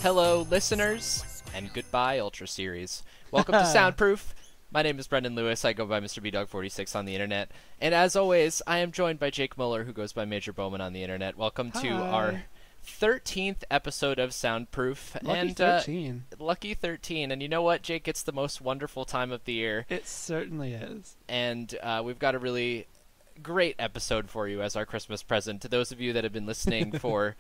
Hello, listeners, and goodbye, Ultra Series. Welcome to Soundproof. My name is Brendan Lewis. I go by Mr. BDog46 on the internet. And as always, I am joined by Jake Muller, who goes by Major Bowman on the internet. Welcome to our 13th episode of Soundproof. Lucky 13. Lucky 13. And you know what, Jake? It's the most wonderful time of the year. It certainly is. And we've got a really great episode for you as our Christmas present. To those of you that have been listening for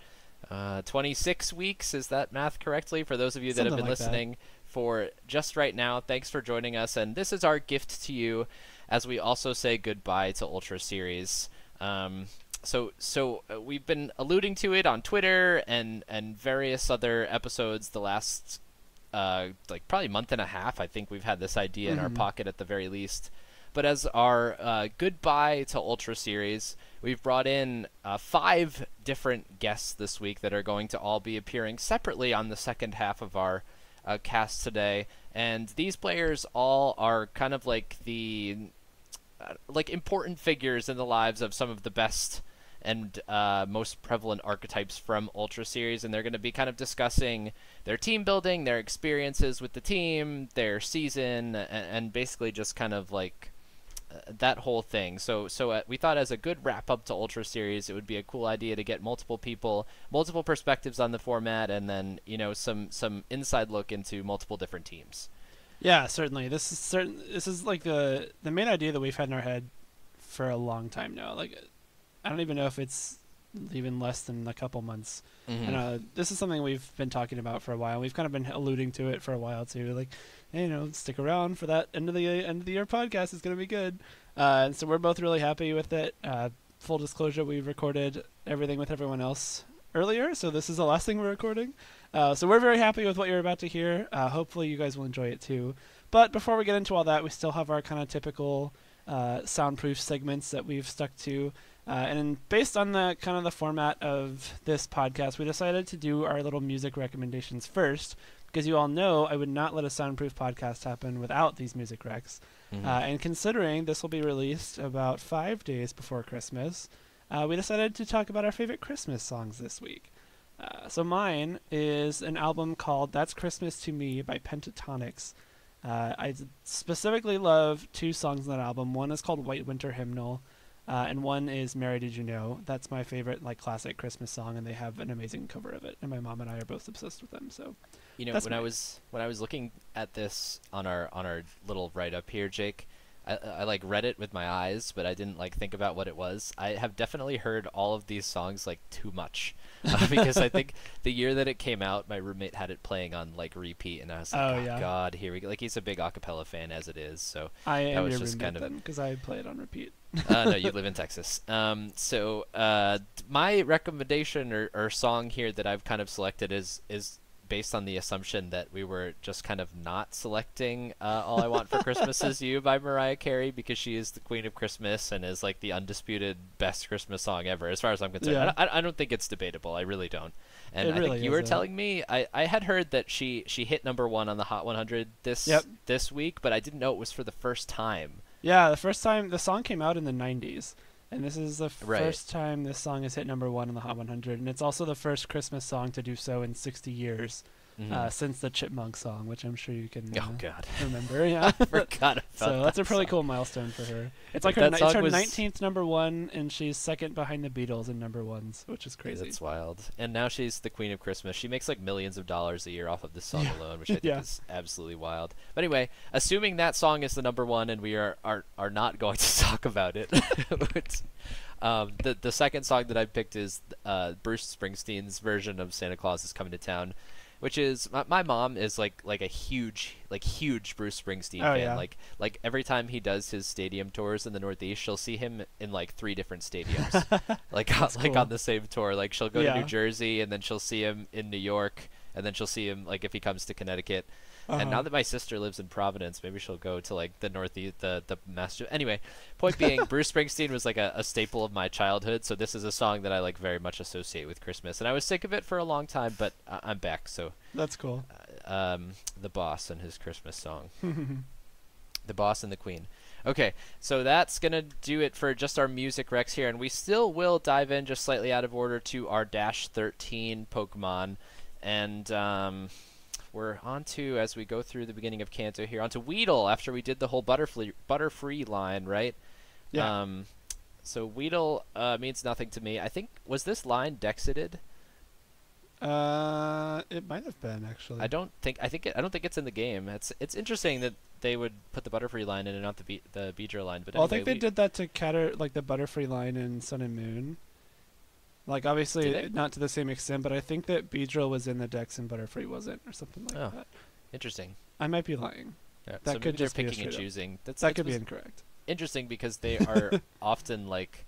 26 weeks, is that math correctly? For those of you that have been listening for just right now, thanks for joining us. And this is our gift to you as we also say goodbye to Ultra Series. So we've been alluding to it on Twitter and various other episodes the last like probably month and a half. I think we've had this idea in our pocket at the very least. But as our goodbye to Ultra Series, we've brought in 5 different guests this week that are going to all be appearing separately on the second half of our cast today. And these players all are kind of like the important figures in the lives of some of the best and most prevalent archetypes from Ultra Series, and they're going to be kind of discussing their team building, their experiences with the team, their season, and basically just kind of like that whole thing. So we thought as a good wrap up to Ultra Series, it would be a cool idea to get multiple people, multiple perspectives on the format, and then some inside look into multiple different teams. Yeah, certainly. This is like the main idea that we've had in our head for a long time now. Like, I don't even know if it's even less than a couple months. And this is something we've been talking about for a while. We've kind of been alluding to it for a while too. Like, hey, stick around for that end of the year podcast. It's going to be good. And so we're both really happy with it. Full disclosure, we recorded everything with everyone else earlier, so this is the last thing we're recording. So we're very happy with what you're about to hear. Hopefully you guys will enjoy it too. But before we get into all that, we still have our kind of typical soundproof segments that we've stuck to. And based on the kind of the format of this podcast, we decided to do our little music recommendations first, because you all know I would not let a soundproof podcast happen without these music recs. And considering this will be released about 5 days before Christmas, we decided to talk about our favorite Christmas songs this week. So mine is an album called That's Christmas to Me by Pentatonics. I specifically love 2 songs on that album. One is called White Winter Hymnal, and one is Mary Did You Know. That's my favorite classic Christmas song, and they have an amazing cover of it. And my mom and I are both obsessed with them. So, when I was looking at this on our little write up here, Jake, I read it with my eyes, but I didn't think about what it was. I have definitely heard all of these songs too much, because I think the year that it came out, my roommate had it playing on repeat, and I was like, oh God, here we go. He's a big acapella fan as it is, so I am your roommate then, because I play it on repeat. No, you live in Texas. So my recommendation or song here that I've kind of selected is based on the assumption that we were just kind of not selecting All I Want for Christmas Is You by Mariah Carey, because she is the queen of Christmas and is the undisputed best Christmas song ever, as far as I'm concerned. Yeah. I don't think it's debatable. I really don't. And I think you were telling me, I had heard that she hit #1 on the Hot 100 this week, but I didn't know it was for the first time. Yeah, the first time the song came out in the 90s. And this is the first time this song has hit #1 on the Hot 100, and it's also the first Christmas song to do so in 60 years, since the Chipmunk song, which I'm sure you can remember. Yeah, I forgot about so that's a pretty cool milestone for her. It's her 19th #1, and she's second behind the Beatles in #1s, which is crazy. That's wild. And now she's the queen of Christmas. She makes millions of dollars a year off of this song alone, which I think is absolutely wild. But anyway, assuming that song is the #1, and we are not going to talk about it. The second song that I picked is Bruce Springsteen's version of Santa Claus Is Coming to Town, which is my mom is a huge Bruce Springsteen fan. Yeah. Like every time he does his stadium tours in the Northeast, she'll see him in 3 different stadiums, cool. On the same tour. She'll go to New Jersey, and then she'll see him in New York, and then she'll see him if he comes to Connecticut. And now that my sister lives in Providence, maybe she'll go to the Northeast, the Master. Anyway, point being, Bruce Springsteen was a staple of my childhood. So this is a song that I very much associate with Christmas, and I was sick of it for a long time, but I'm back. So that's cool. The Boss and his Christmas song, The Boss and the Queen. Okay, so that's gonna do it for just our music recs here, and we still will dive in just slightly out of order to our -13 Pokemon. And we're on to, as we go through the beginning of Kanto here, on to Weedle after we did the whole Butterfree line, right? Yeah. So Weedle means nothing to me. I think, was this line dexited? It might have been, actually. I don't think it's in the game. It's interesting that they would put the Butterfree line in and not the Beedrill line. But well, anyway, I think they did that to cater like the Butterfree line in Sun and Moon. Like, obviously not to the same extent, but I think that Beedrill was in the Dex and Butterfree wasn't, or something like that. Interesting. I might be lying. Yeah, that so could just they're be picking and choosing. That could be incorrect. Interesting because they are often like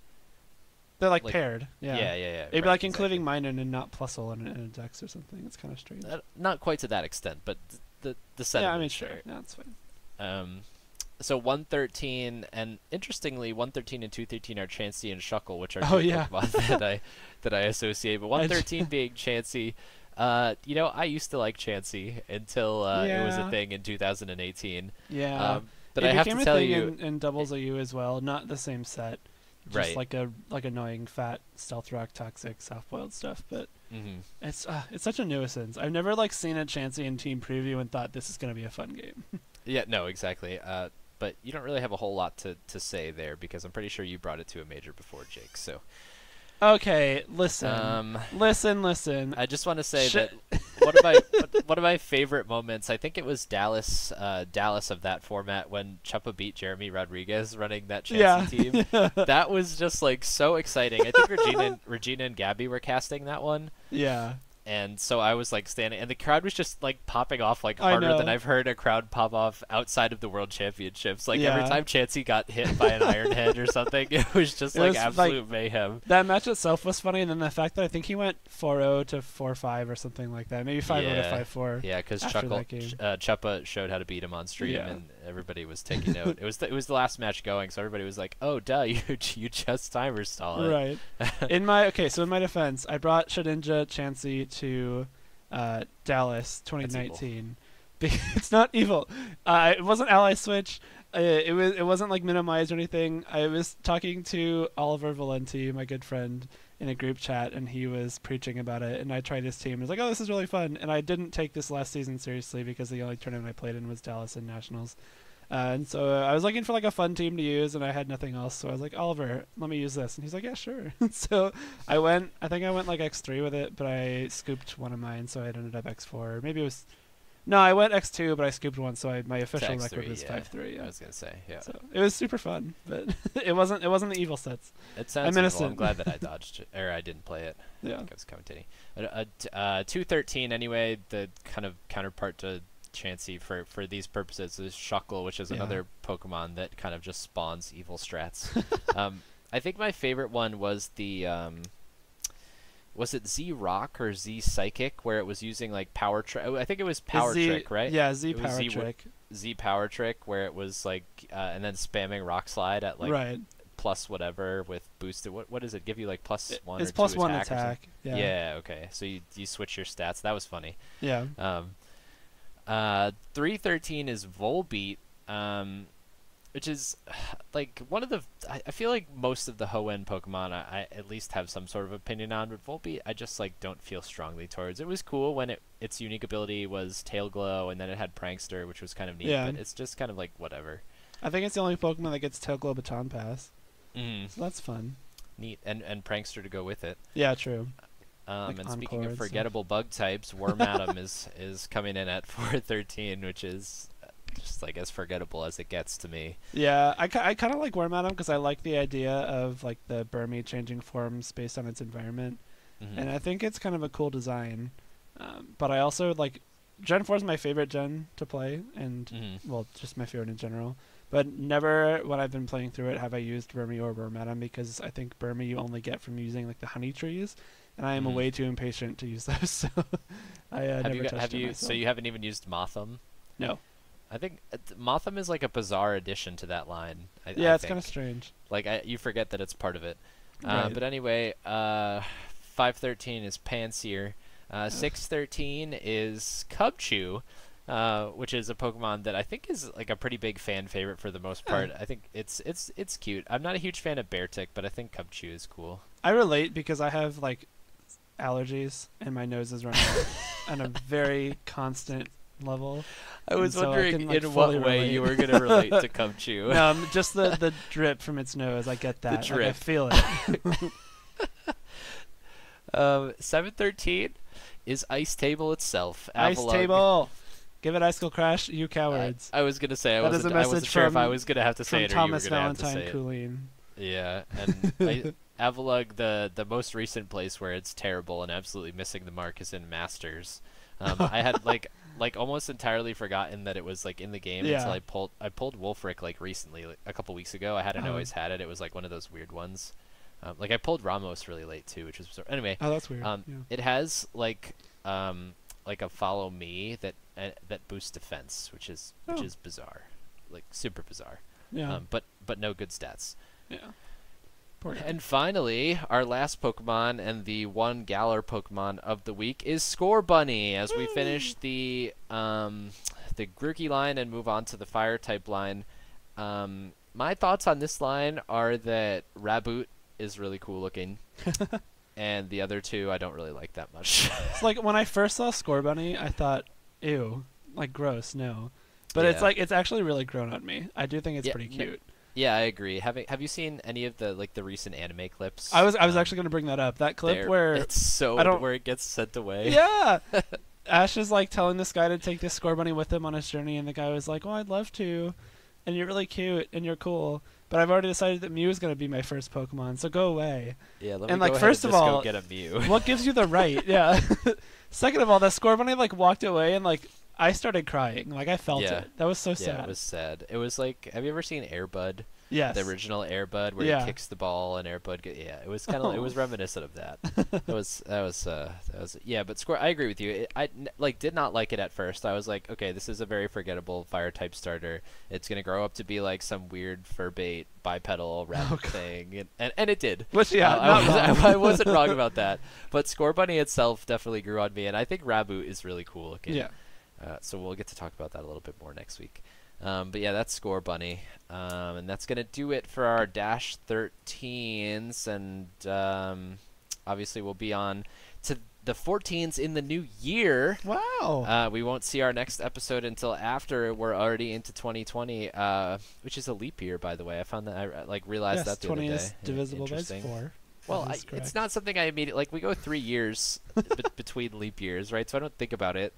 they're like paired. Yeah. Yeah. Maybe like including Minun and not Plusle in a Dex or something. It's kind of strange. Not quite to that extent, but the sentiment. Yeah, I mean, sure. Yeah, that's fine. So 113, and interestingly, 113 and 213 are Chansey and Shuckle, which are Pokemon that I associate. But 113 being Chansey, I used to like Chansey until it was a thing in 2018. Yeah. But I have to tell you, in Doubles AU as well, not the same set, just like annoying fat Stealth Rock toxic soft boiled stuff. But it's such a nuisance. I've never seen a Chansey in Team Preview and thought this is going to be a fun game. Yeah, no, exactly. But you don't really have a whole lot to say there because I'm pretty sure you brought it to a major before, Jake. So. Okay, listen. Listen. I just want to say that one of my favorite moments, I think it was Dallas of that format when Chuppa beat Jeremy Rodriguez running that Chansey team. That was just so exciting. I think Regina and Gabby were casting that one. Yeah. And so I was standing, and the crowd was just popping off harder than I've heard a crowd pop off outside of the World Championships. Every time Chansey got hit by an Iron Head or something, it was just absolute mayhem. That match itself was funny, and then the fact that I think he went 4-0 to 4-5 or something like that, maybe 5-0 to 5-4. Yeah, because Chuppa showed how to beat him on stream, and everybody was taking note. It was the last match going, so everybody was like, "Oh, duh, you just timer stall it." Right. In my defense, I brought Shedinja Chansey to Dallas 2019. It's not evil. It wasn't ally switch. It wasn't minimized or anything. I was talking to Oliver Valenti, my good friend, in a group chat, and he was preaching about it. And I tried his team. I was like, "Oh, this is really fun." And I didn't take this last season seriously because the only tournament I played in was Dallas and Nationals. And so I was looking for a fun team to use, and I had nothing else. So I was like, "Oliver, let me use this." And he's like, "Yeah, sure." So I think I went X3 with it, but I scooped one of mine, so I ended up X4. Maybe it was... No, I went X2, but I scooped one, so my official record was 5-3. Yeah. I was going to say, yeah. So it was super fun, but it wasn't the evil sets. It sounds evil. I'm glad that I dodged it, or I didn't play it. Yeah. I think I was commentating. 213, anyway, the kind of counterpart to Chansey for these purposes is Shuckle, which is another Pokemon that kind of just spawns evil strats. I think my favorite one was the was it Z Rock or Z Psychic, where it was using Power Trick? I think it was Power Trick, right? Yeah, Z Power Trick. Z Power Trick, where it was and then spamming Rock Slide at plus whatever with boosted. What does it give you? +1 or 2 it's +1 attack. Yeah. Okay. So you switch your stats. That was funny. Yeah. 313 is Volbeat, which is one of the... I feel like most of the Hoenn Pokemon I at least have some sort of opinion on, but Volbeat I just don't feel strongly towards. It was cool when its unique ability was Tail Glow, and then it had Prankster, which was kind of neat, but it's just kind of whatever. I think it's the only Pokemon that gets Tail Glow Baton Pass. So that's fun. Neat, and Prankster to go with it. Yeah, true. And speaking of forgettable bug types, Wormadam is coming in at 413, which is just as forgettable as it gets to me. Yeah, I kind of like Wormadam because I like the idea of the Burmy changing forms based on its environment, and I think it's kind of a cool design. But I also Gen 4 is my favorite gen to play, and just my favorite in general. But never, when I've been playing through it, have I used Burmy or Wormadam, because I think Burmy you only get from using the honey trees, and I am way too impatient to use those. So I never touched it myself. So you haven't even used Motham? No. I think Motham is a bizarre addition to that line. It's kind of strange. You forget that it's part of it. Right. But anyway, 513 is Panseer. 613 is Cubchoo, which is a Pokemon that I think is a pretty big fan favorite for the most part. I think it's cute. I'm not a huge fan of Beartic, but I think Cubchoo is cool. I relate because I have allergies and my nose is running. on a very constant level. I was wondering in what way you were going to relate to Kumchu. No, just the drip from its nose. I get that. The drip. Like, I feel it. 713 is Ice Table itself. Ice Table. Give it Icicle Crash, you cowards. I was going to say, I wasn't sure if I was going to have to say it or Thomas you were going to have to say Cooleen. it. Yeah, and Avalug, the most recent place where it's terrible and absolutely missing the mark is in Masters. I had like almost entirely forgotten that it was like in the game until I pulled Wolfric like recently, like, a couple weeks ago. I hadn't always had it. It was like one of those weird ones. Like I pulled Ramos really late too, which was bizarre. Anyway. Oh, that's weird. It has like a follow me that boosts defense, which is bizarre, like super bizarre. Yeah. But no good stats. Yeah. And finally, our last Pokemon and the one Galar Pokemon of the week is Scorbunny. As we finish the Grookey line and move on to the Fire type line, my thoughts on this line are that Raboot is really cool looking, and the other two I don't really like that much. It's like when I first saw Scorbunny, I thought, ew, like gross, no. But it's actually really grown on me. I do think it's pretty cute. Yeah, I agree. Have you seen any of the recent anime clips? I was actually going to bring that up. That clip where where it gets sent away. Yeah. Ash is like telling this guy to take this Scorbunny with him on his journey, and the guy was like, "Oh, I'd love to, and you're really cute and you're cool, but I've already decided that Mew is going to be my first Pokemon, so go away." Yeah, let me first of all, go get a Mew. What gives you the right? Yeah. Second of all, that Scorbunny like walked away and like I started crying. Like I felt it. That was so sad. Yeah, it was sad. It was like, have you ever seen Air Bud? Yes. The original Air Bud where he kicks the ball and Air Bud it was kind of it was reminiscent of that. that was yeah, but I agree with you. I did not like it at first. I was like, okay, this is a very forgettable fire type starter. It's going to grow up to be like some weird fur bait bipedal rabbit thing and it did. Which I wasn't wrong about that. But Scorbunny itself definitely grew on me, and I think Raboot is really cool looking. Yeah. So we'll get to talk about that a little bit more next week. But yeah, that's Scorbunny. And that's going to do it for our Dash 13s. And obviously we'll be on to the 14s in the new year. Wow. We won't see our next episode until after we're already into 2020, which is a leap year, by the way. I found that I realized that the other day. 20 is divisible by 4. Well, it's not something I immediately... we go 3 years between leap years, right? So I don't think about it.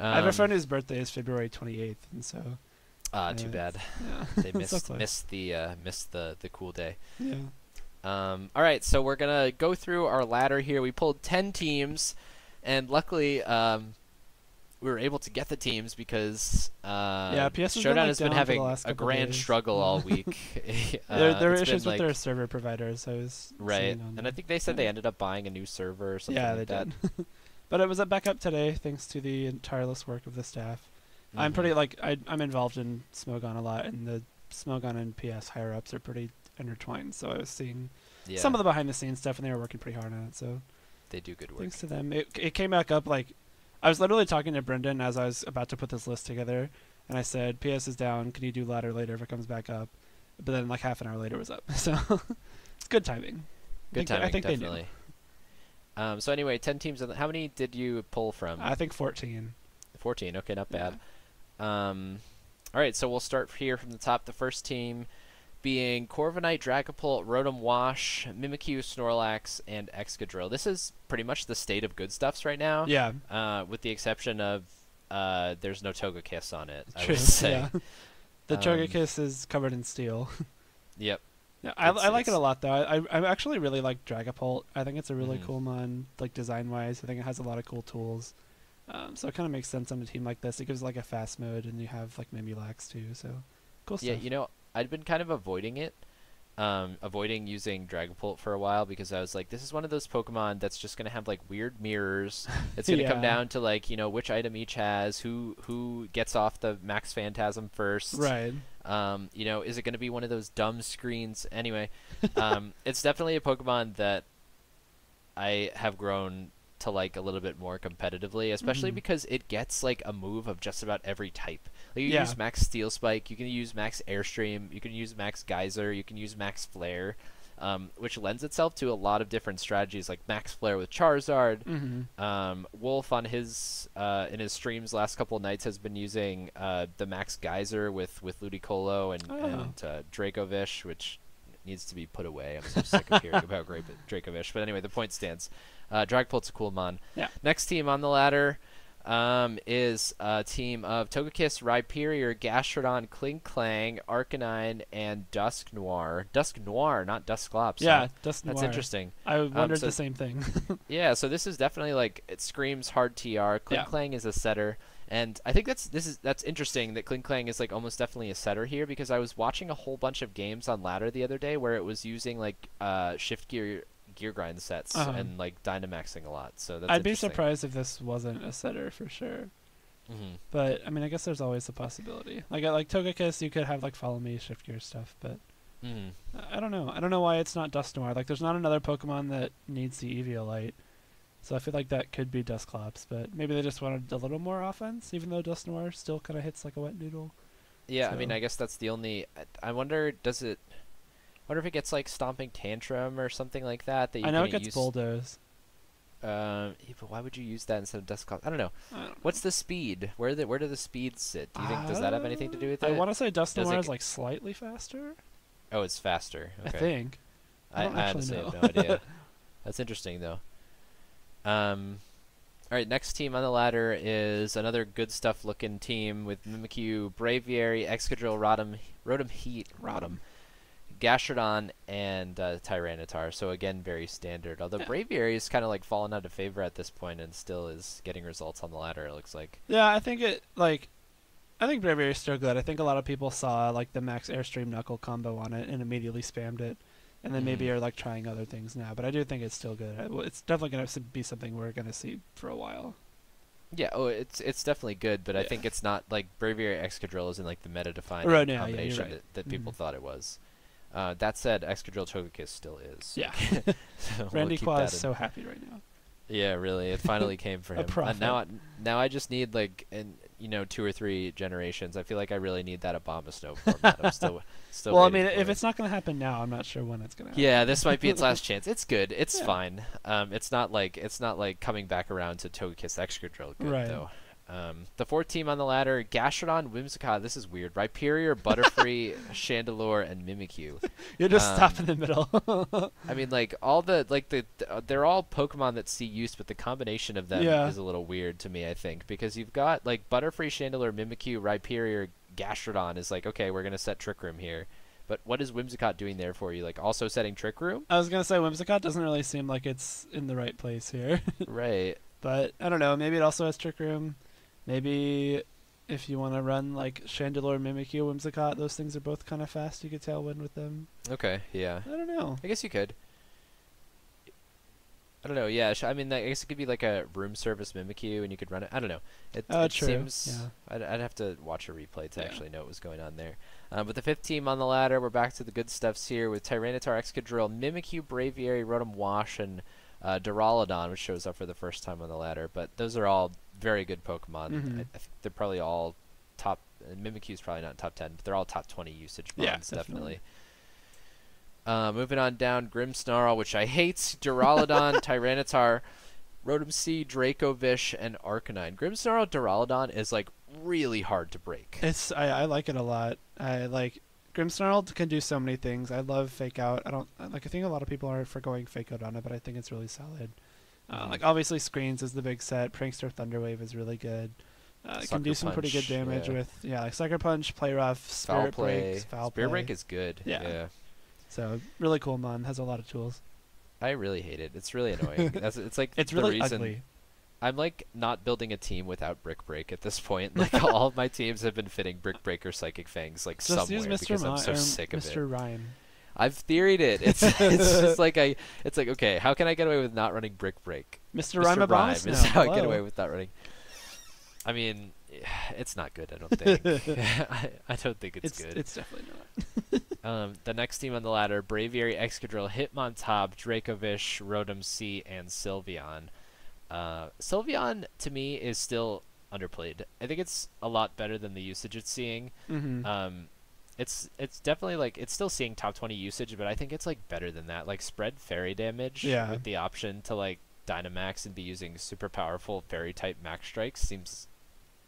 I have a friend whose birthday is February 28th, and so... too bad. Yeah. They missed the cool day. Yeah. All right, so we're going to go through our ladder here. We pulled 10 teams, and luckily we were able to get the teams because PS Showdown has been having a grand struggle all week. There were issues with their server providers. Right, and I think they said they ended up buying a new server or something like that. Yeah, they did. But it was back up today thanks to the tireless work of the staff. Mm-hmm. I'm pretty I'm involved in Smogon a lot, and the Smogon and PS higher ups are pretty intertwined. So I was seeing some of the behind the scenes stuff, and they were working pretty hard on it. So they do good work. Thanks to them. It came back up I was literally talking to Brendan as I was about to put this list together, and I said, "PS is down. Can you do ladder later if it comes back up?" But then half an hour later it was up. So it's good timing. Good timing, I think definitely. They knew. So anyway, 10 teams. How many did you pull from? I think 14. 14. Okay, not bad. All right, so we'll start here from the top. The first team being Corviknight, Dragapult, Rotom Wash, Mimikyu, Snorlax, and Excadrill. This is pretty much the state of good stuffs right now. Yeah. With the exception of there's no Togekiss on it, I True. would say. Yeah. The Togekiss is covered in steel. Yep. Yeah, I like it a lot, though. I actually really like Dragapult. I think it's a really cool mon, design-wise. I think it has a lot of cool tools. So it kind of makes sense on a team like this. It gives, a fast mode, and you have, Mimulax, too. So, cool stuff. Yeah, I'd been kind of avoiding it. Avoiding using Dragapult for a while because I was like, this is one of those Pokemon that's just going to have, weird mirrors. It's going to come down to, which item each has, who gets off the Max Phantasm first. Right. Is it going to be one of those dumb screens? Anyway, it's definitely a Pokemon that I have grown to like a little bit more competitively, especially because it gets a move of just about every type. You can use Max Steel Spike, you can use Max Airstream, you can use Max Geyser, you can use Max Flare. which lends itself to a lot of different strategies, like Max Flare with Charizard. Wolf on his in his streams last couple of nights has been using the Max Geyser with Ludicolo and Dracovish, which needs to be put away. I'm so sick of hearing about Dracovish. But anyway, the point stands. Dragapult's a cool mon. Yeah. Next team on the ladder is a team of Togekiss, Rhyperior, Gastrodon, Klinklang, Arcanine, and Dusknoir. Dusknoir, not Dusclops. Yeah, huh? Dusknoir. That's interesting. I wondered the same thing. Yeah, so this is definitely like, it screams hard TR. Klinklang is a setter. And I think that's interesting that Klinklang is like almost definitely a setter here, because I was watching a whole bunch of games on ladder the other day where it was using like shift gear grind sets and like Dynamaxing a lot. So that's I'd be surprised if this wasn't a setter for sure. But I mean, I guess there's always a possibility. Like Togekiss, you could have like follow me shift gear stuff, but I don't know. I don't know why it's not Dusknoir. Like there's not another Pokemon that needs the Eviolite. So I feel like that could be Dusclops, but maybe they just wanted a little more offense, even though Dusknoir still kind of hits like a wet noodle. Yeah, so. I mean, I guess that's the only... I wonder, does it... I wonder if it gets like Stomping Tantrum or something like that. I know it gets Bulldoze. Yeah, but why would you use that instead of Dusclops? I don't know. What's the speed? Where do the speeds sit? Do you think does that have anything to do with it? I want to say Dusknoir is like slightly faster. Oh, it's faster. Okay. I think. I honestly have no idea. That's interesting though. All right, next team on the ladder is another good stuff looking team with Mimikyu, Braviary, Excadrill, Rotom, Gastrodon, and Tyranitar. So again, very standard. Although Braviary is kind of like fallen out of favor at this point and still is getting results on the ladder, it looks like. Yeah, I think Braviary is still good. I think a lot of people saw like the Max Airstream Knuckle combo on it and immediately spammed it. And then maybe are like trying other things now, but I do think it's still good. It's definitely going to be something we're going to see for a while. Yeah, it's definitely good, but I think it's not like Braviary Excadrill isn't like the meta-defining combination that people thought it was. That said, Excadrill Togekiss still is. Yeah. So Randy Qua is so happy right now. Yeah, really, it finally came for him. Now I just need like 2 or 3 generations. I feel like I really need that Abomasnow format. I'm still. Well, I mean, if it's not going to happen now, I'm not sure when it's going to happen. Yeah, this might be its last chance. It's good. It's fine. It's not like coming back around to Togekiss Excadrill good though. The 4th team on the ladder: Gastrodon, Whimsicott. This is weird. Rhyperior, Butterfree, Chandelure, and Mimikyu. You just stop in the middle. I mean, like they're all Pokemon that see use, but the combination of them is a little weird to me. I think because you've got like Butterfree, Chandelure, Mimikyu, Rhyperior, Gastrodon is like, okay, we're gonna set Trick Room here. But what is Whimsicott doing there for you? Like also setting Trick Room? I was gonna say Whimsicott doesn't really seem like it's in the right place here. Right. But I don't know. Maybe it also has Trick Room. Maybe if you want to run like Chandelure, Mimikyu, Whimsicott, those things are both kind of fast. You could Tailwind with them. Okay, yeah. I don't know. I guess you could. I don't know, yeah. I mean, I guess it could be like a room service Mimikyu and you could run it. I don't know. It true. Seems... Yeah. I'd have to watch a replay to actually know what was going on there. But the 5th team on the ladder, we're back to the good stuffs here with Tyranitar, Excadrill, Mimikyu, Braviary, Rotom Wash, and Duraludon, which shows up for the first time on the ladder. But those are all very good Pokemon. I think they're probably all top. Mimikyu's probably not top 10, but they're all top 20 usage mons, definitely. Moving on down, Grimmsnarl, which I hate, Duraludon, Tyranitar, Rotom C, Dracovish, and Arcanine. Grimmsnarl Duraludon is like really hard to break. I like it a lot. I like Grimmsnarl can do so many things. I love Fake Out. I think a lot of people are forgoing Fake Out on it, but I think it's really solid. Like obviously Screens is the big set. Prankster Thunderwave is really good. It can do some pretty good damage with like Sucker Punch, Play Rough, Spirit Break, Spirit Break is good. Yeah. So really cool mon, has a lot of tools. I really hate it. It's really annoying. It's like it's the really reason ugly. I'm like not building a team without Brick Break at this point. Like all of my teams have been fitting Brick Break or Psychic Fangs like just somewhere because I'm so sick of it. Mr. Rhyme. I've theoried it. It's just like it's like okay, how can I get away with not running Brick Break? Mr. Rhyme is how I get away with not running. I mean, it's not good. I don't think. I don't think it's good. It's definitely not. The next team on the ladder: Braviary, Excadrill, Hitmontop, Dracovish, Rotom C, and Sylveon. Sylveon to me is still underplayed. I think it's a lot better than the usage it's seeing. it's definitely like it's still seeing top 20 usage, but I think it's like better than that. Like spread fairy damage with the option to like Dynamax and be using super powerful fairy type max strikes seems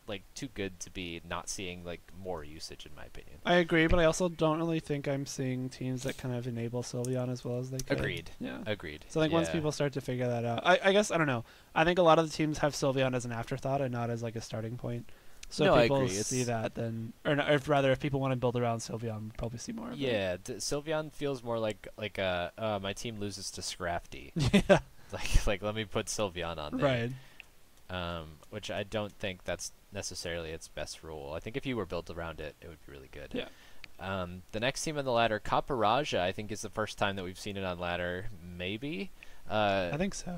like too good to be not seeing like more usage, in my opinion. I agree, but I also don't really think I'm seeing teams that kind of enable Sylveon as well as they could. Agreed. Yeah. Agreed. So I think once people start to figure that out, I guess, I don't know. I think a lot of the teams have Sylveon as an afterthought and not as like a starting point. So if people see that, then, or rather, if people want to build around Sylveon, we'll probably see more of it. Yeah, Sylveon feels more like my team loses to Scrafty. Yeah. Like let me put Sylveon on there. Right. Which I don't think that's necessarily its best rule. I think if you were built around it, it would be really good. Yeah. The next team on the ladder, Caparaja, I think is the first time that we've seen it on ladder. Maybe. I think so.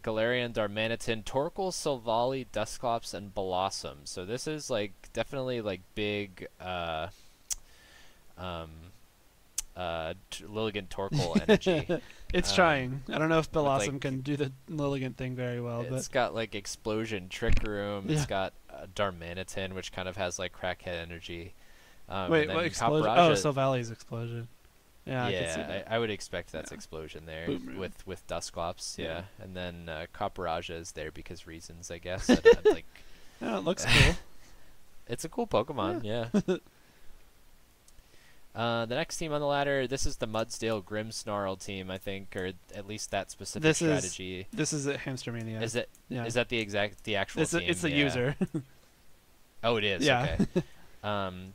Galarian, Darmanitan, Torkoal, Silvally, Dusclops, and Blossom. So this is like definitely like big Lilligant Torkoal energy. It's trying. I don't know if Blossom can do the Lilligant thing very well. It's got like Explosion, Trick Room. It's got Darmanitan, which kind of has like Crackhead energy. Wait, what Explosion? Oh, Silvally's Explosion. Yeah, I can see that. I would expect that's Explosion there with Dusclops. Yeah, and then Caparaja is there because reasons, I guess. Like, yeah, it looks cool. It's a cool Pokemon. Yeah. The next team on the ladder, this is the Mudsdale Grimmsnarl team, I think, or at least that specific strategy. This is at Hamster Mania. Is it? Yeah. Is that the actual team? It's the user. Oh, it is. Yeah. Okay.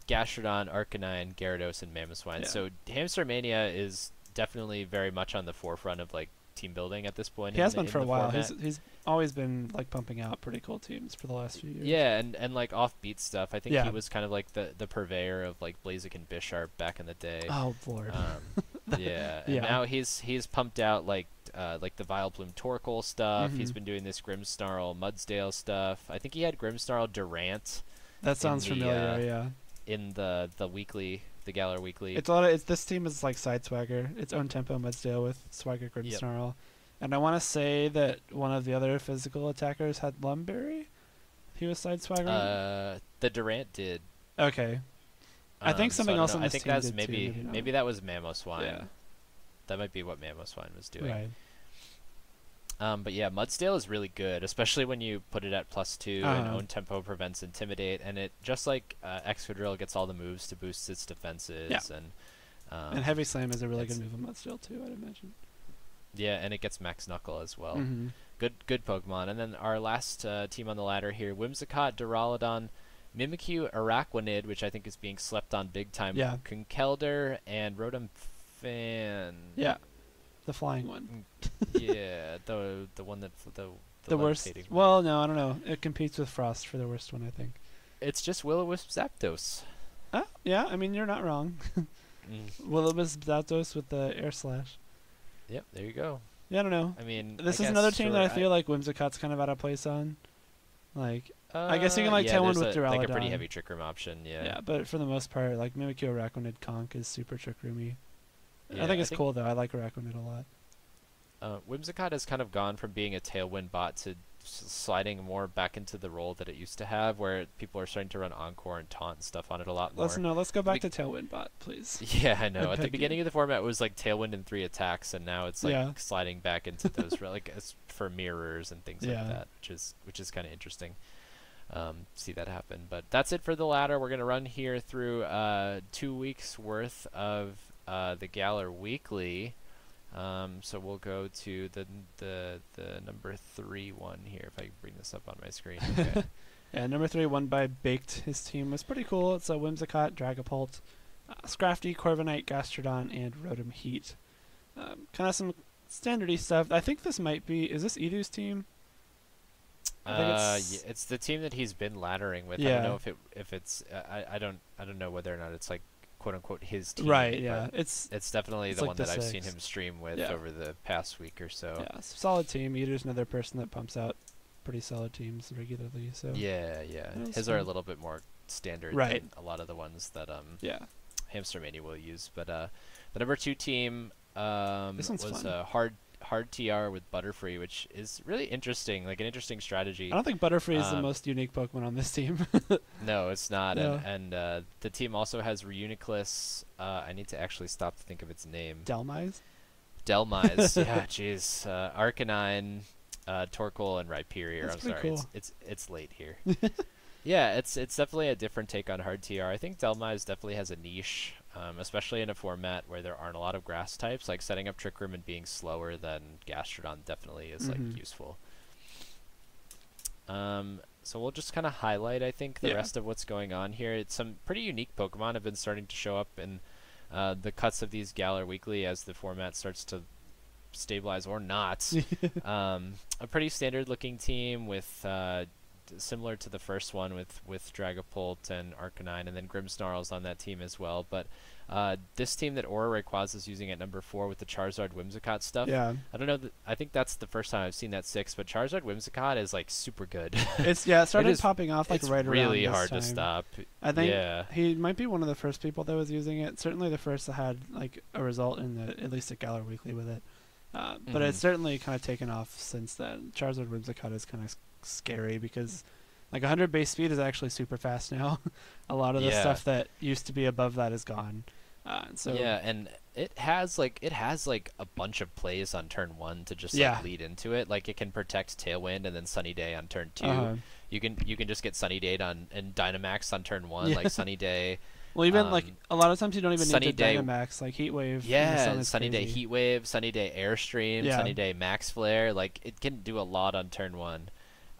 Gastrodon, Arcanine, Gyarados, and Mamoswine. Yeah. So Hamster Mania is definitely very much on the forefront of like team building at this point. He has been for a while. He's always been like pumping out pretty cool teams for the last few years. Yeah, and like offbeat stuff. I think he was kind of like the purveyor of like Blaziken Bisharp back in the day. Oh Lord. Yeah. And now he's pumped out like the Vileplume Torkoal stuff. He's been doing this Grimmsnarl Mudsdale stuff. I think he had Grimmsnarl Durant. That sounds familiar. Yeah. In the weekly, the Galar Weekly. It's this team is like Side Swagger. Its own tempo Mudsdale with Swagger Grimmsnarl. And I want to say that one of the other physical attackers had Lumberry. He was Side Swagger. The Durant did. Okay. I think something else on this team did maybe that was Mamoswine. Yeah. That might be what Mamoswine was doing. Right. But yeah, Mudsdale is really good, especially when you put it at +2 and own tempo prevents Intimidate, and it just like Excadrill gets all the moves to boost its defenses. Yeah. And Heavy Slam is a really good move in Mudsdale too, I'd imagine. Yeah, and it gets Max Knuckle as well. Good Pokemon. And then our last team on the ladder here, Whimsicott, Duraludon, Mimikyu, Araquanid, which I think is being slept on big time. Yeah. Conkeldurr, and Rotom-Fan. Yeah. The flying one. Yeah, the one that the worst. Well, no, I don't know. It competes with Frost for the worst one, I think. It's just Will-O-Wisp Zapdos. Yeah, I mean you're not wrong. Will-O-Wisp Zapdos with the Air Slash. Yep, there you go. Yeah, I don't know. I mean, this is another team that I feel like Whimsicott's kind of out of place on. Like, I guess you can like Tailwind with Duraludon. Like a pretty heavy Trick Room option, yeah. Yeah, but for the most part, like Mimikyu, Araquanid, Conk is super Trick Roomy. Yeah, I think it's cool though. I like Araquanid a lot. Whimsicott has kind of gone from being a Tailwind bot to sliding more back into the role that it used to have, where people are starting to run Encore and Taunt and stuff on it a lot more. Let's go back to Tailwind bot, please. Yeah, I know. At the beginning of the format, it was like Tailwind and 3 attacks, and now it's like sliding back into those like for mirrors and things like that, which is kind of interesting. See that happen. But that's it for the ladder. We're gonna run here through 2 weeks worth of the Galar Weekly. So we'll go to the number 3 one here, if I can bring this up on my screen. Okay. Yeah, number 3 won by Baked. His team was pretty cool. It's a Whimsicott, Dragapult, Scrafty, Corviknight, Gastrodon, and Rotom Heat. Kind of some standardy stuff. I think this might be. Is this Edu's team? It's the team that he's been laddering with. Yeah. I don't know if it's. I don't know whether or not it's like quote unquote his team. Right. Yeah. It's definitely the like one that I've seen him stream with over the past week or so. Yeah. Solid team. Edu's another person that pumps out pretty solid teams regularly. So. Yeah. His are a little bit more standard than a lot of the ones that Hamster Mania will use. But the number 2 team was hard TR with Butterfree, which is really interesting, like an interesting strategy. I don't think Butterfree is the most unique Pokemon on this team. No, it's not. No. And the team also has Reuniclus. I need to actually stop to think of its name. Delmise? Delmise. Yeah, jeez. Arcanine, Torkoal, and Rhyperior. That's I'm sorry. cool. It's late here. Yeah, it's definitely a different take on hard TR. I think Delmise definitely has a niche, especially in a format where there aren't a lot of grass types. Like setting up Trick Room and being slower than Gastrodon definitely is like useful. So we'll just kind of highlight, I think, the rest of what's going on here. It's some pretty unique Pokemon have been starting to show up in the cuts of these Galar Weekly as the format starts to stabilize or not. A pretty standard looking team with similar to the first one with Dragapult and Arcanine, and then Grimmsnarl's on that team as well. But this team that Aura Rayquaza is using at number 4 with the Charizard Whimsicott stuff. Yeah. I don't know. I think that's the first time I've seen that 6, but Charizard Whimsicott is like super good. It started popping off like right around this time. It's really hard to stop. I think he might be one of the first people that was using it. Certainly the first that had like a result in at least at Galar Weekly with it. But it's certainly kind of taken off since then. Charizard Whimsicott is kind of scary because like 100 base speed is actually super fast now. A lot of the stuff that used to be above that is gone. So yeah, and it has like a bunch of plays on turn 1 to just like lead into it. Like it can protect Tailwind and then Sunny Day on turn 2. You can just get Sunny Day on and Dynamax on turn 1, like Sunny Day. Well, even like a lot of times you don't even need to Day, Dynamax, like Heat Wave. Yeah, Sunny Day Heat Wave, Sunny Day Airstream, Sunny Day Max Flare. Like it can do a lot on turn 1.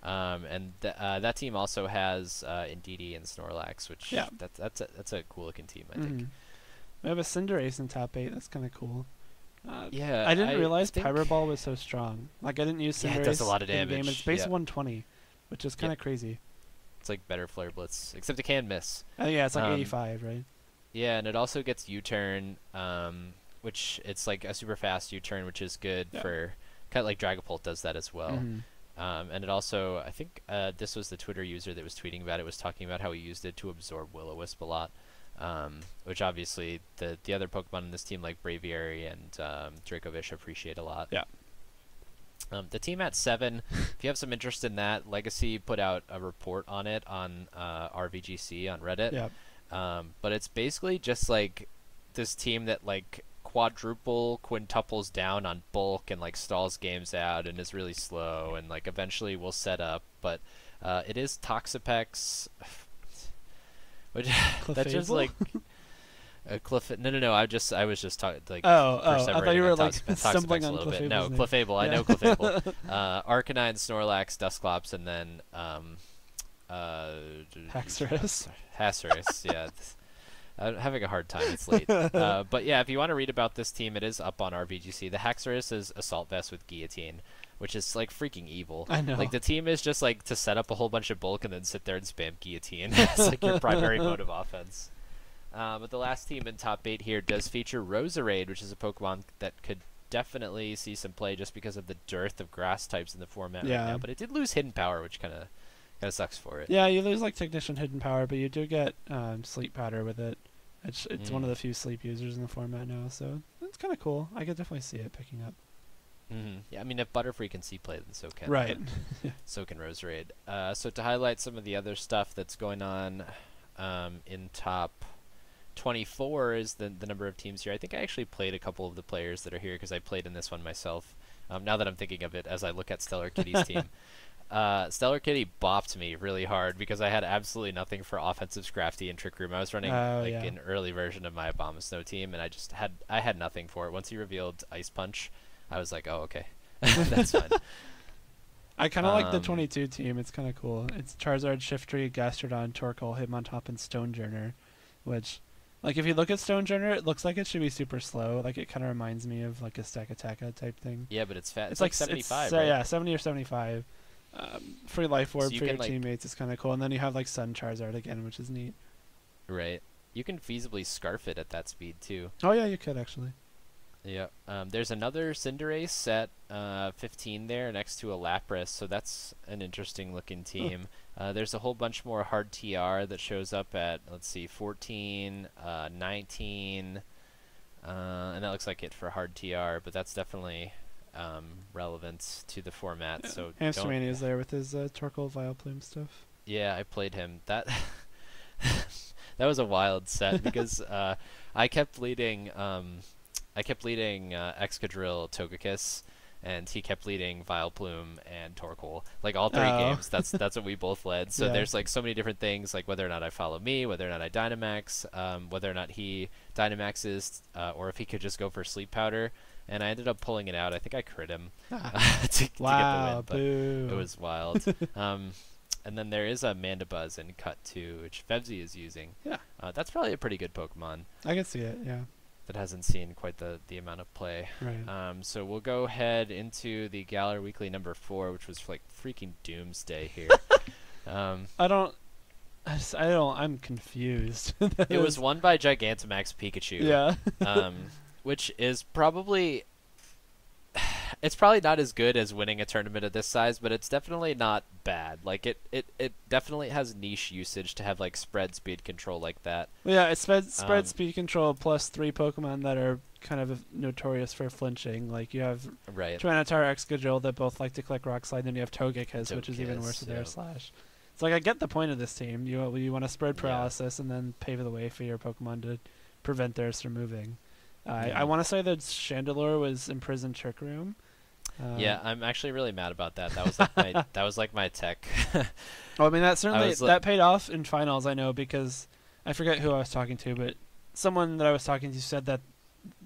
And that team also has Indeedee and Snorlax, which that's a cool looking team, I think. We have a Cinderace in top 8. That's kind of cool. I I didn't realize Pyro Ball was so strong. Like I didn't use Cinderace. It does a lot of damage. It's base 120, which is kind of crazy. It's like better Flare Blitz, except it can miss. It's like 85, right? Yeah, and it also gets U-turn, which it's like a super fast U-turn, which is good for kind of like Dragapult does that as well. And it also, I think this was the Twitter user that was tweeting about it, was talking about how he used it to absorb Will-O-Wisp a lot, which obviously the other Pokemon in this team like Braviary and Dracovish appreciate a lot. Yeah. The team at 7, if you have some interest in that, Legacy put out a report on it on RVGC on Reddit. Yeah. But it's basically just like this team that like quintuples down on bulk and like stalls games out and is really slow and like eventually will set up. But it is Toxapex, which that's just like No. I was just talking like. I thought you were like stumbling on Clefable's name. No, Clefable. I know Clefable. Arcanine, Snorlax, Dusclops, and then Haxorus. Haxorus. Yeah. I'm having a hard time. It's late. But yeah, if you want to read about this team, it is up on RVGC. The Haxorus is Assault Vest with Guillotine, which is like freaking evil. I know. Like the team is just like to set up a whole bunch of bulk and then sit there and spam Guillotine. It's like your primary mode of offense. But the last team in top 8 here does feature Roserade, which is a Pokemon that could definitely see some play just because of the dearth of grass types in the format right now. But it did lose Hidden Power, which kind of sucks for it. Yeah, you lose like Technician, Hidden Power, but you do get Sleep Powder with it. It's one of the few sleep users in the format now, so it's kind of cool. I could definitely see it picking up. Yeah, I mean, if Butterfree can see play, then so can right. So can Roserade. So to highlight some of the other stuff that's going on in top 24 is the number of teams here. I think I actually played a couple of the players that are here because I played in this one myself. Now that I'm thinking of it as I look at Stellar Kitty's team. Stellar Kitty bopped me really hard because I had absolutely nothing for offensive Scrafty and Trick Room. I was running an early version of my Abomasnow team, and I had nothing for it. Once he revealed Ice Punch, I was like, oh, okay. That's fine. I kind of like the 22 team. It's kind of cool. It's Charizard, Shiftry, Gastrodon, Torkoal, Hitmontop, and Stonejourner, which, like, if you look at Stonejourner, it looks like it should be super slow. Like, it kind of reminds me of, like, a Stakataka type thing. Yeah, but it's fast. It's like 75, right? Yeah, 70 or 75. Free Life Orb for your teammates is kind of cool. And then you have, like, Sun Charizard again, which is neat. Right. You can feasibly Scarf it at that speed, too. Oh, yeah, you could, actually. Yeah. There's another Cinderace at 15 there next to a Lapras, so that's an interesting looking team. There's a whole bunch more hard TR that shows up at, let's see, 14, 19, and that looks like it for hard TR, but that's definitely relevant to the format. Yeah. So Hamstermania is there with his Torkoal Vileplume stuff. Yeah, I played him. That that was a wild set because I kept leading Excadrill Togekiss, and he kept leading Vileplume and Torkoal. Like all three games, that's what we both led. So there's like so many different things, like whether or not I follow me, whether or not I Dynamax, whether or not he Dynamaxes, or if he could just go for Sleep Powder. And I ended up pulling it out. I think I crit him to get the win, but it was wild. And then there is a Mandibuzz in Cut 2, which Fevzi is using. Yeah. That's probably a pretty good Pokemon. I can see it, yeah. That hasn't seen quite the amount of play. Right. So we'll go ahead into the Galar Weekly number 4, which was like freaking doomsday here. I'm confused. It was won by Gigantamax Pikachu. Yeah. Which is probably... It's probably not as good as winning a tournament of this size, but it's definitely not bad. Like it definitely has niche usage to have like spread speed control like that. Well, yeah, it's spread speed control plus 3 Pokemon that are kind of notorious for flinching. Like you have Tyranitar, Excadrill that both like to click Rock Slide, and then you have Togekiss, which is even worse with Air Slash. It's like I get the point of this team. You want to spread paralysis and then pave the way for your Pokemon to prevent theirs from moving. I want to say that Chandelure was imprisoned Trick Room. Yeah, I'm actually really mad about that. That was like my tech. Well, I mean that certainly that paid off in finals. I know because I forget who I was talking to, but someone that I was talking to said that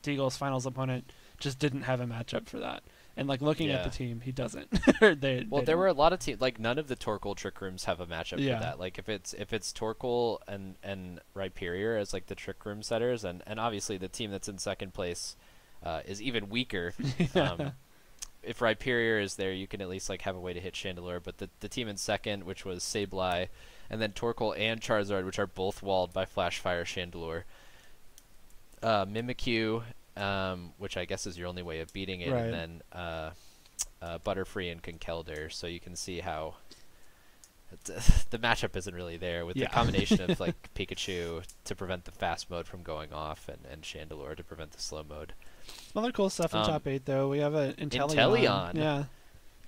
Deagle's finals opponent just didn't have a matchup for that. And like looking at the team, he doesn't. There were a lot of teams. Like none of the Torkoal Trick Rooms have a matchup for that. Like if it's Torkoal and Rhyperior as like the Trick Room setters, and obviously the team that's in second place is even weaker. If Rhyperior is there, you can at least like have a way to hit Chandelure. But the team in second, which was Sableye, and then Torkoal and Charizard, which are both walled by Flash Fire Chandelure. Mimikyu, which I guess is your only way of beating it, and then Butterfree and Conkeldurr. So you can see how the matchup isn't really there with the combination of like Pikachu to prevent the fast mode from going off, and Chandelure to prevent the slow mode. Some other cool stuff in top 8 though. We have an Inteleon. Yeah.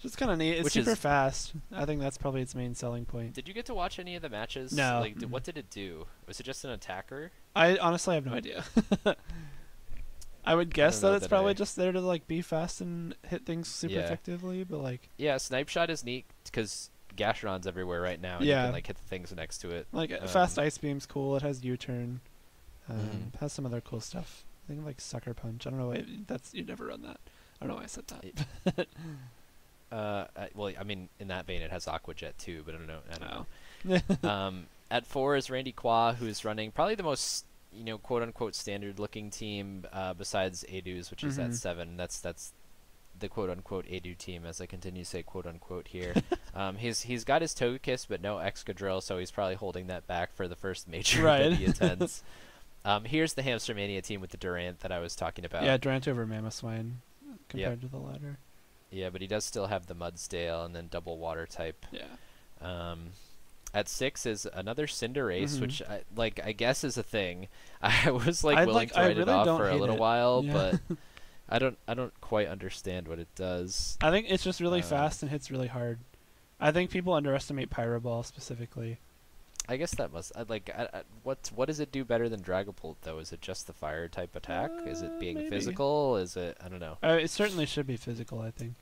It's kind of neat. It's super fast. I think that's probably its main selling point. Did you get to watch any of the matches? No. Like, what did it do? Was it just an attacker? I honestly have no idea. I would guess that it's probably just there to like be fast and hit things super effectively, but like... Yeah, Snipe Shot is neat because Gastrodon's everywhere right now, and you can like hit the things next to it. Like fast Ice Beam's cool. It has U-turn. Has some other cool stuff. I think like Sucker Punch. I don't know. You'd never run that. I don't know why I said that. Well, I mean, in that vein, it has Aqua Jet too, but I don't know. At 4 is Randy Qua, who's running probably the most, quote unquote standard looking team besides Edu's, which is at 7. That's the quote unquote Edu team, as I continue to say quote unquote here. He's got his Togekiss, but no Excadrill, so he's probably holding that back for the first major that he attends. Here's the Hamstermania team with the Durant that I was talking about. Yeah, Durant over Mamoswine compared to the latter. Yeah, but he does still have the Mudsdale and then double water type. Yeah. At 6 is another Cinderace, which I guess is a thing. I was willing to write it off for a little while, but I don't quite understand what it does. I think it's just really fast and hits really hard. I think people underestimate Pyro Ball specifically. I guess that must what does it do better than Dragapult though? Is it just the fire type attack? Is it being physical? Is it I don't know. It certainly should be physical, I think.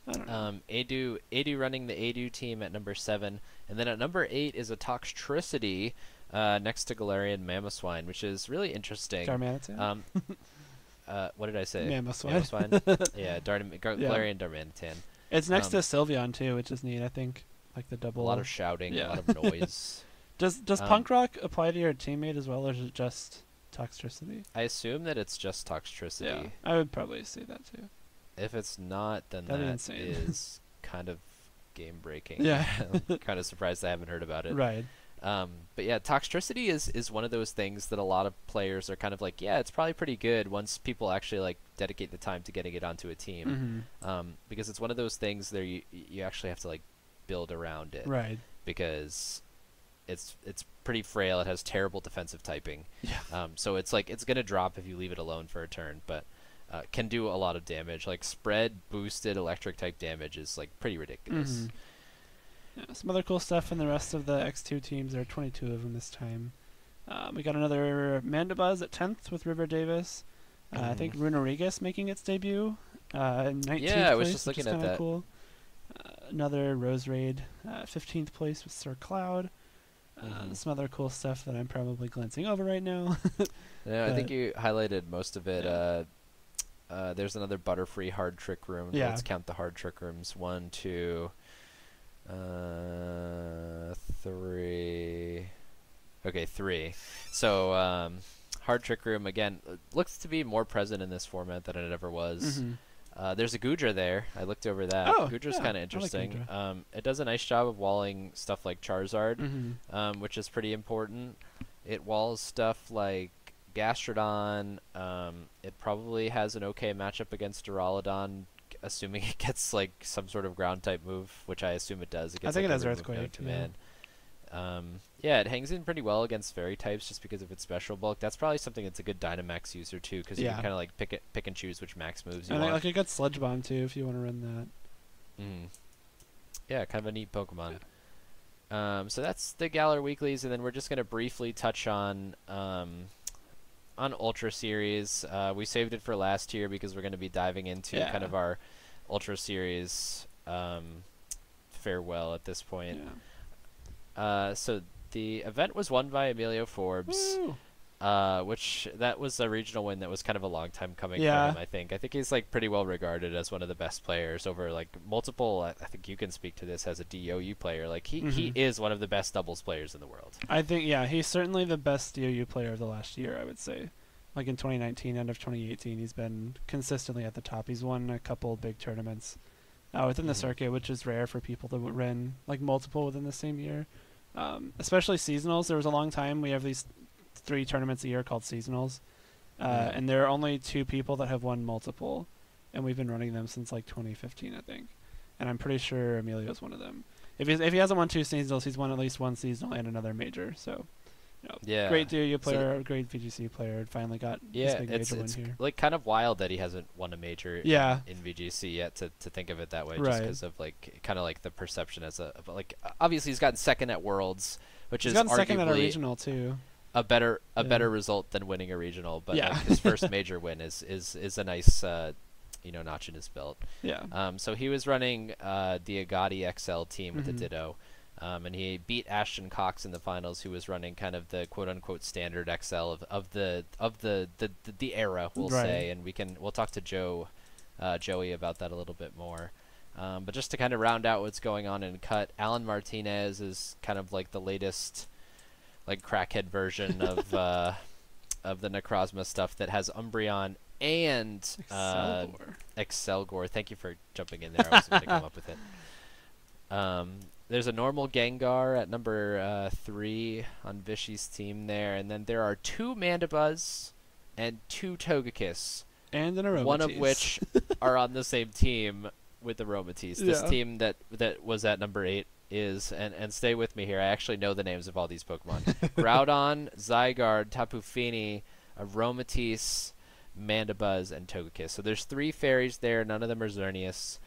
I don't know. Edu running the Edu team at number 7, and then at number 8 is a Toxtricity next to Galarian Mamoswine, which is really interesting. Darmanitan. What did I say? Mamoswine. Yeah, Galarian Darmanitan. It's next to Sylveon too, which is neat. I think. Like the double. A lot of shouting, a lot of noise. Does Punk Rock apply to your teammate as well, or is it just Toxtricity? I assume that it's just Toxtricity. Yeah, I would probably say that too. If it's not, then that is kind of game breaking. Yeah. I'm kind of surprised I haven't heard about it. Right. But yeah, Toxtricity is one of those things that a lot of players are kind of like, yeah, it's probably pretty good once people actually like dedicate the time to getting it onto a team. Because it's one of those things that you actually have to like build around it, right? Because it's pretty frail. It has terrible defensive typing. Yeah. So it's like it's gonna drop if you leave it alone for a turn. But can do a lot of damage. Like spread boosted electric type damage is like pretty ridiculous. Yeah, some other cool stuff in the rest of the X2 teams. There are 22 of them this time. We got another Mandibuzz at 10th with River Davis. I think Runarigus making its debut. 19th yeah, I was place, just looking which is at that. Cool. Another Rose Raid, 15th place with Sir Cloud. Some other cool stuff that I'm probably glancing over right now. Yeah, I think you highlighted most of it. Yeah. There's another Butterfree hard trick room. Yeah. Let's count the hard trick rooms. 1, 2, 3. Okay, 3. So hard trick room again looks to be more present in this format than it ever was. There's a Goodra there. I looked over that. Oh, Goodra's kind of interesting. Like it does a nice job of walling stuff like Charizard, which is pretty important. It walls stuff like Gastrodon. It probably has an okay matchup against Duraludon, assuming it gets like some sort of ground type move, which I assume it does. I think it has Earthquake. Yeah, it hangs in pretty well against fairy types just because of its special bulk. That's probably something that's a good Dynamax user too, because you can kind of like pick and choose which max moves you want. Like a good Sludge Bomb too, if you want to run that. Yeah, kind of a neat Pokemon. So that's the Galar Weeklies, and then we're just gonna briefly touch on Ultra Series. We saved it for last year because we're gonna be diving into kind of our Ultra Series farewell at this point. So the event was won by Emilio Forbes, which that was a regional win that was kind of a long time coming for him, I think. I think he's like pretty well regarded as one of the best players over like multiple, I think you can speak to this as a DOU player. Like he is one of the best doubles players in the world. I think, he's certainly the best DOU player of the last year, I would say. Like in 2019, end of 2018, he's been consistently at the top. He's won a couple big tournaments within the circuit, which is rare for people to win like multiple within the same year. Especially seasonals. There was a long time we have these 3 tournaments a year called seasonals, and there are only 2 people that have won multiple, and we've been running them since like 2015, I think. And I'm pretty sure Emilio's one of them. If he hasn't won 2 seasonals, he's won at least 1 seasonal and another major. So, great DOU player, great VGC player. Finally got this big major win here. Like kind of wild that he hasn't won a major in VGC yet. To think of it that way, just because of like kind of like the perception as like obviously he's gotten second at Worlds, which is arguably second at a regional too. A better result than winning a regional, but like his first major win is a nice notch in his belt. So he was running the Agati XL team with the Ditto. And he beat Ashton Cox in the finals, who was running kind of the quote-unquote standard XL of the era, we'll say, and we'll talk to Joey about that a little bit more. But just to kind of round out what's going on in Cut, Alan Martinez is kind of like the latest like crackhead version of the Necrozma stuff that has Umbreon and Excelgor. Thank you for jumping in there. I wasn't going to come up with it. There's a normal Gengar at number 3 on Vishy's team there, and then there are 2 Mandibuzz and 2 Togekiss, and an Aromatisse, one of which are on the same team with the Aromatisse. This team that was at number 8 is, and stay with me here, I actually know the names of all these Pokemon: Groudon, Zygarde, Tapu Fini, Aromatisse, Mandibuzz, and Togekiss. So there's 3 fairies there. None of them are Xerneas.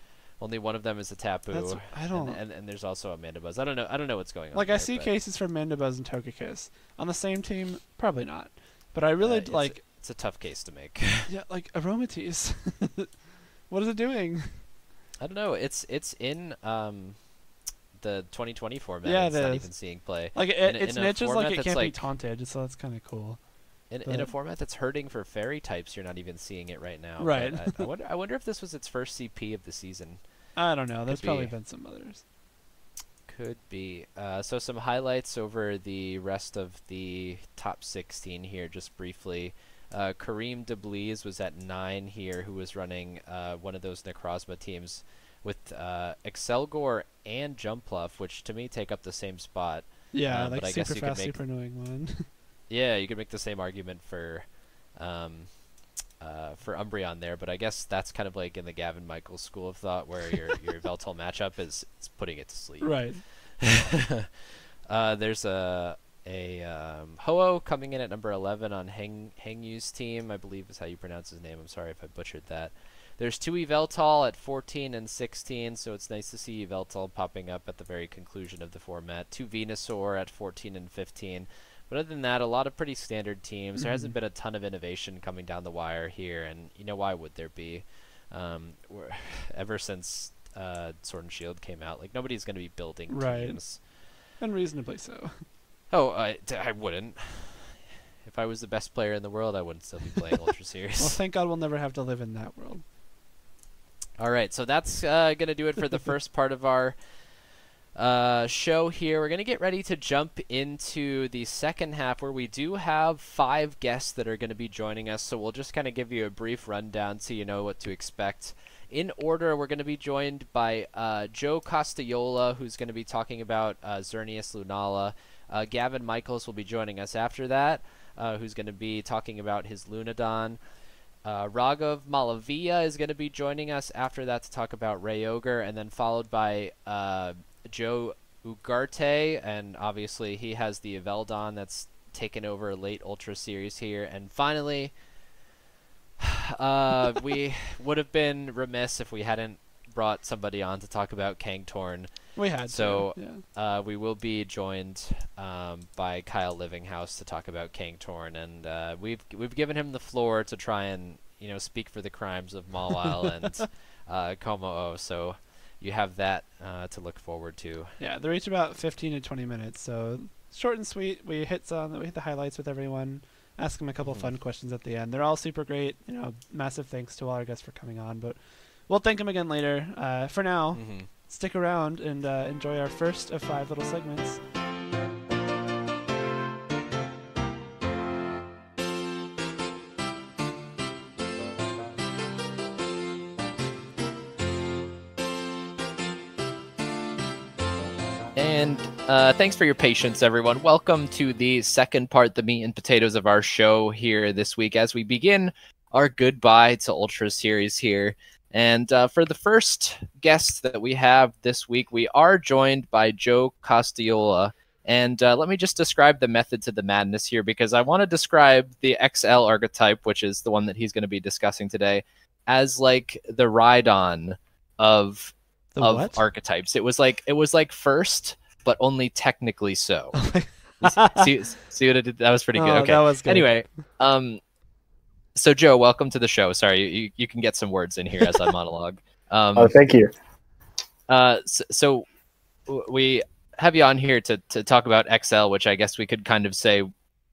Only one of them is a Tapu. And there's also a Mandibuzz. I don't know what's going on. Like I see cases for Mandibuzz and Togekiss on the same team. Probably not. But I really like. It's a tough case to make. Yeah, like Aromatisse. What is it doing? I don't know. It's in the 2020 format. Yeah, it's not even seeing play. Like its niche is like it can't be taunted, so that's kind of cool. In a format that's hurting for fairy types, you're not even seeing it right now. Right. I wonder if this was its first CP of the season. I don't know. There's probably been some others. Could be. So some highlights over the rest of the top 16 here, just briefly. Kareem DeBlees was at 9 here, who was running one of those Necrozma teams with Excelgor and Jumpluff, which to me take up the same spot. Yeah, like super fast, super annoying one. Yeah, you could make the same argument for Umbreon there, but I guess that's kind of like in the Gavin Michaels school of thought, where your Yveltal matchup is putting it to sleep. Right. There's a Ho-Oh coming in at number 11 on Hengyu's team, I believe is how you pronounce his name. I'm sorry if I butchered that. There's 2 YvelDon at 14 and 16, so it's nice to see YvelDon popping up at the very conclusion of the format. 2 Venusaur at 14 and 15. But other than that, a lot of pretty standard teams. There hasn't been a ton of innovation coming down the wire here, and why would there be? Ever since Sword and Shield came out, like, nobody's going to be building teams. Unreasonably so. Oh, I wouldn't. If I was the best player in the world, I wouldn't still be playing Ultra Series. Well, thank God we'll never have to live in that world. All right, so that's going to do it for the first part of our show here. We're going to get ready to jump into the second half, where we do have 5 guests that are going to be joining us, so we'll just kind of give you a brief rundown so you know what to expect. In order, we're going to be joined by Joe Costaiola, who's going to be talking about Xerneas Lunala. Gavin Michaels will be joining us after that, who's going to be talking about his LunaDon. Raghav Malavia is going to be joining us after that to talk about RayOgre, and then followed by Joe Ugarte, and obviously he has the YvelDon that's taken over late Ultra Series here. And finally, we would have been remiss if we hadn't brought somebody on to talk about KangTorn. We had so to, yeah. We will be joined by Kyle Livinghouse to talk about KangTorn, and we've given him the floor to try and speak for the crimes of Mawile and Komo'o. So you have that to look forward to. Yeah, they're each about 15 to 20 minutes, so short and sweet. We hit the highlights with everyone. Ask them a couple fun questions at the end. They're all super great. Massive thanks to all our guests for coming on, but we'll thank them again later. For now, stick around and enjoy our first of 5 little segments. And thanks for your patience, everyone. Welcome to the second part, the meat and potatoes of our show here this week, as we begin our goodbye to Ultra Series here. And for the first guest that we have this week, we are joined by Joe Costaiola. And let me just describe the method to the madness here, because I want to describe the XL archetype, which is the one that he's going to be discussing today, as like the Rhydon of archetypes. It was like first, but only technically so. see what I did? That was pretty good. Okay. That was good. Anyway, so Joe, welcome to the show. Sorry, you can get some words in here as I monologue. Thank you. So we have you on here to talk about XL, which I guess we could kind of say,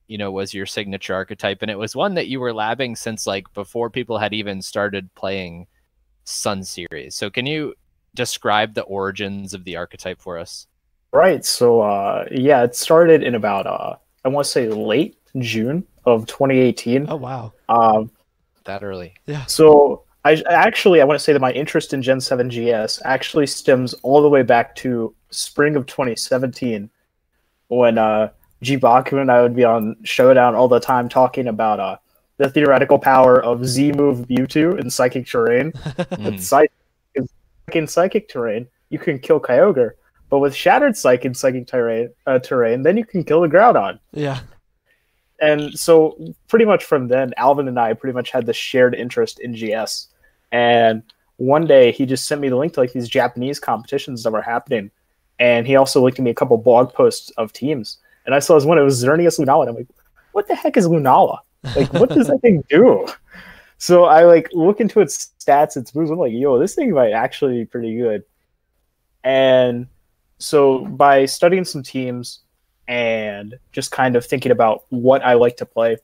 was your signature archetype, and it was one that you were labbing since like before people had even started playing Sun Series. So can you describe the origins of the archetype for us? Right. So yeah, it started in about I want to say late June of 2018. Oh wow. That early. Yeah. So I want to say that my interest in Gen 7 GS actually stems all the way back to spring of 2017, when G Baku and I would be on Showdown all the time talking about the theoretical power of Z move Mewtwo in Psychic Terrain. In Psychic Terrain, you can kill Kyogre, but with Shattered Psych in Psychic Terrain, then you can kill the Groudon. Yeah. And so pretty much from then, Alvin and I pretty much had this shared interest in GS. And one day he just sent me the link to like these Japanese competitions that were happening. And he also linked to me a couple blog posts of teams. And I saw this one, it was Xerneas Lunala. And I'm like, what the heck is Lunala? Like, what does that thing do? So I like look into its stats, its moves. I'm like, yo, this thing might actually be pretty good. And so by studying some teams and just kind of thinking about what I like to play,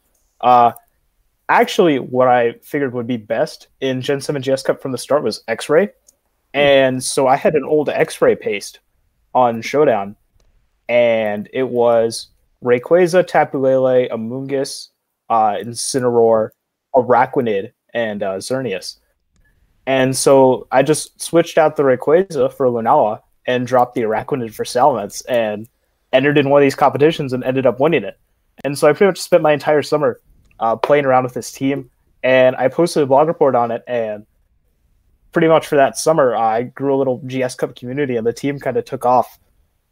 actually what I figured would be best in Gen 7 GS Cup from the start was X-Ray. And so I had an old X-Ray paste on Showdown, and it was Rayquaza, Tapu Lele, Amoonguss, Incineroar, Araquanid, and Xerneas. And so I just switched out the Rayquaza for Lunala and dropped the Araquanid for Salamence and entered in one of these competitions and ended up winning it. And so I pretty much spent my entire summer playing around with this team, and I posted a blog report on it, and pretty much for that summer I grew a little GS Cup community, and the team kind of took off.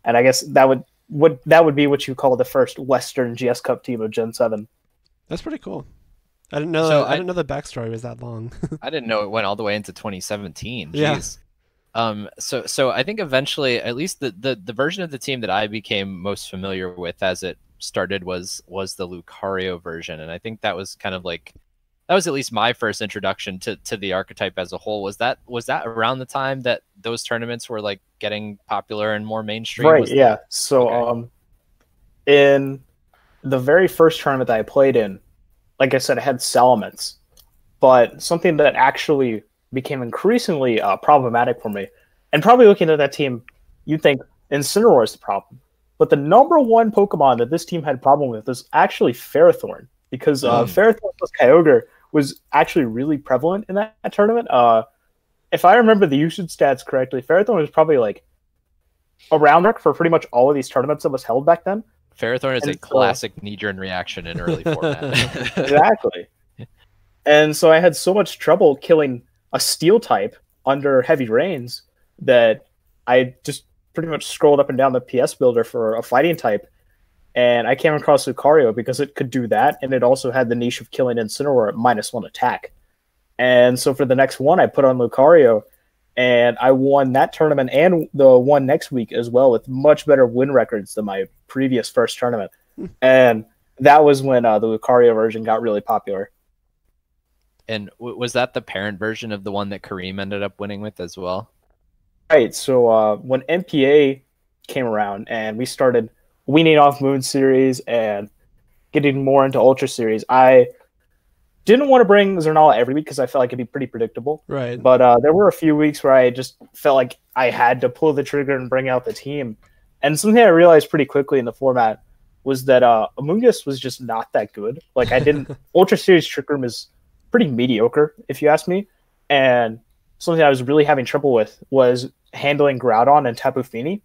And I guess that would that would be what you call the first Western GS Cup team of Gen 7. That's pretty cool. I didn't know. I didn't know the backstory was that long. I didn't know it went all the way into 2017. Jeez. Yeah. So I think eventually, at least the version of the team that I became most familiar with as it started was the Lucario version, and I think that was kind of like that was at least my first introduction to the archetype as a whole. Was that around the time that those tournaments were like getting popular and more mainstream? Right. Yeah. So in the very first tournament that I played in, like I said, I had Salamence, but something that actually became increasingly problematic for me, and probably looking at that team, you'd think Incineroar is the problem. But the number one Pokemon that this team had a problem with is actually Ferrothorn, because Ferrothorn plus KyOgre was actually really prevalent in that tournament. If I remember the usage stats correctly, Ferrothorn was probably like around there for pretty much all of these tournaments that was held back then. Ferrothorn is a classic knee-jerk reaction in early format. Exactly. And so I had so much trouble killing a steel type under heavy rains that I just pretty much scrolled up and down the PS builder for a fighting type, and I came across Lucario because it could do that, and it also had the niche of killing Incineroar at -1 attack. And so for the next one, I put on Lucario, and I won that tournament and the one next week as well with much better win records than my previous first tournament. And that was when the Lucario version got really popular. And was that the parent version of the one that Kareem ended up winning with as well? Right. So when MPA came around and we started weaning off Moon Series and getting more into Ultra Series, I didn't want to bring Zernala every week because I felt like it'd be pretty predictable. Right. But there were a few weeks where I just felt like I had to pull the trigger and bring out the team. And something I realized pretty quickly in the format was that Amoonguss was just not that good. Like I didn't Ultra Series Trick Room is pretty mediocre, if you ask me. And something I was really having trouble with was handling Groudon and Tapu Fini.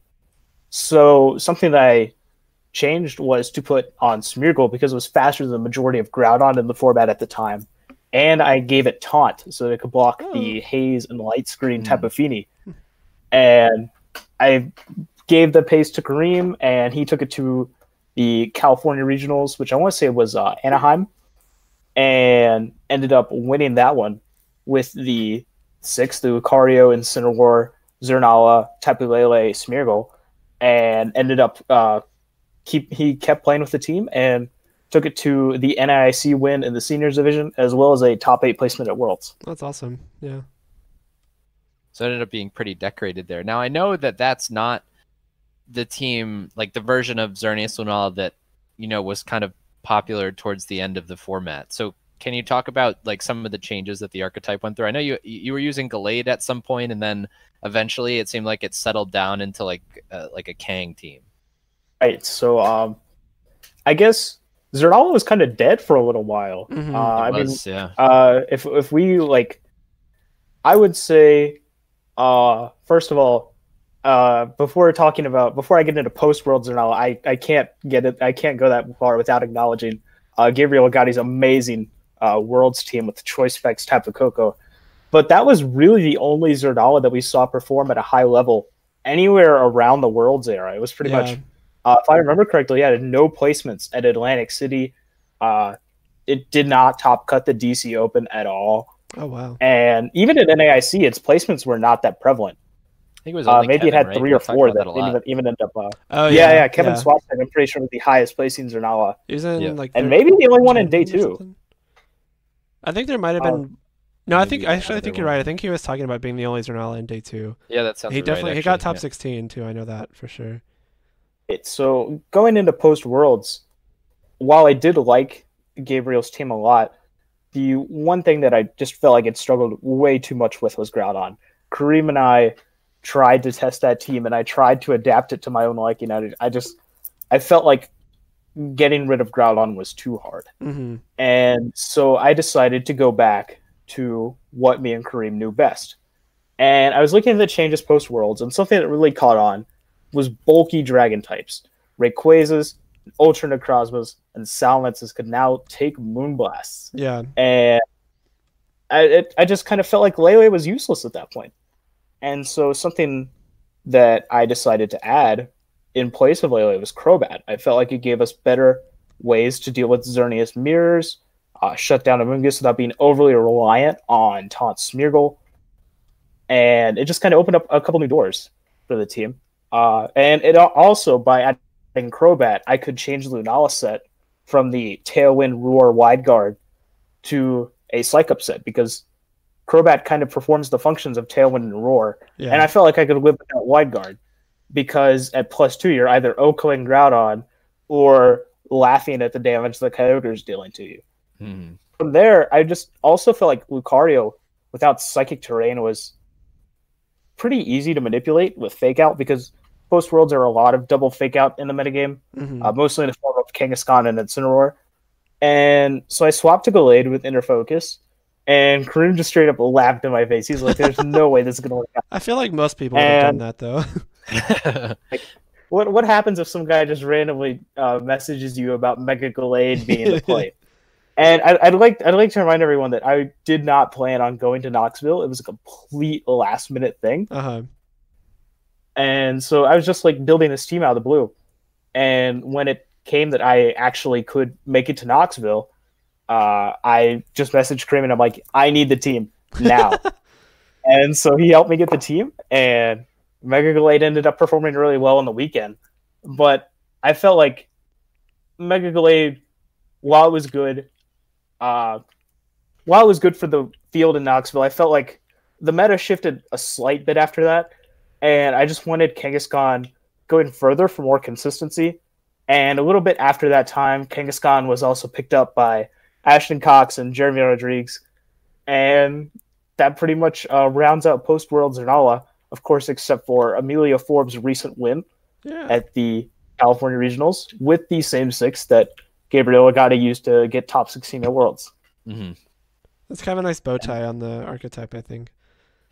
So something that I changed was to put on Smeargle because it was faster than the majority of Groudon in the format at the time. And I gave it Taunt so that it could block the Haze and Light Screen Tapu Fini. And I gave the pace to Kareem, and he took it to the California Regionals, which I want to say was Anaheim, and ended up winning that one with the 6, the Lucario, Incineroar, Zernala, Tapu Lele, Smeargle, and ended up he kept playing with the team and took it to the NIC win in the seniors division, as well as a top 8 placement at Worlds. That's awesome. Yeah. So it ended up being pretty decorated there. Now I know that that's not the team, like the version of Xerneas Lunala that, you know, was kind of popular towards the end of the format. So can you talk about like some of the changes that the archetype went through? I know you were using Gallade at some point, and then eventually it seemed like it settled down into like a Kang team. Right. So I guess Zernala was kind of dead for a little while. If we like, I would say, first of all, before I get into post World Zernala, I can't go that far without acknowledging Gabriel Agati's amazing Worlds team with Choice Specs, Tapu Koko. But that was really the only Zernala that we saw perform at a high level anywhere around the Worlds era. It was pretty much, if I remember correctly, it had no placements at Atlantic City. It did not top cut the DC Open at all. Oh, wow. And even at NAIC, its placements were not that prevalent. I think it was only maybe Kevin, it had right? 3 or 4 that didn't even end up. Kevin Swatson, I'm pretty sure, was the highest placing Zernala. He was in, like, and maybe the only one in day 2. I think there might have been. No, I think you're right. I think he was talking about being the only Zernala in day 2. Yeah, that sounds right. He got top 16 too. I know that for sure. So going into post Worlds, while I did like Gabriel's team a lot, the one thing that I just felt like it struggled way too much with was Groudon. Kareem and I tried to test that team, and I tried to adapt it to my own liking. I felt like getting rid of Groudon was too hard. Mm-hmm. And so I decided to go back to what me and Kareem knew best. And I was looking at the changes post-Worlds, and something that really caught on was bulky dragon types. Rayquazas, Ultra Necrozmas, and Salamences could now take Moonblasts. Yeah. And I just kind of felt like Lele was useless at that point. And so something that I decided to add in place of Lele was Crobat. I felt like it gave us better ways to deal with Xerneas mirrors, shut down Amoonguss without being overly reliant on Taunt Smeargle. And it just kind of opened up a couple new doors for the team. And it also, by adding Crobat, I could change Lunala set from the Tailwind, Roar, Wide Guard to a Psych Up set, because Crobat kind of performs the functions of Tailwind and Roar. Yeah. And I felt like I could live without Wide Guard, because at +2, you're either OHKOing Groudon or laughing at the damage the Kyogre is dealing to you. Mm-hmm. From there, I just also felt like Lucario without Psychic Terrain was pretty easy to manipulate with Fake Out, because Post Worlds are a lot of double Fake Out in the metagame, mostly in the form of Kangaskhan and Incineroar. And so I swapped to Gallade with Inner Focus, and Kareem just straight up laughed in my face. He's like, there's no way this is going to work out. I feel like most people would have done that, though. Like, what happens if some guy just randomly messages you about Mega Gallade being the play? And I'd like to remind everyone that I did not plan on going to Knoxville. It was a complete last-minute thing. And so I was just like building this team out of the blue. And when it came that I actually could make it to Knoxville, I just messaged Kareem and I'm like, I need the team now. And so he helped me get the team, and Mega Gallade ended up performing really well on the weekend. But I felt like Mega Gallade, while it was good for the field in Knoxville, I felt like the meta shifted a slight bit after that, and I just wanted Kangaskhan going further for more consistency. And a little bit after that time, Kangaskhan was also picked up by Ashton Cox and Jeremy Rodriguez, and that pretty much rounds out Post Worlds Zernala, of course, except for Amelia Forbes' recent win at the California Regionals with the same 6 that Gabriela got to use to get top 16 at Worlds. That's kind of a nice bow tie on the archetype, I think.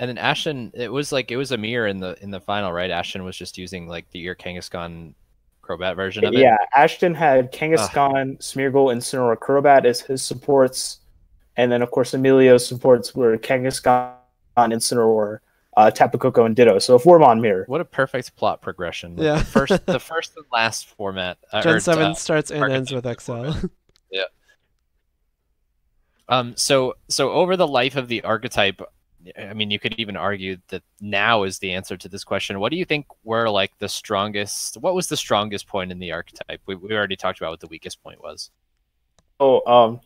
And then Ashton, it was Amir in the final, right? Ashton was just using like your Kangaskhan Crobat version of it. Yeah, Ashton had Kangaskhan, Smeargle, and Incineroar Crobat as his supports, and then of course Emilio's supports were Kangaskhan, Incineroar, Tapu Koko, and Ditto. So a 4-mon mirror. What a perfect plot progression! Like Yeah, the first and last format. Gen 7 starts and ends with XL. Yeah. So over the life of the archetype, I mean, you could even argue that now is the answer to this question. What do you think were like the strongest? What was the strongest point in the archetype? We already talked about what the weakest point was. Oh,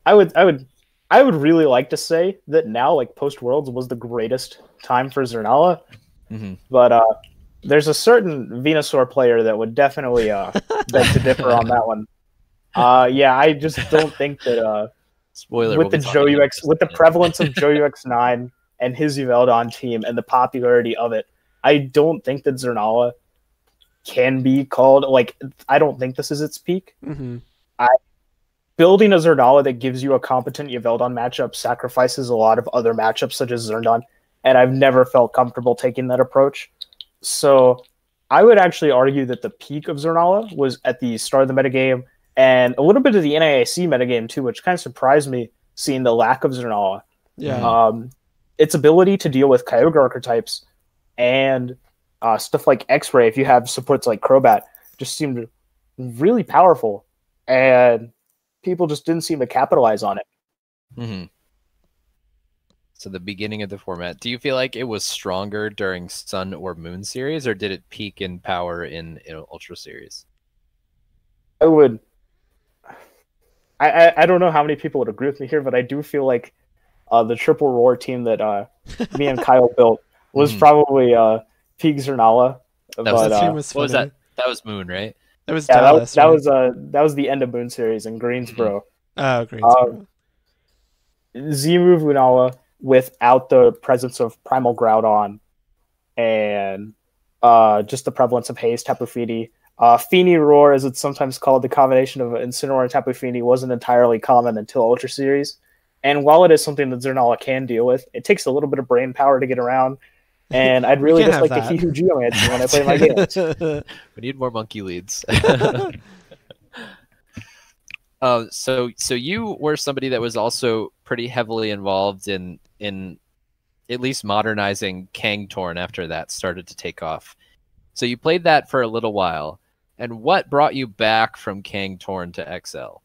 I would really like to say that now, like, Post Worlds was the greatest time for Zernala, but there's a certain Venusaur player that would definitely beg to differ on that one. Yeah, I just don't think that. Spoiler, with the prevalence of Joe UX9 and his YvelDon team and the popularity of it, I don't think that Zernala can be called, like, I don't think this is its peak. Building a Zernala that gives you a competent YvelDon matchup sacrifices a lot of other matchups such as Zerndon, and I've never felt comfortable taking that approach. So I would actually argue that the peak of Zernala was at the start of the metagame, and a little bit of the NAIC metagame too, which kind of surprised me seeing the lack of Zernala. Yeah. Its ability to deal with Kyogre archetypes and stuff like X-Ray, if you have supports like Crobat, just seemed really powerful, and people just didn't seem to capitalize on it. So the beginning of the format, do you feel like it was stronger during Sun or Moon series, or did it peak in power in Ultra series? I don't know how many people would agree with me here, but I do feel like the Triple Roar team that me and Kyle built was probably peak Zernala. What was that? That was Moon, right? That was Dallas, that was the end of Moon series in Greensboro. Oh, Greensboro. Z-Move Lunala without the presence of Primal Groudon and just the prevalence of Haze, Tapu Fini. Fini Roar, as it's sometimes called, the combination of Incineroar and Tapu Fini wasn't entirely common until Ultra Series. And while it is something that Zernala can deal with, it takes a little bit of brain power to get around. And I'd really just like to Hihu Geomancy when I play my games. We need more monkey leads. So you were somebody that was also pretty heavily involved in at least modernizing KangTorn after that started to take off. So you played that for a little while. And what brought you back from KangTorn to XL?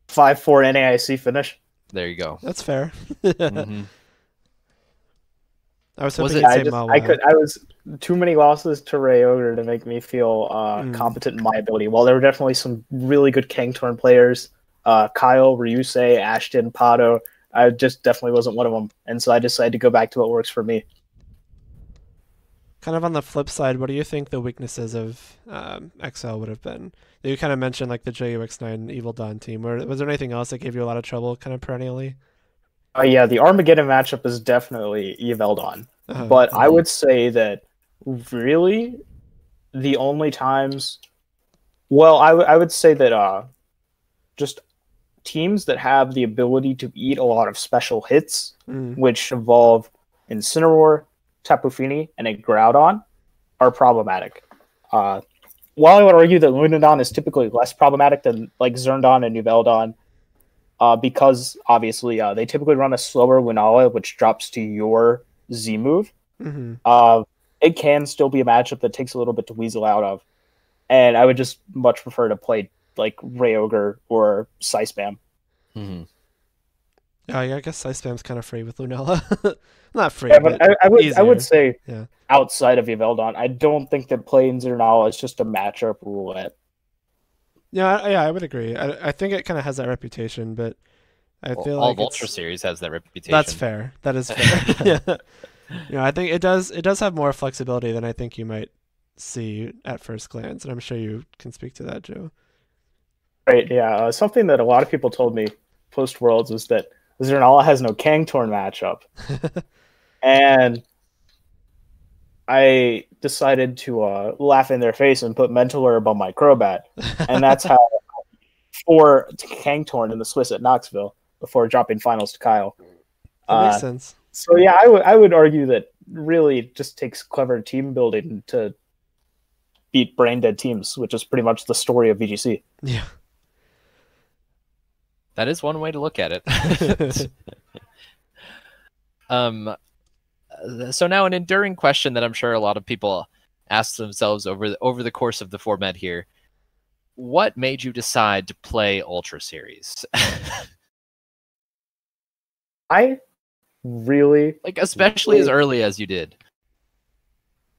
5-4 NAIC finish. There you go. That's fair. Mm-hmm. I was hoping you'd say I was too many losses to RayOgre to make me feel competent in my ability. While there were definitely some really good KangTorn players, Kyle, Ryusei, Ashton, Pato, I just definitely wasn't one of them. And so I decided to go back to what works for me. Kind of on the flip side, what do you think the weaknesses of XL would have been? You kind of mentioned like the JUX9 YvelDon team. Was there anything else that gave you a lot of trouble kind of perennially? Yeah, the Armageddon matchup is definitely YvelDon. But I would say that really the only times... Well, I would say that just teams that have the ability to eat a lot of special hits, which involve Incineroar, Tapu Fini, and a Groudon, are problematic. While I would argue that LunaDon is typically less problematic than like Zerndon and YvelDon, because obviously they typically run a slower Lunala, which drops to your Z move. It can still be a matchup that takes a little bit to weasel out of, and I would just much prefer to play like RayOgre or Psyspam. Yeah, I guess Psyspam's kind of free with Lunala. Not free, yeah, but I would say outside of YvelDon, I don't think that playing Lunala is just a matchup roulette. Yeah, I would agree. I think it kind of has that reputation, but I feel all like Ultra Series has that reputation. That's fair. That is fair. I think it does have more flexibility than I think you might see at first glance, and I'm sure you can speak to that, Joe. Right, yeah. Something that a lot of people told me post-Worlds was that Zernala has no KangTorn matchup. And I decided to laugh in their face and put Mental Herb on my Crobat. And that's how for KangTorn in the Swiss at Knoxville before dropping finals to Kyle. That makes sense. So yeah, I would argue that really it just takes clever team building to beat brain dead teams, which is pretty much the story of VGC. Yeah. That is one way to look at it. So now an enduring question that I'm sure a lot of people ask themselves over the course of the format here. What made you decide to play Ultra Series? I really... especially as early as you did.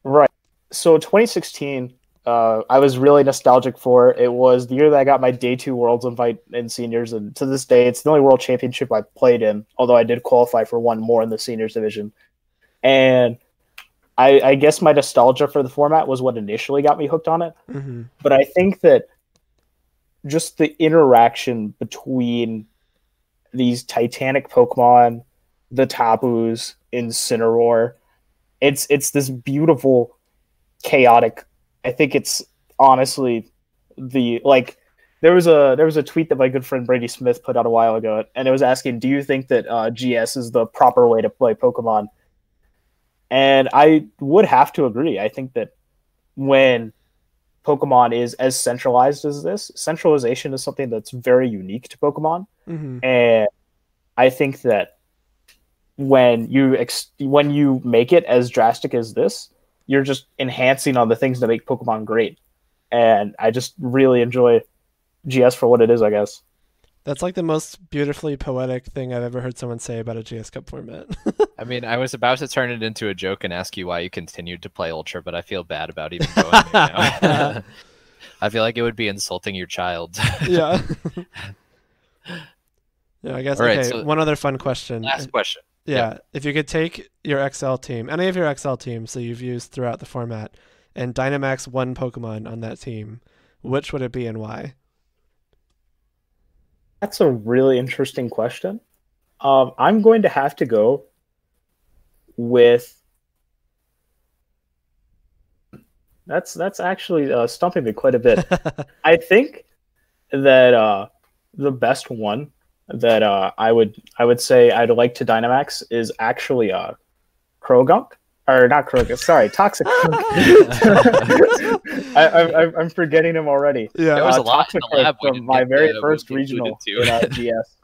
Right. So 2016... I was really nostalgic for. It was the year that I got my Day 2 Worlds invite in seniors, and to this day, it's the only World Championship I played in, although I did qualify for one more in the seniors division. And I guess my nostalgia for the format was what initially got me hooked on it. But I think that just the interaction between these titanic Pokemon, the Tapus, Incineroar, it's this beautiful, chaotic... I think it's honestly there was a tweet that my good friend Brady Smith put out a while ago, and it was asking, do you think that GS is the proper way to play Pokemon? And I would have to agree. I think that when Pokemon is as centralized as this, centralization is something that's very unique to Pokemon. And I think that when you make it as drastic as this, you're just enhancing on the things that make Pokemon great. And I just really enjoy GS for what it is, I guess. That's like the most beautifully poetic thing I've ever heard someone say about a GS Cup format. I mean, I was about to turn it into a joke and ask you why you continued to play Ultra, but I feel bad about even going there now. I feel like it would be insulting your child. Yeah. Yeah, I guess. All right, okay, so one other fun question. Last question. Yeah, if you could take your XL team, any of your XL teams that you've used throughout the format, and Dynamax one Pokemon on that team, which would it be and why? That's a really interesting question. I'm going to have to go with... That's actually stumping me quite a bit. I think that the best one that I would say I'd like to Dynamax is actually Krogunk. Or not Krogunk, sorry, Toxic. I'm forgetting him already. Yeah, there was a lot Toxic in the lab from my very first regional in GS.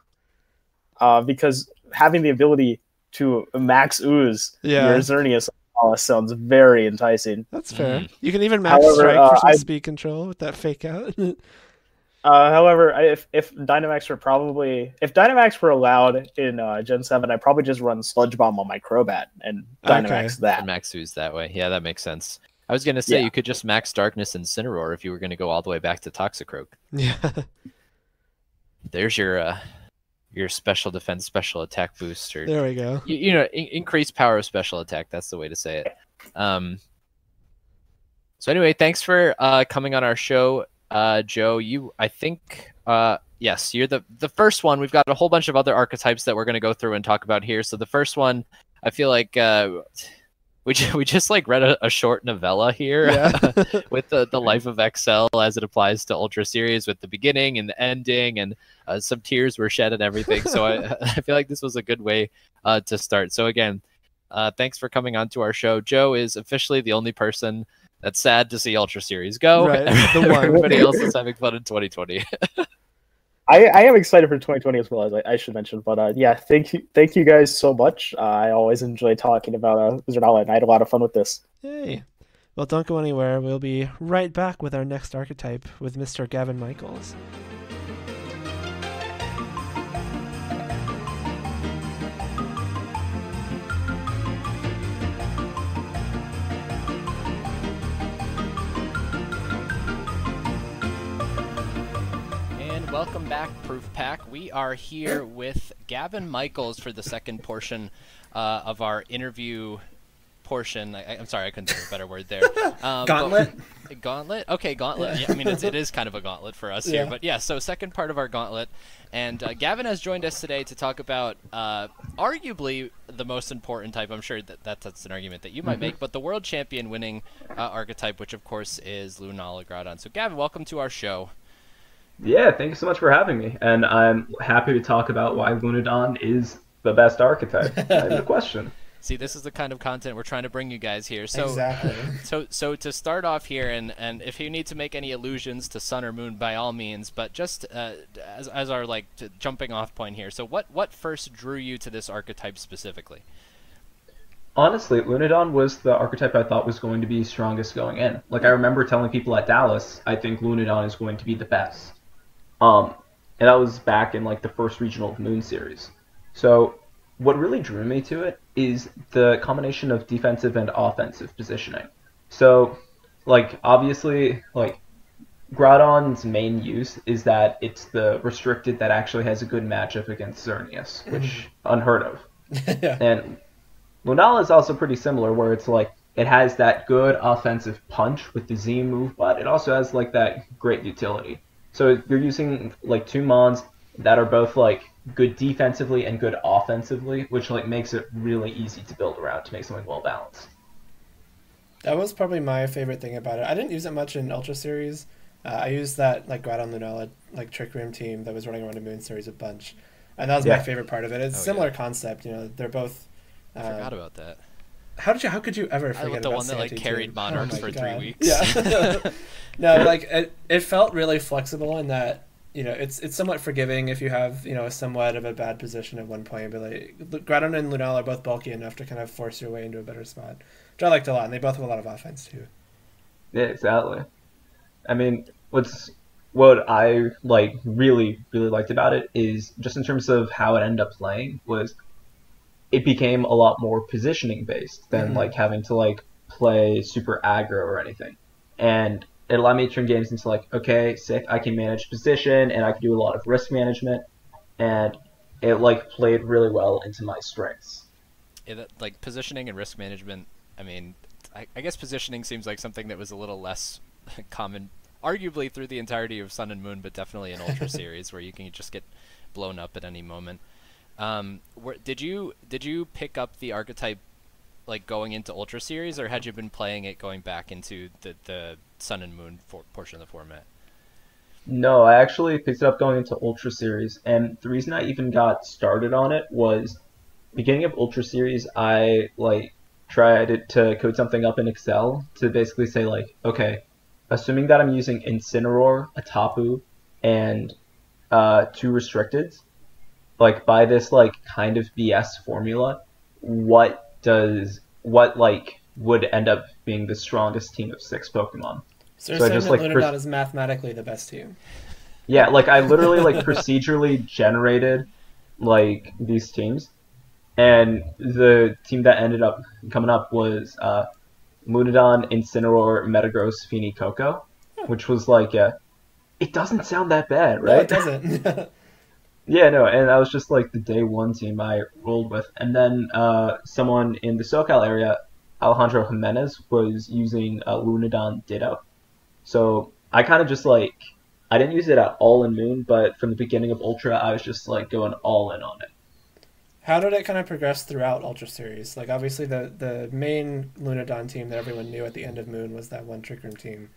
Because having the ability to max ooze your Xerneas Oh, it sounds very enticing. That's fair. You can even max However, strike for some speed control with that fake out. However, if Dynamax were allowed in Gen 7, I'd probably just run Sludge Bomb on my Crobat and Dynamax that. And max Ooze that way. Yeah, that makes sense. I was gonna say you could just max Darkness Incineroar if you were gonna go all the way back to Toxicroak. Yeah. There's your special defense, special attack booster. There we go. You know, increased power of special attack. That's the way to say it. So anyway, thanks for coming on our show, Joe. I think yes, you're the first one. We've got a whole bunch of other archetypes that we're going to go through and talk about here. So the first one, I feel like we just like read a short novella here with the life of XL as it applies to Ultra Series, with the beginning and the ending, and some tears were shed and everything. So I feel like this was a good way to start. So again, thanks for coming on to our show. Joe is officially the only person that's sad to see Ultra Series go. Right, the one. Everybody else is having fun in 2020. I am excited for 2020 as well, as I should mention. But yeah, thank you guys so much. I always enjoy talking about Wizard Outlet, and I had a lot of fun with this. Hey. Well, don't go anywhere. We'll be right back with our next archetype with Mr. Gavin Michaels. Welcome back, Proof Pack. We are here with Gavin Michaels for the second portion of our interview portion. I'm sorry, I couldn't think of a better word there. Gauntlet? Gauntlet? Okay, Gauntlet. Yeah, I mean, it is kind of a gauntlet for us here. But yeah, so second part of our Gauntlet. And Gavin has joined us today to talk about arguably the most important type. I'm sure that's an argument that you might make, but the world champion winning archetype, which of course is LunaDon. So Gavin, welcome to our show. Yeah, thank you so much for having me. And I'm happy to talk about why LunaDon is the best archetype. Not even a question. See, this is the kind of content we're trying to bring you guys here. So, exactly. So to start off here, and if you need to make any allusions to Sun or Moon, by all means, but just as our jumping off point here. So what first drew you to this archetype specifically? Honestly, LunaDon was the archetype I thought was going to be strongest going in. Like, I remember telling people at Dallas, I think LunaDon is going to be the best. And that was back in like the first regional Moon series. So what really drew me to it is the combination of defensive and offensive positioning. So like obviously like Groudon's main use is that it's the restricted that actually has a good matchup against Xerneas, which unheard of. Yeah. And Lunala is also pretty similar, where it's like it has that good offensive punch with the Z move, but it also has like that great utility. So you're using like two mons that are both like good defensively and good offensively, which like makes it really easy to build around to make something well balanced. That was probably my favorite thing about it. I didn't use it much in Ultra Series. I used that like Groudon Lunala like Trick Room team that was running around the Moon Series a bunch, and that was my favorite part of it. It's a similar concept, you know. They're both. I forgot about that. How could you ever forget about the one that Santee like carried too? Monarchs for 3 weeks? Yeah. No, like it felt really flexible in that, you know, it's somewhat forgiving if you have, you know, a somewhat of a bad position at one point, but like Groudon and Lunala are both bulky enough to kind of force your way into a better spot, which I liked a lot, and they both have a lot of offense too. Yeah, exactly. I mean, what I like really liked about it is just in terms of how it ended up playing was it became a lot more positioning based than like having to like play super aggro or anything. And it allowed me to turn games into like, okay, sick, I can manage position and I can do a lot of risk management, and it like played really well into my strengths. Yeah, like positioning and risk management, I mean, I guess positioning seems like something that was a little less common, arguably through the entirety of Sun and Moon, but definitely in Ultra Series where you can just get blown up at any moment. Did you pick up the archetype like going into Ultra Series, or had you been playing it going back into the Sun and Moon portion of the format? No, I actually picked it up going into Ultra Series, and the reason I even got started on it was beginning of Ultra Series. I like tried to code something up in Excel to basically say like, okay, assuming that I'm using Incineroar, a Tapu, and 2 restricteds, like by this like kind of BS formula, what would end up being the strongest team of 6 Pokemon. So you're So I saying just that like LunaDon is mathematically the best team? yeah, like I literally like procedurally generated like these teams, and the team that ended up coming up was LunaDon, Incineroar, Metagross, Feeny, Coco, which was like it doesn't sound that bad, right? No, it doesn't. Yeah, no, and that was just like the day one team I rolled with. And then someone in the SoCal area, Alejandro Jimenez, was using LunaDon Ditto. So I kind of just like, I didn't use it at all in Moon, but from the beginning of Ultra, I was just like going all in on it. How did it kind of progress throughout Ultra Series? Like, obviously, the main LunaDon team that everyone knew at the end of Moon was that one Trick Room team.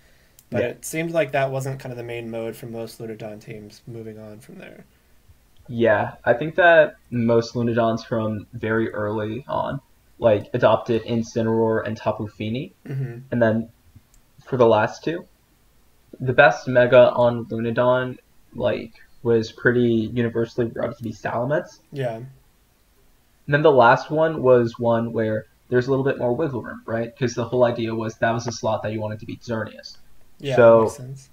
But Yeah. it seemed like that wasn't kind of the main mode for most LunaDon teams moving on from there. Yeah, I think that most Lunadons from very early on, like, adopted Incineroar and Tapu Fini. Mm-hmm. And then for the last two, the best Mega on Lunadon, like, was pretty universally regarded to be Salamence. Yeah. And then the last one was one where there's a little bit more wiggle room, right? Because the whole idea was that was a slot that you wanted to beat Xerneas. Yeah, So that makes sense.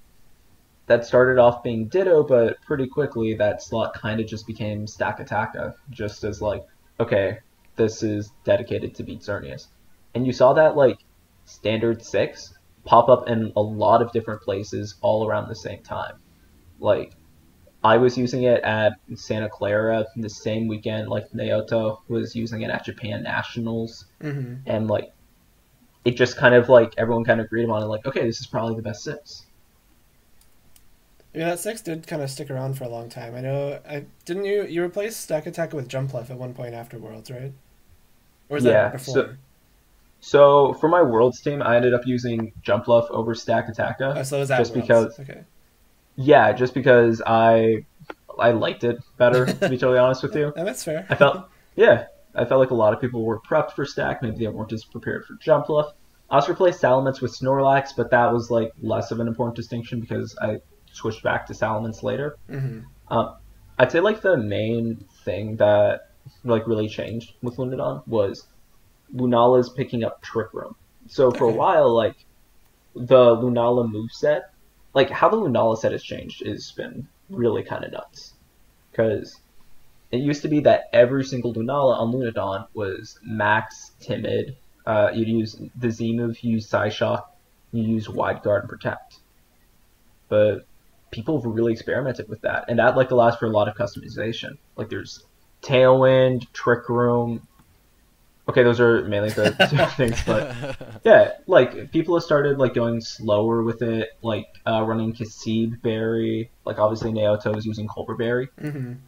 that started off being Ditto, but pretty quickly that slot kind of just became Stack Attacka, just as like, okay, this is dedicated to beat Xerneas. And you saw that like standard 6 pop up in a lot of different places all around the same time. Like, I was using it at Santa Clara the same weekend, like Naoto was using it at Japan Nationals, Mm-hmm. and like it just kind of like everyone kind of agreed on it, like, okay, this is probably the best 6. Yeah, that 6 did kind of stick around for a long time. I know. Didn't you replace Stack Attack with Jumpluff at one point after Worlds, right? Or was Yeah, that before? So for my Worlds team, I ended up using Jumpluff over Stack Attacka, Oh, so it was at just Worlds. because, Okay. yeah, just because I liked it better, to be totally honest with you. And that's fair. Yeah, I felt like a lot of people were prepped for Stack, maybe they weren't as prepared for Jumpluff. I also replaced Salamence with Snorlax, but that was like less of an important distinction because I switched back to Salamence later. Mm-hmm. I'd say like the main thing that like really changed with Lunadon was Lunala's picking up Trick Room. So for a Okay. while, like the Lunala moveset, like how the Lunala set has changed has been really kind of nuts. Because it used to be that every single Lunala on Lunadon was max timid. You'd use the Z move, you use Psyshock, you use Wide Guard and Protect. But people have really experimented with that, and that like allows for a lot of customization. Like there's Tailwind, Trick Room. Okay, those are mainly the two things, but yeah, like people have started like going slower with it, like running Kasib Berry. Like obviously Naoto is using Culver Berry, Mm-hmm. and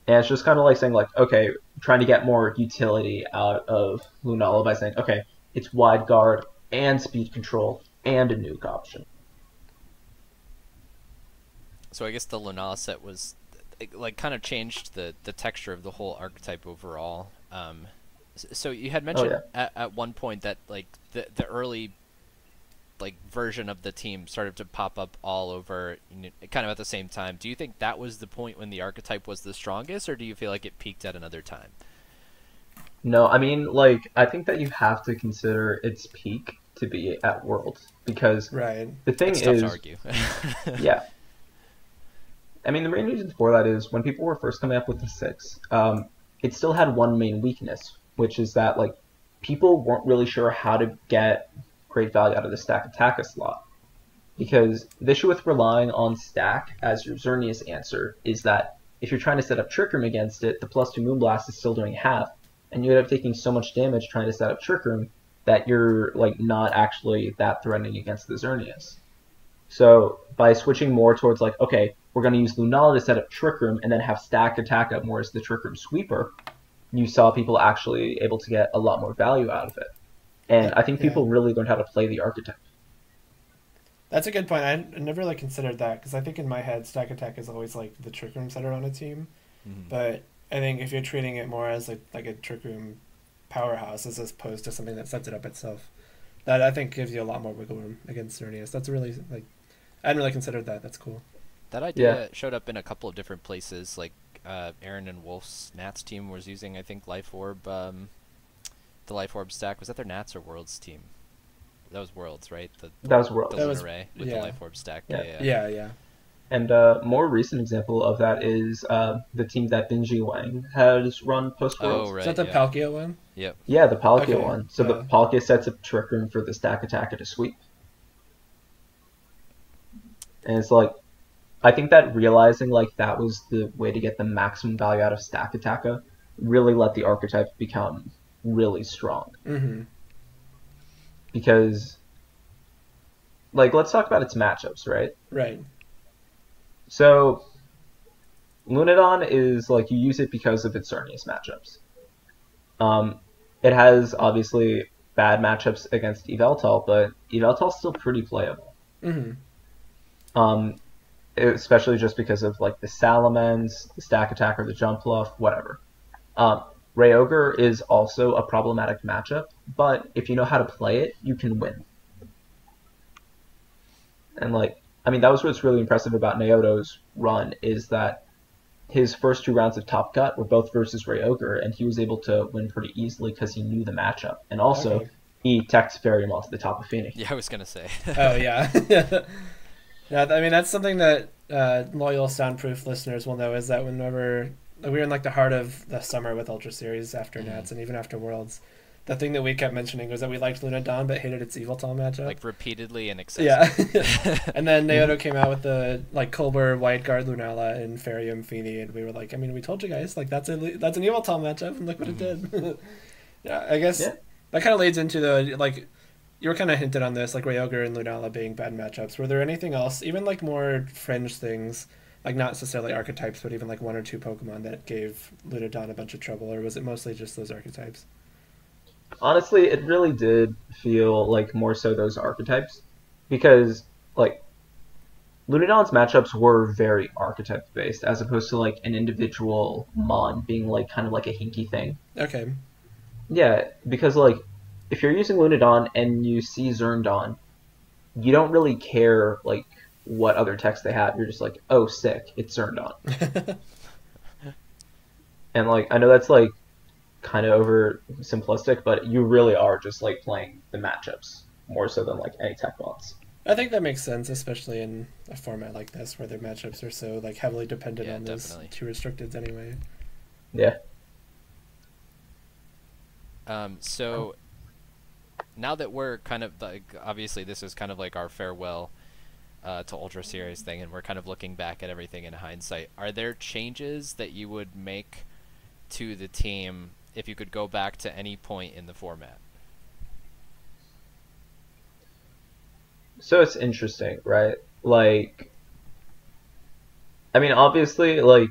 it's just kind of like saying like, okay, trying to get more utility out of Lunala by saying, okay, it's Wide Guard and Speed Control and a nuke option. So I guess the Lunala set was like kind of changed the texture of the whole archetype overall. So you had mentioned at one point that like the early like version of the team started to pop up all over, kind of at the same time. Do you think that was the point when the archetype was the strongest, or do you feel like it peaked at another time? No, I mean, like, I think that you have to consider its peak to be at Worlds, because Right. the thing It's tough is, to argue. yeah. I mean, the main reason for that is when people were first coming up with the 6, it still had one main weakness, which is that, like, people weren't really sure how to get great value out of the Stack Attacka slot. Because the issue with relying on Stack as your Xerneas answer is that if you're trying to set up Trick Room against it, the +2 Moonblast is still doing half, and you end up taking so much damage trying to set up Trick Room that you're like not actually that threatening against the Xerneas. So by switching more towards like, okay, we're going to use Lunala to set up Trick Room and then have Stack Attack up more as the Trick Room sweeper, you saw people actually able to get a lot more value out of it. And I think people really learned how to play the archetype. That's a good point. I never like considered that because I think in my head, Stack Attack is always like the Trick Room setter on a team. Mm-hmm. But I think if you're treating it more as like a Trick Room powerhouse as opposed to something that sets it up itself, that I think gives you a lot more wiggle room against Xerneas. That's really like I hadn't really considered that. That's cool. That idea showed up in a couple of different places. Like Aaron and Wolf's Nats team was using, I think, Life Orb the Life Orb stack. Was that their Nats or Worlds team? That was Worlds, right? That was Worlds. The Luna Ray with the Life Orb stack. Yeah. And more recent example of that is the team that Binji Wang has run post-Worlds. Oh, right. Is that the Palkia one? Yep. Yeah, the Palkia one. So the Yeah. Palkia sets up Trick Room for the Stack Attacker to sweep. And it's like, I think that realizing like that was the way to get the maximum value out of Stack Attacker really let the archetype become really strong. Mm-hmm. Because, like, let's talk about its matchups, right? Right. So, LunaDon is, like, you use it because of its Xerneas matchups. It has, obviously, bad matchups against YvelDon, but YvelDon's still pretty playable. Mm-hmm. Especially just because of, like, the Salamence, the Stack Attacker, the Jump Bluff, whatever. RayOgre is also a problematic matchup, but if you know how to play it, you can win. And, like, I mean, that was what's really impressive about Naoto's run, is that his first 2 rounds of Top Cut were both versus RayOgre, and he was able to win pretty easily because he knew the matchup. And also, he teched very well to the top of Phoenix. Yeah, I was going to say. Oh, yeah. Yeah, I mean, that's something that loyal Soundproof listeners will know, is that whenever we were in like the heart of the summer with Ultra Series after Nats and even after Worlds, the thing that we kept mentioning was that we liked LunaDon but hated its YvelDon matchup. Like repeatedly and excessively. Yeah. And then Naoto came out with the like Colbur, White Guard, Lunala, and Ferium, Feeny, and we were like, I mean, we told you guys, like that's an YvelDon matchup, and look what it did. Yeah, I guess that kind of leads into the, like, you were kind of hinted on this, like RayOgre and Lunala being bad matchups. Were there anything else, even like more fringe things, like not necessarily archetypes, but even like 1 or 2 Pokemon that gave LunaDon a bunch of trouble, or was it mostly just those archetypes? Honestly, it really did feel like more so those archetypes, because like LunaDon's matchups were very archetype based, as opposed to like an individual mon being like kind of like a hinky thing. Okay. Yeah, because like if you're using LunaDon and you see ZerndOn, you don't really care like what other text they have. You're just like, oh, sick, it's ZerndOn. And like I know that's like kind of over simplistic, but you really are just like playing the matchups more so than like any tech mods. I think that makes sense, especially in a format like this where their matchups are so like heavily dependent on those 2 restricteds anyway. Yeah. So now that we're kind of like, obviously this is kind of like our farewell to Ultra Series thing, and we're kind of looking back at everything in hindsight, are there changes that you would make to the team if you could go back to any point in the format? So it's interesting, right? Like, I mean, obviously, like,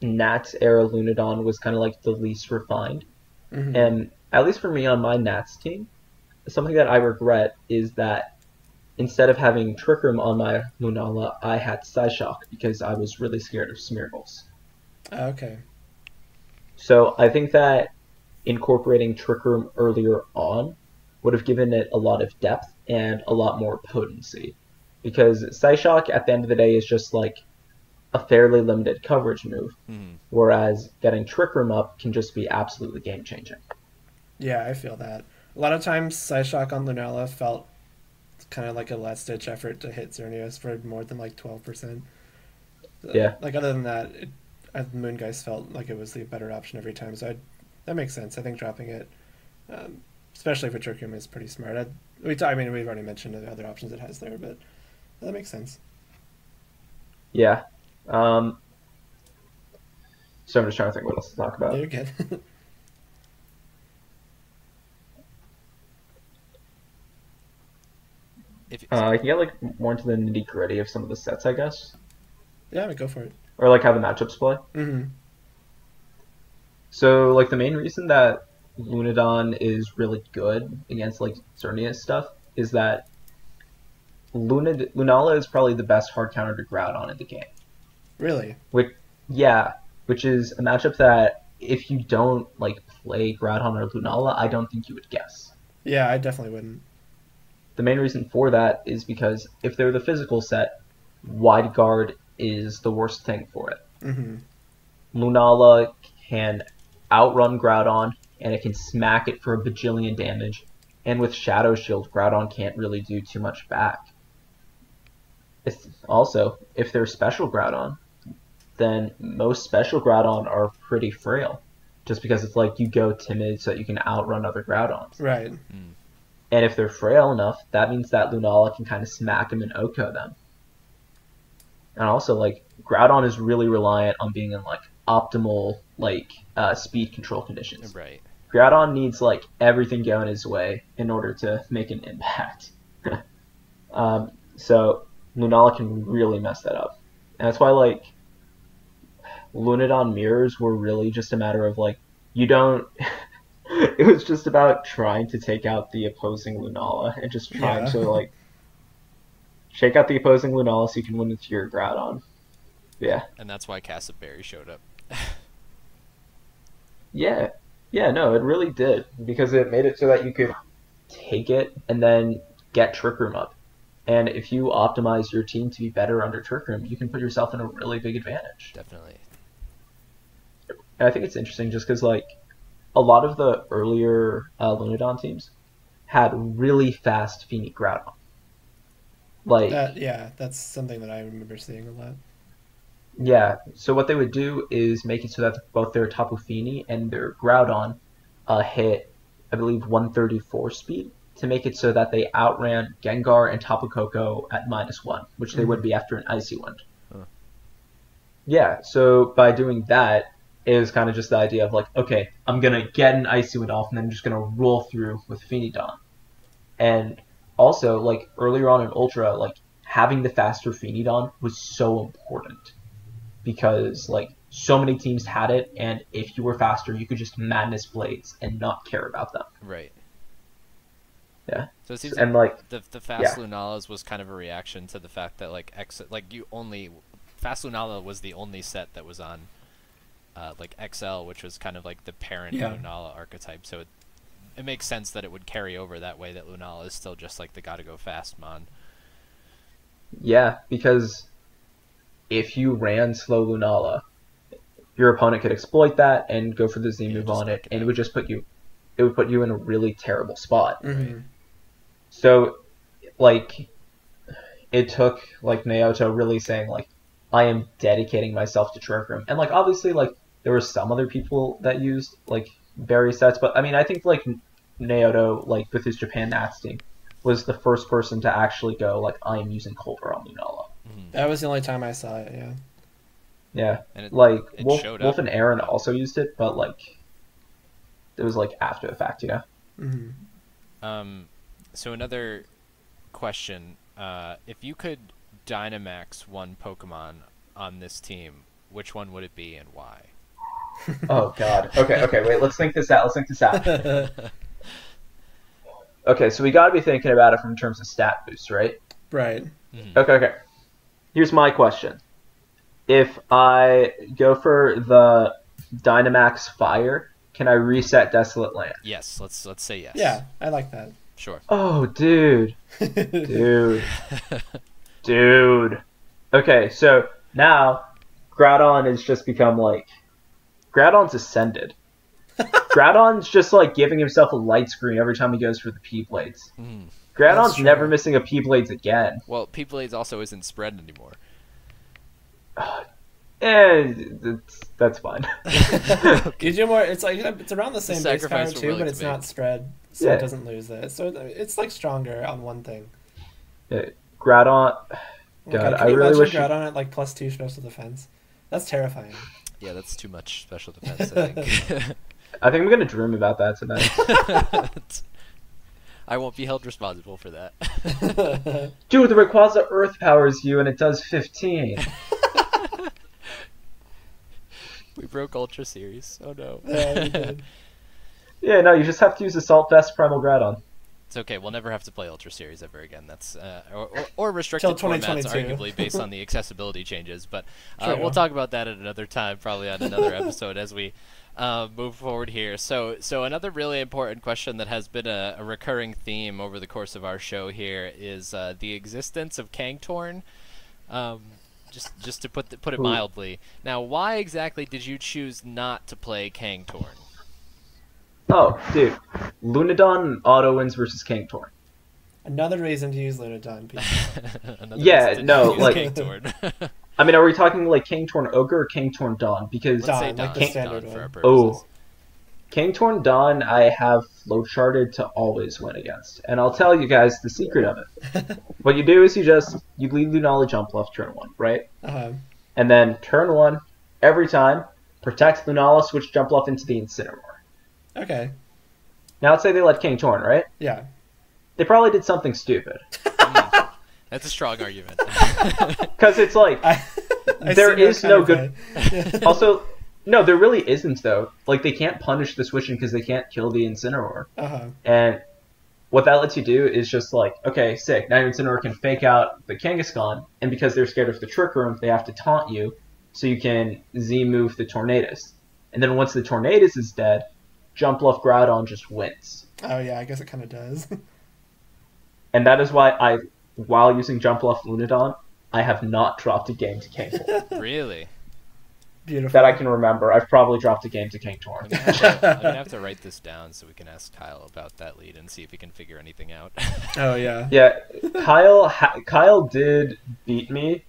Nats era LunaDon was kind of like the least refined. Mm-hmm. And at least for me on my Nats team, something that I regret is that instead of having Trick Room on my Lunala, I had Psyshock because I was really scared of Smeargles. Okay. So I think that incorporating Trick Room earlier on would have given it a lot of depth and a lot more potency. Because Psyshock, at the end of the day, is just like a fairly limited coverage move, whereas getting Trick Room up can just be absolutely game-changing. Yeah, I feel that. A lot of times, Psyshock on Lunala felt kind of like a last-ditch effort to hit Xerneas for more than like 12%. Yeah. Like, other than that, Moongeist felt like it was the better option every time, so that makes sense. I think dropping it, especially for Trick Room, is pretty smart. We've already mentioned the other options it has there, but that makes sense. Yeah. So I'm just trying to think what else to talk about. You're good. I can get like more into the nitty gritty of some of the sets, I guess. Yeah, go for it. Or like how the matchups play. Mm-hmm. So like the main reason that LunaDon is really good against like Xerneas stuff is that Lunala is probably the best hard counter to Groudon in the game. Really? Which is a matchup that if you don't like play Groudon or Lunala, I don't think you would guess. Yeah, I definitely wouldn't. The main reason for that is because if they're the physical set, Wide Guard is the worst thing for it. Mm-hmm. Lunala can outrun Groudon and it can smack it for a bajillion damage. And with Shadow Shield, Groudon can't really do too much back. Also, if they're special Groudon, then most special Groudon are pretty frail. Just because it's like you go timid so that you can outrun other Groudons. Right. And if they're frail enough, that means that Lunala can kind of smack them and Oko them. And also, like, Groudon is really reliant on being in, like, optimal, like, speed control conditions. Right. Groudon needs, like, everything going his way in order to make an impact. So Lunala can really mess that up. And that's why, like, LunaDon mirrors were really just a matter of, like, you don't... It was just about trying to take out the opposing Lunala and just trying to, like, shake out the opposing Lunala so you can win with your Groudon. Yeah. And that's why Castleberry showed up. Yeah, no, it really did. Because it made it so that you could take it and then get Trick Room up. And if you optimize your team to be better under Trick Room, you can put yourself in a really big advantage. Definitely. And I think it's interesting just because, like, a lot of the earlier LunaDon teams had really fast Feeny Groudon. Like, that's something that I remember seeing a lot. Yeah, so what they would do is make it so that both their Tapu Fini and their Groudon hit, I believe, 134 speed to make it so that they outran Gengar and Tapu Koko at -1, which they would be after an Icy Wind. Huh. Yeah, so by doing that, it was kind of just the idea of like, okay, I'm going to get an Icy Wind off and then I'm just going to roll through with Phoenidon. And also, like, earlier on in Ultra, like, having the faster Phoenidon was so important. Because, like, so many teams had it, and if you were faster, you could just Madness Blades and not care about them. Right. Yeah. So it seems and like the fast Lunalas was kind of a reaction to the fact that, like, Fast Lunala was the only set that was on, like, XL, which was kind of like the parent Lunala archetype. So it makes sense that it would carry over that way, that Lunala is still just, like, the gotta go fast mon. Yeah, because if you ran slow Lunala, your opponent could exploit that and go for the Z move on it, and it would just put you in a really terrible spot. Mm-hmm. So, like, it took, like, Naoto really saying, like, I am dedicating myself to Trick Room. And, like, obviously, like, there were some other people that used, like, various sets, but, I mean, I think, like, Naoto, like, with his Japan Nats team, was the first person to actually go, like, I am using Colder on Lunala. That was the only time I saw it, yeah. Yeah, and it Wolf and Aaron also used it, but, like, it was, like, after the fact, yeah. Mm-hmm. So another question, if you could Dynamax one Pokemon on this team, which one would it be and why? Oh, God. Okay, wait, let's think this out. Okay, so we gotta be thinking about it from terms of stat boost, right? Right. Mm-hmm. Okay. Here's my question. If I go for the Dynamax Fire, can I reset Desolate Land? Yes, let's say yes. Yeah, I like that. Sure. Oh, dude. Dude. Okay, so now Groudon has just become, like... Groudon's ascended. Groudon's just, like, giving himself a light screen every time he goes for the P-Blades. Mm. Groudon's never missing a P-Blades again. Well, P-Blades also isn't spread anymore. That's fine. You do more. It's like it's around the same base power too, but it's not spread, so it doesn't lose that. So it's like stronger on one thing. Groudon. God, I really wish Groudon at like +2 special defense. That's terrifying. Yeah, that's too much special defense, I think. I think I'm gonna dream about that tonight. I won't be held responsible for that. Dude, the Rayquaza Earth powers you, and it does 15. We broke Ultra Series. Oh no. Yeah, we did. Yeah, no, you just have to use Assault Vest Primal Groudon. It's okay. We'll never have to play Ultra Series ever again. That's or restricted formats, arguably based on the accessibility changes. But we'll talk about that at another time, probably on another episode as we move forward here. So another really important question that has been a recurring theme over the course of our show here is the existence of KangTorn. Just to put it mildly. Now, why exactly did you choose not to play KangTorn? Oh, dude. LunaDon auto wins versus KangTorn. Another reason to use LunaDon, people. Yeah, no, like... KangTorn. I mean, are we talking like KangTorn Ogre or KangTorn Dawn? Because Let's say Dawn, like the standard for our one. purposes. KangTorn Dawn I have flowcharted to always win against. And I'll tell you guys the secret of it. What you do is you lead Lunala jump left turn 1, right? Uh-huh. And then turn 1, every time, protect Lunala, switch jump left into the Incineroar. Okay. Now let's say they let KangTorn, right? Yeah. They probably did something stupid. That's a strong argument. Because it's like, I there see is no good... play. Also, no, there really isn't, though. Like, they can't punish the switching because they can't kill the Incineroar. Uh-huh. And what that lets you do is just like, okay, sick, now your Incineroar can fake out the Kangaskhan, and because they're scared of the Trick Room, they have to taunt you, so you can Z-move the Tornadus. And then once the Tornadus is dead, Jump Left Groudon just wins. Oh, yeah, I guess it kind of does. And that is why while using Jump Left LunaDon, I have not dropped a game to KangTorn. Really? Beautiful. That I can remember. I've probably dropped a game to KangTorn. I'm gonna have to write this down so we can ask Kyle about that lead and see if he can figure anything out. Oh, yeah. Yeah, Kyle did beat me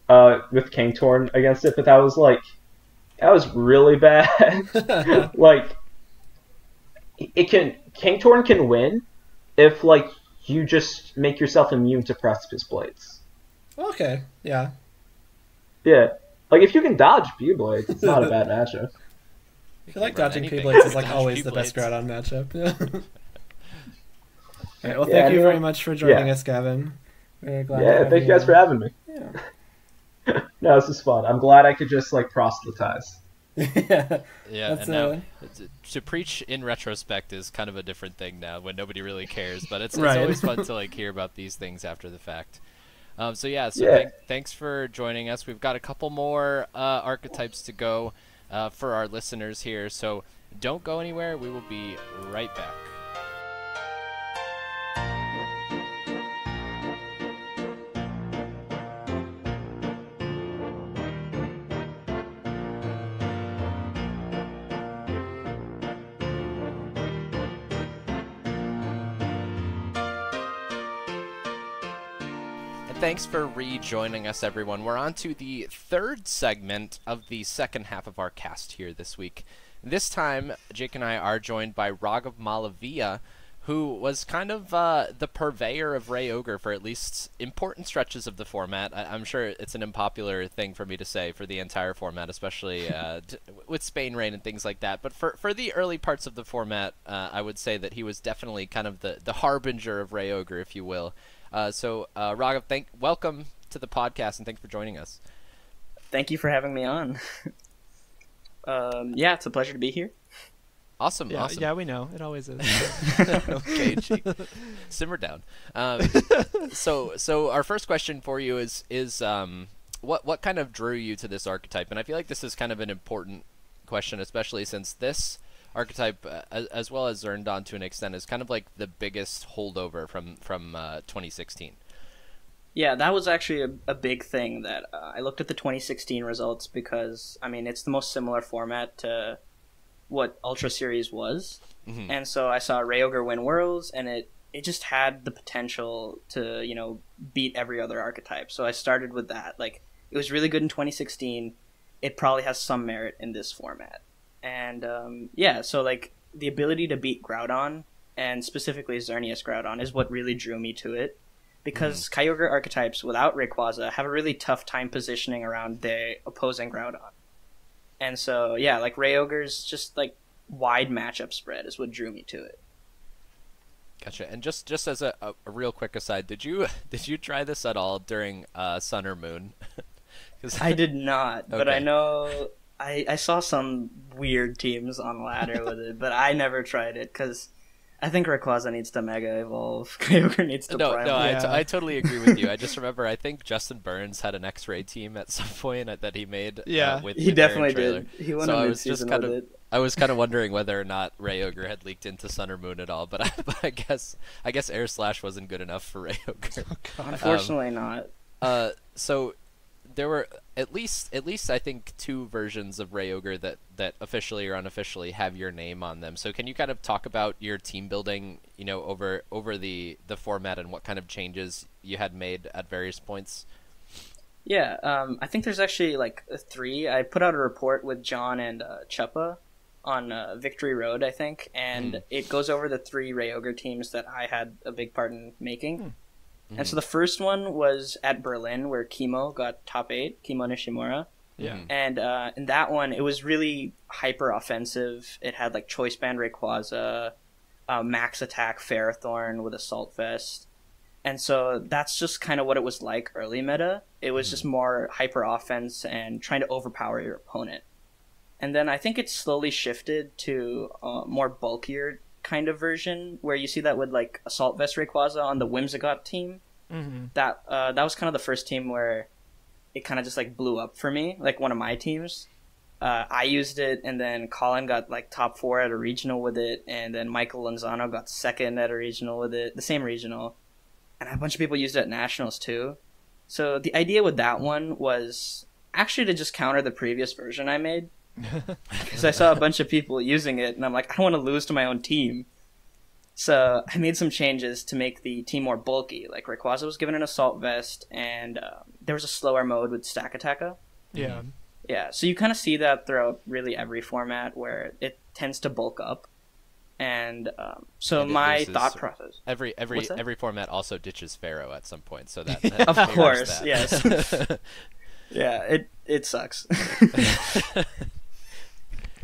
with KangTorn against it, but that was really bad. Like, KangTorn can win if you just make yourself immune to Precipice Blades. Okay, yeah. Yeah. Like, if you can dodge P-Blades, it's not a bad matchup. I feel like dodging anything. P-Blades is Dodge always the P-Blades. best Groudon matchup. Alright, well, Yeah, thank you yeah. very much for joining Yeah. us, Gavin. Very glad to Yeah, have thank you guys for having me. Yeah. No, this is fun. I'm glad I could just, proselytize. Yeah. Yeah, That's, and now to preach in retrospect is kind of a different thing now when nobody really cares. But it's Right. always fun to hear about these things after the fact. So thanks for joining us. We've got a couple more archetypes to go for our listeners here. So don't go anywhere. We will be right back. Thanks for rejoining us, everyone. We're on to the third segment of the second half of our cast here this week. This time, Jake and I are joined by Raghav Malavia, who was kind of the purveyor of RayOgre for at least important stretches of the format. I'm sure it's an unpopular thing for me to say for the entire format, especially with Spain Rain and things like that. But for the early parts of the format, I would say that he was definitely kind of the harbinger of RayOgre, if you will. So Raghav, welcome to the podcast, and thanks for joining us. Thank you for having me on. Yeah, it's a pleasure to be here. Awesome, Yeah, awesome. yeah, we know. It always is. Okay, Jake. Simmer down. So our first question for you is what kind of drew you to this archetype? And I feel like this is kind of an important question, especially since this archetype, as well as YvelDon to an extent, is kind of like the biggest holdover from 2016. Yeah, that was actually a big thing that I looked at the 2016 results because, I mean, it's the most similar format to what Ultra Series was. Mm-hmm. And so I saw RayOgre win Worlds, and it just had the potential to, beat every other archetype. So I started with that. It was really good in 2016. It probably has some merit in this format. And, so, the ability to beat Groudon, and specifically Xerneas Groudon, is what really drew me to it. Because Kyogre archetypes without Rayquaza have a really tough time positioning around the opposing Groudon. And so, RayOgre's just, wide matchup spread is what drew me to it. Gotcha. And just as a real quick aside, did you try this at all during Sun or Moon? I did not, but Okay. I know I saw some weird teams on ladder with it, but I never tried it because I think Rayquaza needs to Mega Evolve. Kyogre needs to No, Prime. I totally agree with you. I just remember I think Justin Burns had an X-Ray team at some point that he made. Yeah. With He with their definitely trailer. did. He won So a I was just mid-season kind with of it. I was kind of wondering whether or not RayOgre had leaked into Sun or Moon at all, but I guess Air Slash wasn't good enough for RayOgre. Unfortunately not. So there were at least I think 2 versions of RayOgre that officially or unofficially have your name on them. So can you kind of talk about your team building, over the format and what kind of changes you had made at various points? Yeah, I think there's actually like 3. I put out a report with John and Chuppa on Victory Road, I think, and it goes over the 3 RayOgre teams that I had a big part in making. And so the first one was at Berlin, where Kimo got top 8, Kimo Nishimura. Yeah. And in that one, it was really hyper offensive. It had like Choice Band Rayquaza, Max Attack Ferrothorn with Assault Vest. And so that's just kind of what it was like early meta. It was just more hyper offense and trying to overpower your opponent. And then I think it slowly shifted to more bulkier kind of version, where you see that with like Assault Vest Rayquaza on the Whimsicott team. That was kind of the first team where it kind of just like blew up for me, like one of my teams. I used it, and then Colin got like top 4 at a regional with it, and then Michael Lanzano got 2nd at a regional with it, the same regional. And a bunch of people used it at nationals too. So the idea with that one was actually to just counter the previous version I made. Because I saw a bunch of people using it, and I'm like, I don't want to lose to my own team. So I made some changes to make the team more bulky. Like Rayquaza was given an Assault Vest, and there was a slower mode with Stack Attacka. Yeah. Yeah, so you kind of see that throughout really every format where it tends to bulk up. And so and my thought process... Every format also ditches Pharaoh at some point, so that of course, that. Yes. Yeah, it sucks.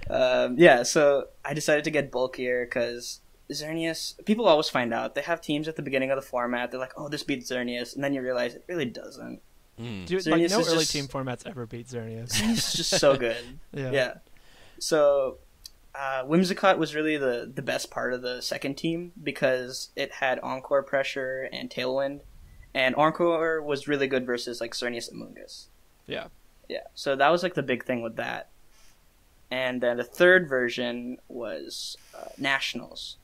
Yeah, so I decided to get bulkier because Xerneas, people always find out. They have teams at the beginning of the format. They're like, oh, this beats Xerneas. And then you realize it really doesn't. Dude, like, no early team formats ever beat Xerneas. Xerneas is just so good. Yeah. So Whimsicott was really the best part of the second team because it had Encore Pressure and Tailwind. And Encore was really good versus like Xerneas and Mungus. Yeah. Yeah, so that was like the big thing with that. And then the third version was Nationals,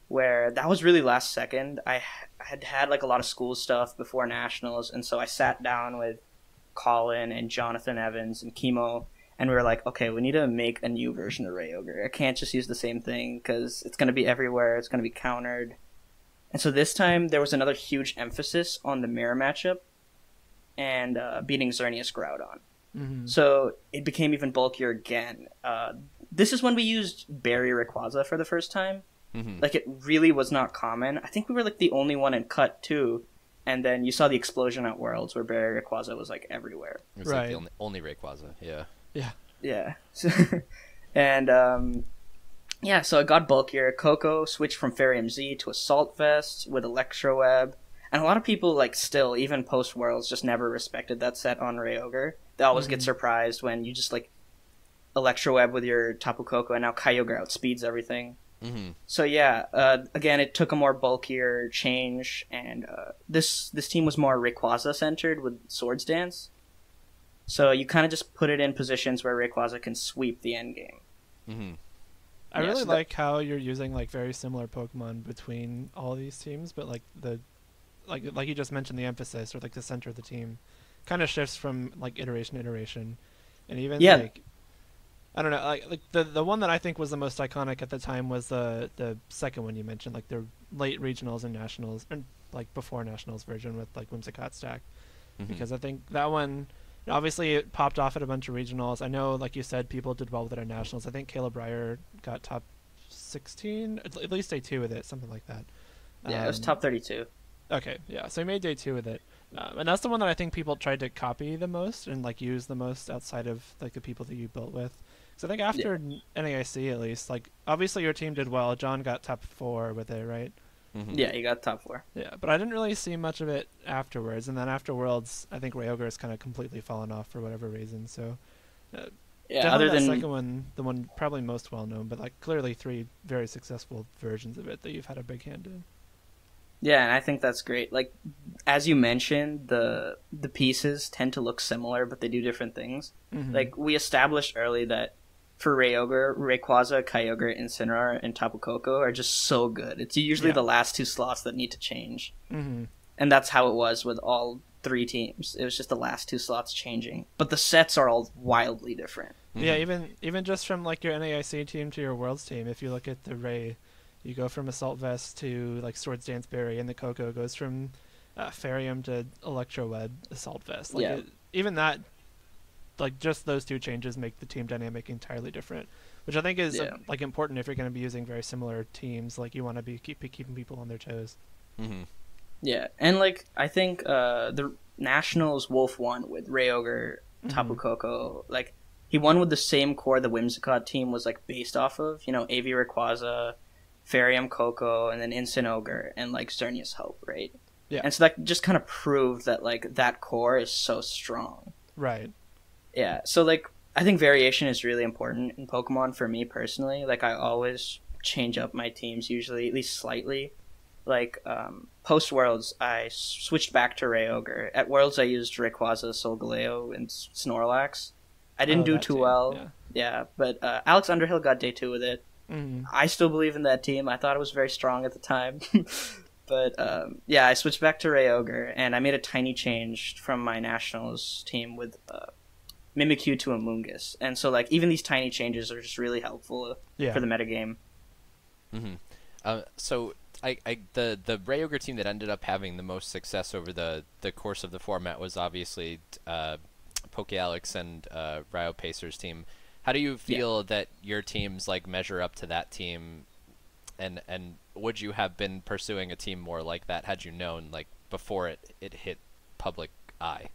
where that was really last second. I had like a lot of school stuff before Nationals, and so I sat down with Colin and Jonathan Evans and Kimo, and we were like, okay, we need to make a new version of RayOgre. I can't just use the same thing because it's going to be everywhere. It's going to be countered. And so this time there was another huge emphasis on the mirror matchup and beating Xerneas Groudon. So it became even bulkier again. This is when we used Berry Rayquaza for the first time. Like, it really was not common. I think we were like the only one in Cut too. And then you saw the explosion at Worlds where Berry Rayquaza was like everywhere. It was like the only Rayquaza, yeah. And yeah, so it got bulkier. Coco switched from Fairy Z to Assault Vest with Electroweb. And a lot of people, like, still, even post-Worlds, just never respected that set on RayOgre. They always get surprised when you just, like, Electroweb with your Tapu Koko, and now Kyogre outspeeds everything. So, yeah, again, it took a more bulkier change, and this team was more Rayquaza-centered with Swords Dance. So you kind of just put it in positions where Rayquaza can sweep the endgame. I really like how you're using, like, very similar Pokemon between all these teams, but, like, like you just mentioned, the emphasis or like the center of the team kind of shifts from like iteration to iteration, and even like I don't know, like the one that I think was the most iconic at the time was the second one you mentioned, like the late regionals and nationals, and like before nationals version with like Whimsicott stack, because I think that one obviously it popped off at a bunch of regionals. I know, like you said, people did well with it at nationals. I think Caleb Breyer got top 16, at least day 2 with it, something like that. Yeah, it was top 32. Okay, yeah, so he made day 2 with it, and that's the one that I think people tried to copy the most and like use the most outside of like the people that you built with. So I think after NAIC, at least, like obviously your team did well. John got top 4 with it, right? Yeah, he got top 4. Yeah, but I didn't really see much of it afterwards, and then after Worlds, I think RayOgre has kind of completely fallen off for whatever reason. So yeah, other than the second one, the one probably most well known, but like clearly 3 very successful versions of it that you've had a big hand in. Yeah, and I think that's great. Like, as you mentioned, the pieces tend to look similar, but they do different things. Like, we established early that for RayOgre, Rayquaza, Kyogre, Incineroar, and Tapu Koko are just so good. It's usually the last 2 slots that need to change. And that's how it was with all 3 teams. It was just the last 2 slots changing, but the sets are all wildly different. Yeah, even just from like your NAIC team to your Worlds team, if you look at the Ray, you go from Assault Vest to like Swords Dance Berry, and the Coco goes from Farium to Electro Web Assault Vest. Like even that, like just those 2 changes make the team dynamic entirely different, which I think is like important if you're going to be using very similar teams. Like you want to be keeping people on their toes. Yeah, and like I think the Nationals Wolf won with RayOgre, Tapu Koko. Like he won with the same core the Whimsicott team was like based off of. You know, AV Rayquaza, Farium Coco, and then Instant Ogre and like Xerneas Hope, right? Yeah. And so that just kind of proved that like that core is so strong. Right. Yeah. So like I think variation is really important in Pokemon for me personally. Like I always change up my teams usually at least slightly. Like post Worlds I switched back to RayOgre. At Worlds I used Rayquaza, Solgaleo, and Snorlax. I didn't do too well. Yeah, but Alex Underhill got day 2 with it. I still believe in that team. I thought it was very strong at the time. But I switched back to RayOgre, and I made a tiny change from my Nationals team with Mimikyu to Amoonguss. And so like even these tiny changes are just really helpful for the metagame. So the RayOgre team that ended up having the most success over the course of the format was obviously PokeAlex and RyoPacer's team. How do you feel that your teams like measure up to that team, and would you have been pursuing a team more like that had you known like before it hit public eye?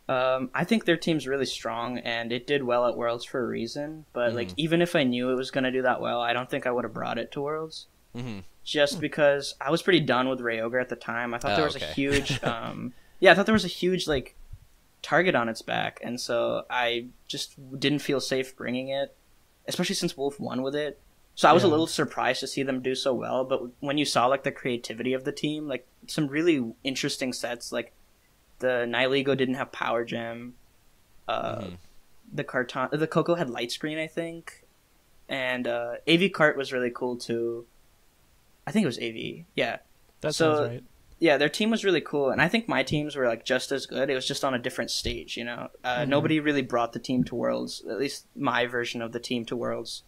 I think their team's really strong, and it did well at Worlds for a reason. But like even if I knew it was going to do that well, I don't think I would have brought it to Worlds. Just because I was pretty done with RayOgre at the time. I thought there was a huge, I thought there was a huge like target on its back, and so I just didn't feel safe bringing it, especially since Wolf won with it. So I was a little surprised to see them do so well. But when you saw like the creativity of the team, like some really interesting sets, like the Nihilego didn't have Power Gem, the Coco had Light Screen, I think, and AV Cart was really cool too. I think it was AV. Yeah. That sounds right. Yeah, their team was really cool, and I think my teams were like just as good. It was just on a different stage, you know. Nobody really brought the team to Worlds, at least my version of the team to Worlds.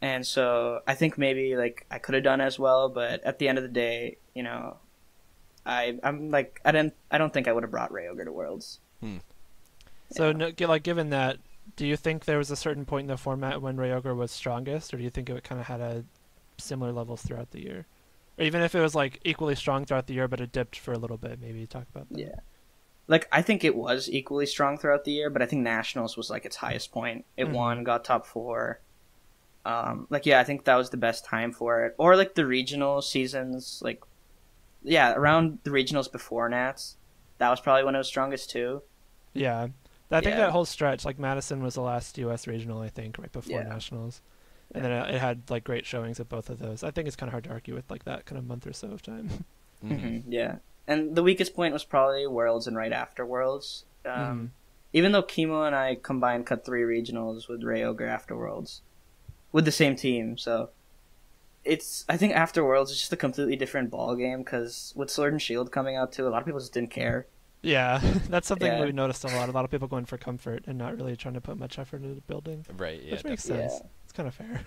And so I think maybe like I could have done as well, but at the end of the day, you know, I'm like I don't think I would have brought RayOgre to Worlds. So like given that, do you think there was a certain point in the format when RayOgre was strongest, or do you think it kind of had a similar levels throughout the year, or even if it was like equally strong throughout the year but it dipped for a little bit? Maybe talk about that. Yeah, like I think it was equally strong throughout the year, but I think Nationals was like its highest point. It won, got top 4. I think that was the best time for it. Or like the regional seasons, like around the regionals before Nats, that was probably when it was strongest too. Yeah, I think that whole stretch, like Madison was the last US regional, I think, right before Nationals. And then it had like great showings at both of those. I think it's kind of hard to argue with like that kind of month or so of time. Yeah, and the weakest point was probably Worlds and right after Worlds. Even though Kimo and I combined cut 3 regionals with RayOgre after Worlds, with the same team, so I think after Worlds it's just a completely different ball game because with Sword and Shield coming out too, a lot of people just didn't care. Yeah, that's something we noticed a lot. A lot of people going for comfort and not really trying to put much effort into building. Right. Yeah. Which makes sense. Yeah. It's kind of fair.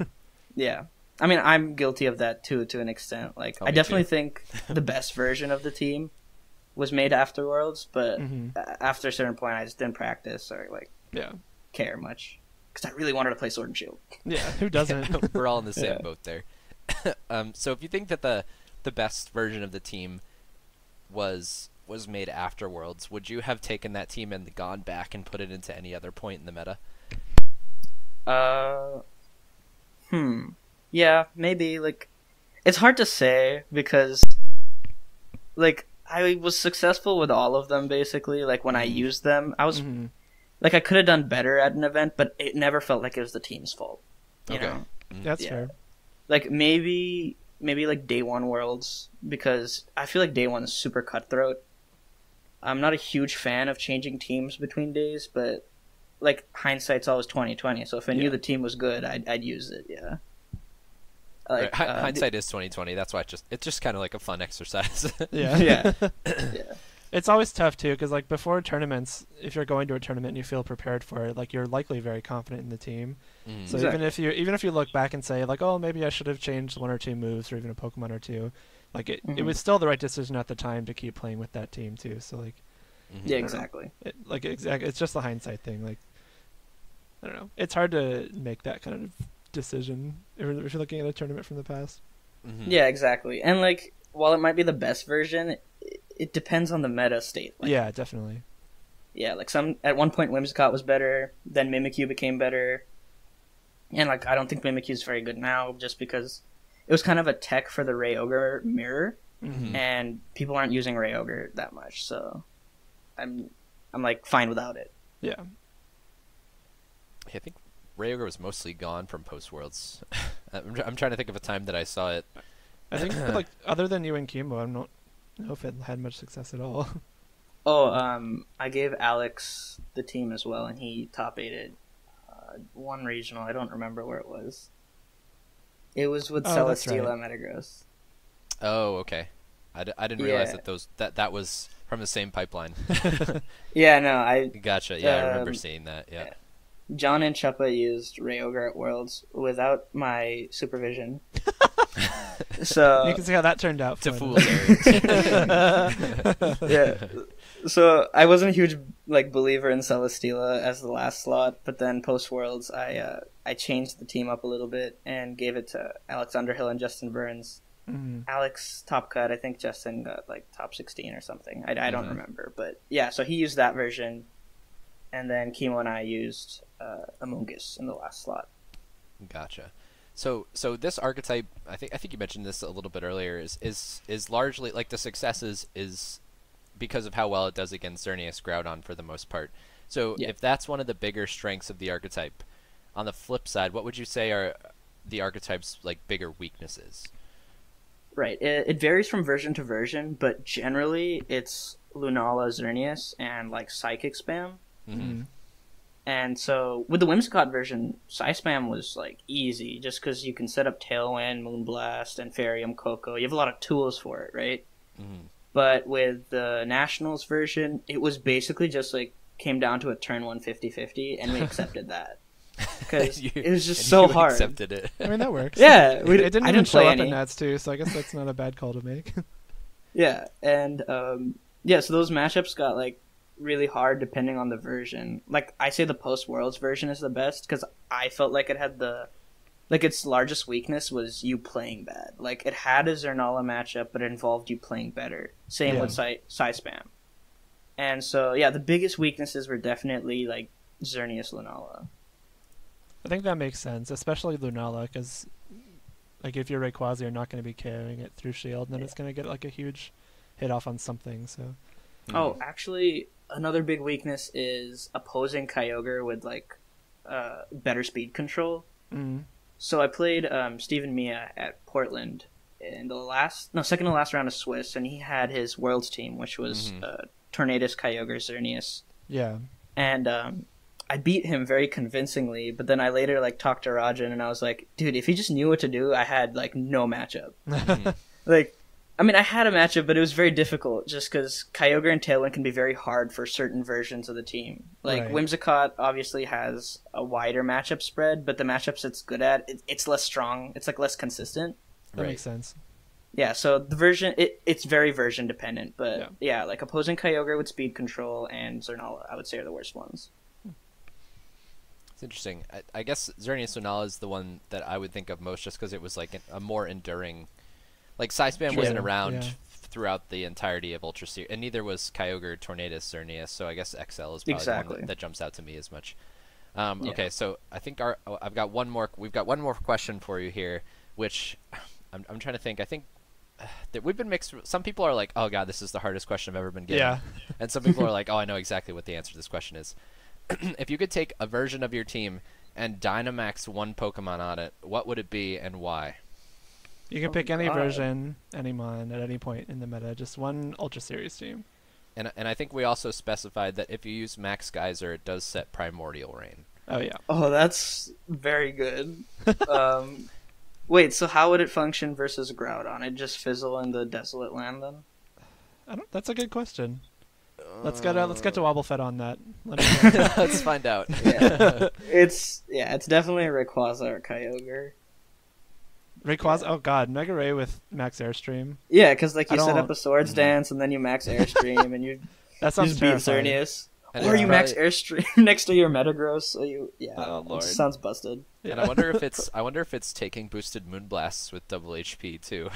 Yeah. I mean, I'm guilty of that too, to an extent. Like, I definitely think the best version of the team was made after Worlds, but after a certain point, I just didn't practice or like care much because I really wanted to play Sword and Shield. Yeah, who doesn't? We're all in the same boat there. So if you think that the best version of the team was made after Worlds, would you have taken that team and gone back and put it into any other point in the meta? Yeah, maybe. Like, it's hard to say because, like, I was successful with all of them, basically. Like, when I used them, I was, like, I could have done better at an event, but it never felt like it was the team's fault. You know? That's fair. Like, maybe, like, Day 1 Worlds, because I feel like Day 1 is super cutthroat. I'm not a huge fan of changing teams between days, but, like, hindsight's always 20/20, so if I knew the team was good, I'd use it, Like, hindsight is 20/20. That's why it's just kind of like a fun exercise. Yeah. It's always tough too, because like before tournaments, if you're going to a tournament and you feel prepared for it, like you're likely very confident in the team. So Exactly. even if you look back and say like, oh, maybe I should have changed one or two moves or even a Pokemon or two, like it was still the right decision at the time to keep playing with that team too. So like, Yeah, exactly. It's just a hindsight thing. Like, I don't know. It's hard to make that kind of decision if you're looking at a tournament from the past. Yeah, exactly. And like, while it might be the best version, it depends on the meta state. Like, Yeah, definitely. yeah, like at one point Whimsicott was better, then Mimikyu became better. And like I don't think Mimikyu is very good now just because it was kind of a tech for the RayOgre mirror and people aren't using RayOgre that much, so I'm like fine without it. Yeah. I think RayOgre was mostly gone from Post Worlds. I'm trying to think of a time that I saw it. I think like other than you and Kimo, I don't know if it had much success at all. Oh, I gave Alex the team as well, and he top eighted one regional. I don't remember where it was. It was with Celesteela Metagross. Oh, okay. I didn't realize that was from the same pipeline. Yeah, no, I Gotcha. Yeah, I remember seeing that. Yeah. John and Chuppa used RayOgre at Worlds without my supervision. So you can see how that turned out. To For fool yeah. So I wasn't a huge like believer in Celesteela as the last slot, but then post Worlds, I changed the team up a little bit and gave it to Alex Underhill and Justin Burns. Alex top cut. I think Justin got like top 16 or something. I don't remember, but yeah. So he used that version, and then Kimo and I used Amoonguss in the last slot. Gotcha. So this archetype, I think you mentioned this a little bit earlier, is largely like the success is because of how well it does against Xerneas Groudon for the most part. So if that's one of the bigger strengths of the archetype, on the flip side, what would you say are the archetype's like bigger weaknesses? Right. It varies from version to version, but generally it's Lunala, Xerneas, and like Psychic Spam. And so with the Whimsicott version, Psy Spam was like easy just because you can set up Tailwind, Moonblast, and Ferium Coco. You have a lot of tools for it, right? But with the Nationals version, it was basically just like came down to a turn 1 50-50, and we accepted that. Because it was just so hard. Accepted it. I mean, that works. Yeah. It didn't I even didn't show play up any. in Nats too, so I guess that's not a bad call to make. Yeah. And so those matchups got like really hard depending on the version. Like I say the post Worlds version is the best because I felt like it had its largest weakness was you playing bad. Like it had a Zernala matchup, but it involved you playing better. Same with Psy Spam. And so the biggest weaknesses were definitely like Xerneas Lunala. I think that makes sense, especially Lunala, because like if you're Rayquaza, you're not going to be carrying it through Shield, and then it's going to get like a huge hit off on something. So. Oh, actually, another big weakness is opposing Kyogre with like better speed control. So I played Stephen Mia at Portland in the second to last round of Swiss, and he had his Worlds team, which was Tornadus, Kyogre, Xerneas. Yeah. And I beat him very convincingly, but then I later like talked to Rajan, and I was like, dude, if he just knew what to do, I had like no matchup. Like, I mean, I had a matchup, but it was very difficult just because Kyogre and Tailwind can be very hard for certain versions of the team. Like, Whimsicott obviously has a wider matchup spread, but the matchups it's good at, it's less strong. It's like less consistent. That makes sense. Yeah, so the version, it's very version dependent, but yeah, like opposing Kyogre with speed control and Zernala, I would say are the worst ones. It's interesting. I guess Xerneas Lunala is the one that I would think of most just because it was like a more enduring... Like, Psy Spam wasn't around throughout the entirety of Ultra Series, and neither was Kyogre, Tornadus, Xerneas, so I guess XL is probably the one that jumps out to me as much. Okay, so I think we've got one more question for you here, which I'm trying to think. I think that we've been mixed. Some people are like, oh god, this is the hardest question I've ever been given. Yeah. And some people are like, oh, I know exactly what the answer to this question is. If you could take a version of your team and Dynamax one Pokemon on it, what would it be and why? You can pick any version, any mon, at any point in the meta. Just one Ultra Series team. And I think we also specified that if you use Max Geyser, it does set Primordial Rain. Oh, yeah. Oh, that's very good. Wait, so how would it function versus Groudon? It just fizzle in the Desolate Land, then? That's a good question. Let's get to Wobblefed on that. Let's find out. Yeah. It's definitely a Rayquaza or Kyogre. Rayquaza, oh god, Mega Ray with Max Airstream. Yeah, because like you set up a Swords Dance and then you Max Airstream and you that sounds just beat Xerneas. Or you Max Airstream next to your Metagross, so oh Lord, it sounds busted. Yeah. And I wonder if it's taking boosted Moonblasts with double HP too.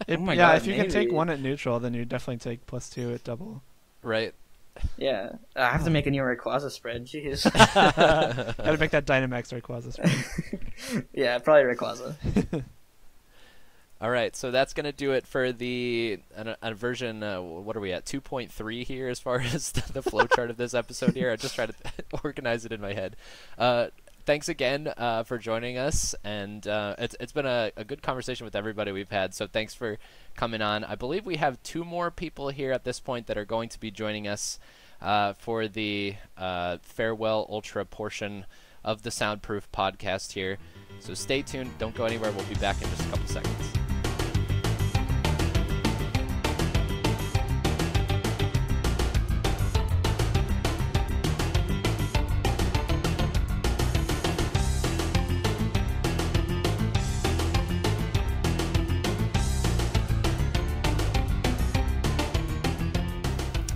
God, if you can take one at neutral, then you definitely take +2 at double. Right. Yeah, I have to make a new Rayquaza spread. Jeez. Gotta make that Dynamax Rayquaza spread. Yeah, probably Rayquaza. All right, so that's going to do it for the version, what are we at, 2.3 here as far as the flowchart of this episode here. I just try to organize it in my head. Thanks again for joining us, and it's been a good conversation with everybody we've had, so thanks for coming on. I believe we have 2 more people here at this point that are going to be joining us for the Farewell Ultra portion of the Soundproof podcast here. So stay tuned, don't go anywhere, we'll be back in just a couple seconds.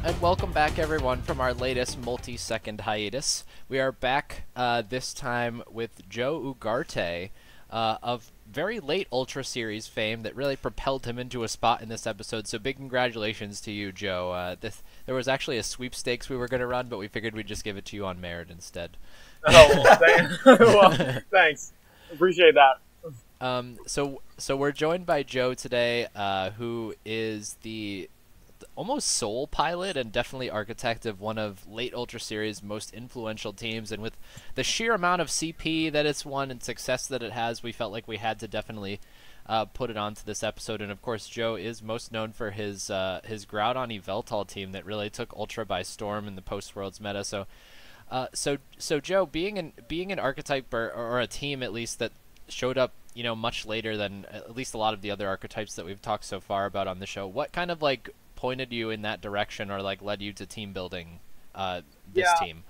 And welcome back, everyone, from our latest multi-second hiatus. We are back this time with Joe Ugarte of very late Ultra Series fame that really propelled him into a spot in this episode. So big congratulations to you, Joe. There was actually a sweepstakes we were going to run, but we figured we'd just give it to you on merit instead. Well, thanks. Appreciate that. So we're joined by Joe today, who is the almost sole pilot and definitely architect of one of late Ultra Series' most influential teams, and with the sheer amount of CP that it's won and success that it has, we felt like we had to definitely put it onto this episode. And of course, Joe is most known for his Groudon YvelDon team that really took Ultra by storm in the post-Worlds meta. So Joe, being an archetype or a team at least that showed up, much later than at least a lot of the other archetypes that we've talked so far about on the show, what kind of pointed you in that direction or led you to team building this team?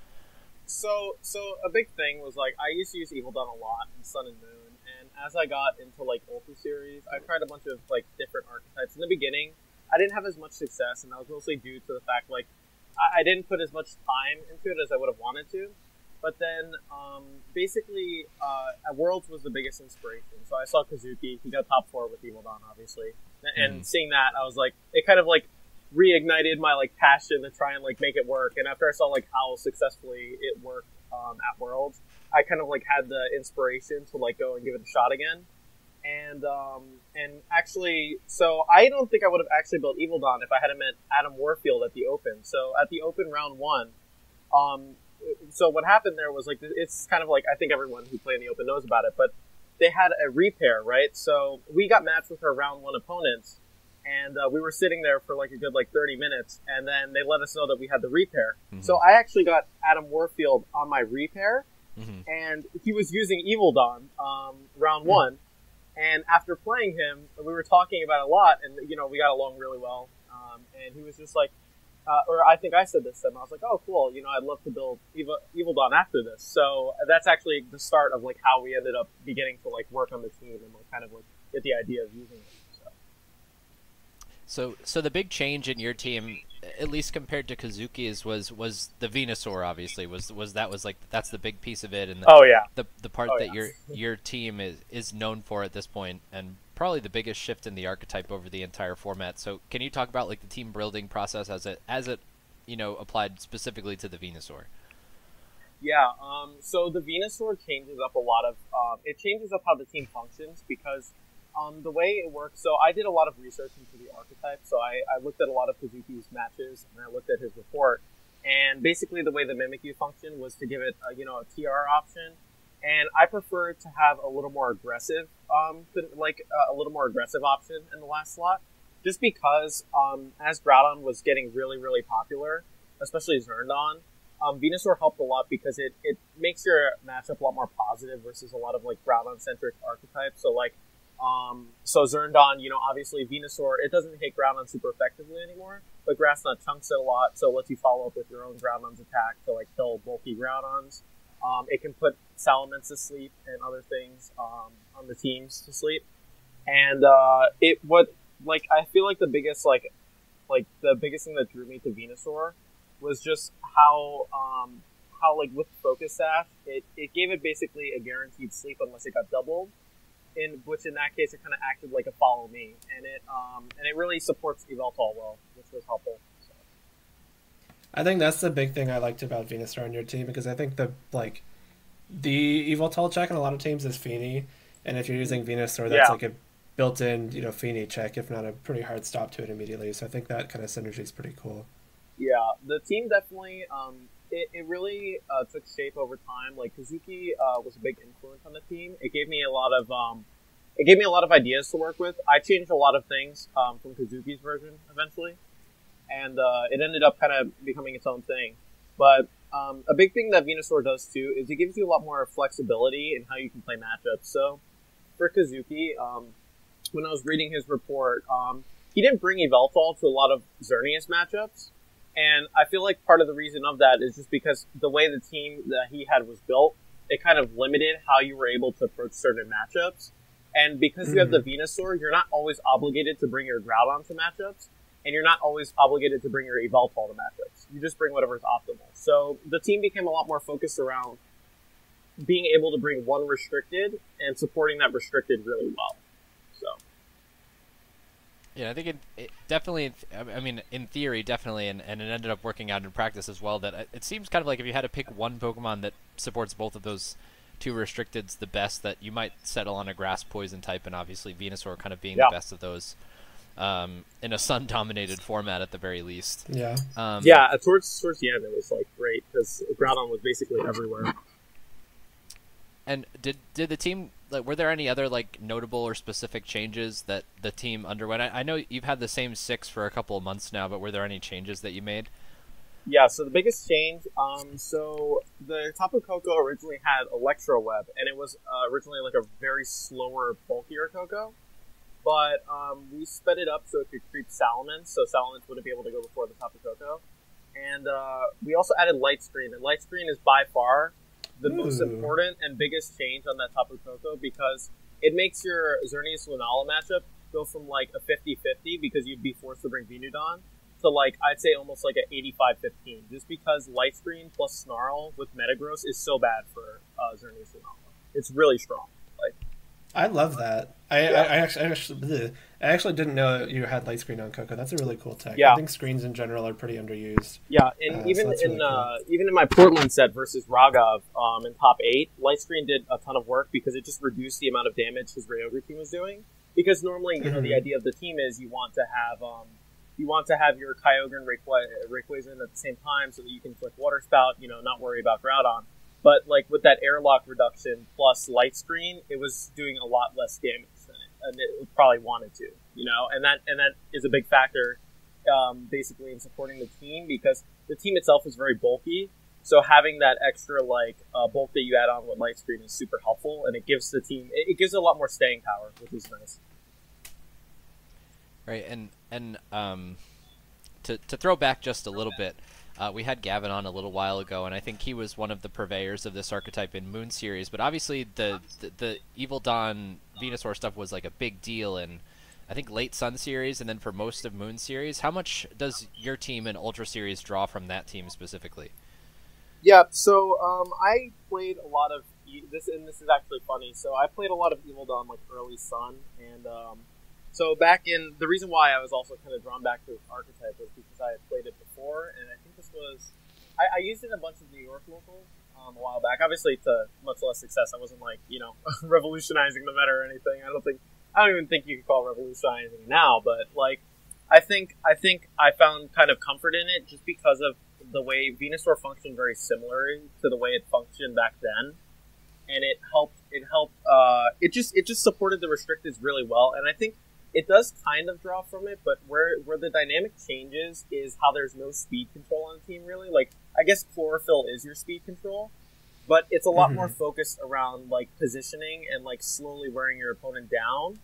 So a big thing was I used to use YvelDon a lot in Sun and Moon, and as I got into Ultra Series, I tried a bunch of different archetypes. In the beginning, I didn't have as much success, and that was mostly due to the fact I didn't put as much time into it as I would have wanted to. But then, basically, at Worlds was the biggest inspiration. So I saw Kazuki. He got top 4 with YvelDon, obviously. And seeing that, I was it kind of reignited my passion to try and make it work. And after I saw how successfully it worked at Worlds, I kind of had the inspiration to go and give it a shot again. And actually, so I don't think I would have actually built YvelDon if I hadn't met Adam Warfield at the Open. So at the Open round 1, so what happened there was it's kind of I think everyone who played in the Open knows about it, but they had a repair, right? So we got matched with our round 1 opponents, and we were sitting there for a good 30 minutes, and then they let us know that we had the repair. Mm-hmm. So I actually got Adam Warfield on my repair, and he was using YvelDon round 1, and after playing him, we were talking about it a lot, and we got along really well, and he was just or I think I said this to him. I was oh, cool. I'd love to build YvelDon after this. So that's actually the start of how we ended up beginning to work on the team and kind of get the idea of using it. So the big change in your team, at least compared to Kazuki's, was the Venusaur. Obviously, that's the big piece of it, and the part that your team is known for at this point, and probably the biggest shift in the archetype over the entire format. So can you talk about the team building process as it applied specifically to the Venusaur? Yeah, so the Venusaur changes up a lot of it changes up how the team functions, because the way it works, so I did a lot of research into the archetype, so I looked at a lot of Kazuki's matches, and I looked at his report, and basically the way the Mimikyu functioned was to give it a TR option. And I prefer to have a little more aggressive, a little more aggressive option in the last slot, just because as Groudon was getting really, really popular, especially Zerndon, Venusaur helped a lot because it makes your matchup a lot more positive versus a lot of Groudon-centric archetypes. So So Zerndon, obviously Venusaur, it doesn't hit Groudon super effectively anymore, but Grass Knot chunks it a lot, so it lets you follow up with your own Groudon's attack to like kill bulky Groudons. It can put Salamence to sleep and other things on the teams to sleep. And I feel like the biggest thing that drew me to Venusaur was just how like with Focus Sash, it gave it basically a guaranteed sleep unless it got doubled. Which in that case it kind of acted like a follow me, and it really supports YvelDon well, which was helpful. So. I think that's the big thing I liked about Venusaur on your team, because I think the YvelDon check on a lot of teams is Feeny, and if you're using Venusaur, that's like a built-in Feeny check, if not a pretty hard stop to it immediately. So I think that kind of synergy is pretty cool. Yeah, the team definitely it really took shape over time. Like Kazuki was a big influence on the team. It gave me a lot of ideas to work with. I changed a lot of things from Kazuki's version eventually, and it ended up kind of becoming its own thing. But a big thing that Venusaur does too is it gives you a lot more flexibility in how you can play matchups. So for Kazuki, when I was reading his report, he didn't bring YvelDon to a lot of Xerneas matchups. And I feel like part of the reason of that is just because the way the team that he had was built, it kind of limited how you were able to approach certain matchups. And because you have the Venusaur, you're not always obligated to bring your Groudon to matchups, and you're not always obligated to bring your YvelDon to matchups. You just bring whatever's optimal. So the team became a lot more focused around being able to bring one restricted and supporting that restricted really well. So. Yeah, I think it definitely, I mean, in theory, definitely, and it ended up working out in practice as well, that it seems kind of like if you had to pick one Pokemon that supports both of those two restricteds the best, that you might settle on a Grass Poison type, and obviously Venusaur kind of being the best of those in a Sun-dominated format at the very least. Yeah. Towards the end it was like great, because Groudon was basically everywhere. And did the team, like, were there any other like notable or specific changes that the team underwent? I know you've had the same 6 for a couple of months now, but were there any changes that you made? Yeah, so the biggest change, so the Tapu Koko originally had Electro Web, and it was originally like a very slower, bulkier Koko. But we sped it up so it could creep Salamence, so Salamence wouldn't be able to go before the Tapu Koko. And we also added Light Screen, and Light Screen is by far the most important and biggest change on that Tapu Koko, because it makes your Xerneas Lunala matchup go from like a 50-50 because you'd be forced to bring Venudon to like, I'd say almost like an 85-15, just because Light Screen plus Snarl with Metagross is so bad for Xerneas Lunala. It's really strong. Like, I love that. I actually didn't know you had Light Screen on Koko. That's a really cool tech. Yeah. I think screens in general are pretty underused. Yeah, and even really in my Portland set versus Raghav in top 8, Light Screen did a ton of work because it just reduced the amount of damage his RayOgre team was doing. Because normally, you know, the idea of the team is you want to have your Kyogre and Rayquaza at the same time so that you can flick Water Spout, you know, not worry about Groudon. But like with that airlock reduction plus Light Screen, it was doing a lot less damage than it probably wanted to, you know, and that is a big factor, basically in supporting the team, because the team itself is very bulky. So having that extra like bulk that you add on with Light Screen is super helpful, and it gives the team it gives a lot more staying power, which is nice. Right, and to throw back just a little bit. We had Gavin on a little while ago, and I think he was one of the purveyors of this archetype in Moon Series. But obviously, the YvelDon Venusaur stuff was like a big deal in, I think, late Sun Series, and then for most of Moon Series. How much does your team in Ultra Series draw from that team specifically? Yeah, so I played a lot of this, and this is actually funny. So I played a lot of YvelDon like early Sun, and so back in, the reason why I was also kind of drawn back to this archetype was because I had played it before, and I think this was, I used it in a bunch of New York locals a while back. Obviously to much less success. I wasn't like, you know, revolutionizing the meta or anything. I don't even think you could call it revolutionizing now, but like, I think I found kind of comfort in it just because of the way Venusaur functioned very similar to the way it functioned back then. And it just supported the restricteds really well, and I think it does kind of draw from it, but where the dynamic changes is how there's no speed control on the team, really. Like, I guess Chlorophyll is your speed control, but it's a lot more focused around like positioning and like slowly wearing your opponent down.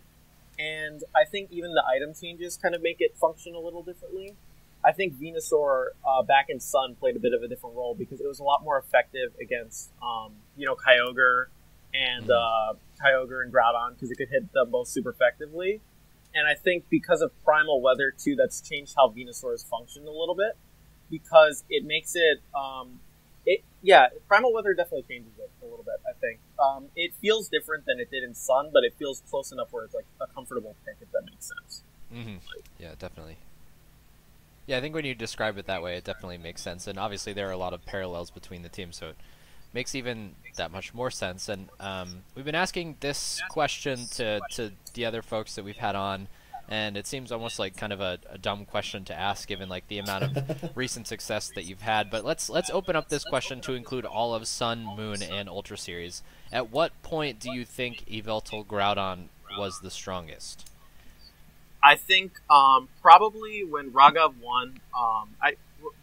And I think even the item changes kind of make it function a little differently. I think Venusaur back in Sun played a bit of a different role because it was a lot more effective against, KyOgre and Groudon because it could hit them both super effectively. And I think because of Primal Weather too, that's changed how Venusaur has functioned a little bit because it makes it, Primal Weather definitely changes it a little bit. I think it feels different than it did in Sun, but it feels close enough where it's like a comfortable pick, if that makes sense. Yeah, definitely. Yeah, I think when you describe it that way, it definitely makes sense. And obviously there are a lot of parallels between the teams, so it makes even that much more sense. And we've been asking this question to the other folks that we've had on, and it seems almost like kind of a dumb question to ask given like the amount of recent success that you've had. But let's open up this question to include all of Sun, Moon, and Ultra Series. At what point do you think YvelDon Groudon was the strongest? I think probably when Raghav won.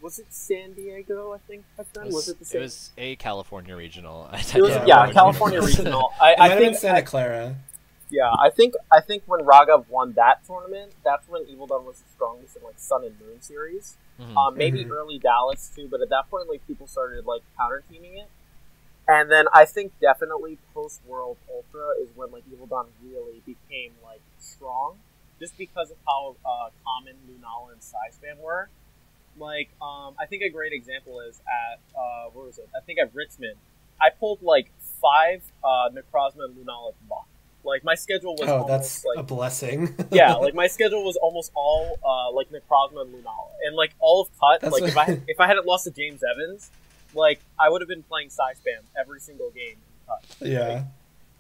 Was it San Diego? I think back then. Was it the same? It was a California regional. It was, California regional. I think Santa Clara. Yeah, I think when Raghav won that tournament, that's when YvelDon was the strongest in like Sun and Moon series. Maybe early Dallas too, but at that point, like people started like counter teaming it. And then I think definitely post World Ultra is when like YvelDon really became like strong, just because of how common Lunala and Psyspam were. Like, I think a great example is at, where was it? I think at Richmond. I pulled, like, 5 Necrozma and Lunala to block. Like, my schedule was almost, that's like... a blessing. Yeah, like, my schedule was almost all, like, Necrozma and Lunala. And, like, all of Cut, That's like, if I hadn't lost to James Evans, like, I would have been playing Psyspam every single game in Cut. Yeah. Like,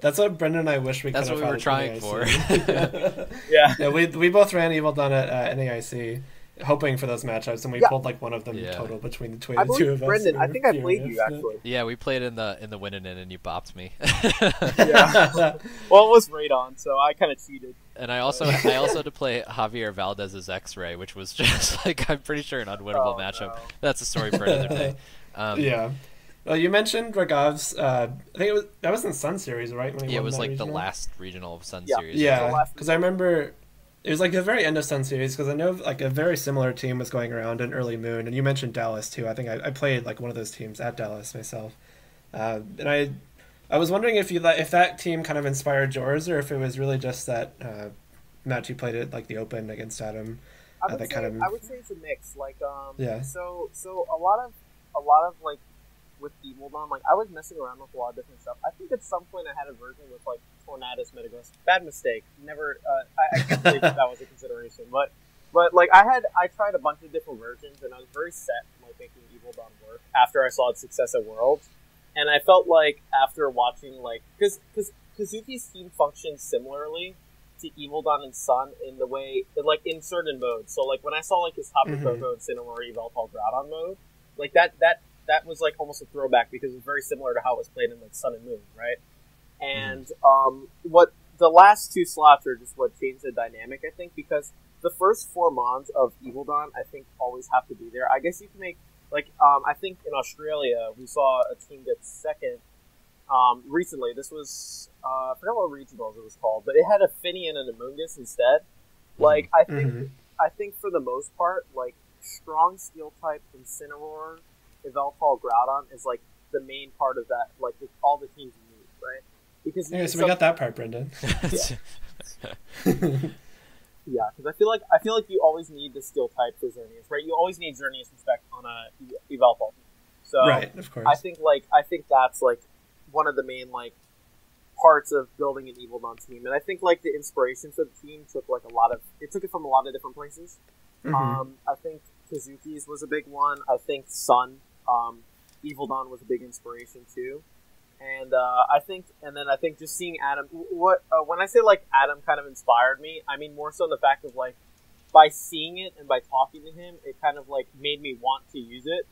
that's what Brendan and I wish we could have. That's what we were trying for. Yeah. We both ran YvelDon at NAIC, hoping for those matchups, and we pulled like one of them total betwing the two of us. Brendan, I think I played you actually. Yeah, we played in the win-in and you bopped me. Well, it was RayOgre, so I kind of cheated. And I also had to play Javier Valdez's X-Ray, which was just like I'm pretty sure an unwinnable matchup. No. That's a story for another day. Yeah. Well, you mentioned Raghav's. I think that was in Sun Series, right? When it was like regional? the last regional of Sun Series. Yeah, because I remember it was like the very end of Sun Series, because I know like a very similar team was going around in early Moon, and you mentioned Dallas too. I think I played like one of those teams at Dallas myself, and I was wondering if that team kind of inspired yours, or if it was really just that match you played at like the Open against Adam. I would say it's a mix. Like So a lot of like with YvelDon, like I was messing around with a lot of different stuff. I think at some point I had a version with like Tornadus Metagross. Bad mistake. Never. I can't believe that was a consideration. But like I tried a bunch of different versions, and I was very set on like making YvelDon work after I saw its success at Worlds. And I felt like after watching like because Kazuki's team functions similarly to YvelDon and Sun in the way like in certain modes. So like when I saw like his Tapu Koko and Cinnamore YvelDon Groudon mode, like that was like almost a throwback because it's very similar to how it was played in like Sun and Moon, right? And what the last 2 slots are just what changed the dynamic, I think, because the first 4 mons of YvelDon I think always have to be there. I guess you can make like I think in Australia we saw a team get second recently. This was I forgot what regionals it was called, but it had a Finian and a Mungus instead. Like I think for the most part, like strong steel type Incineroar, YvelDon Groudon is like the main part of that. Like it's all the teams you need, right? Because so we got that part, Brendan. Yeah, because I feel like you always need the steel type for Xerneas, right? You always need Xerneas respect on a YvelDon. So right, of course. I think that's like one of the main like parts of building an YvelDon team, and I think like the inspiration for the team took it from a lot of different places. I think Kazuki's was a big one. I think Sun, YvelDon was a big inspiration too. And I think just seeing Adam, when I say like Adam kind of inspired me, I mean more so the fact of like by seeing it and by talking to him, it kind of like made me want to use it.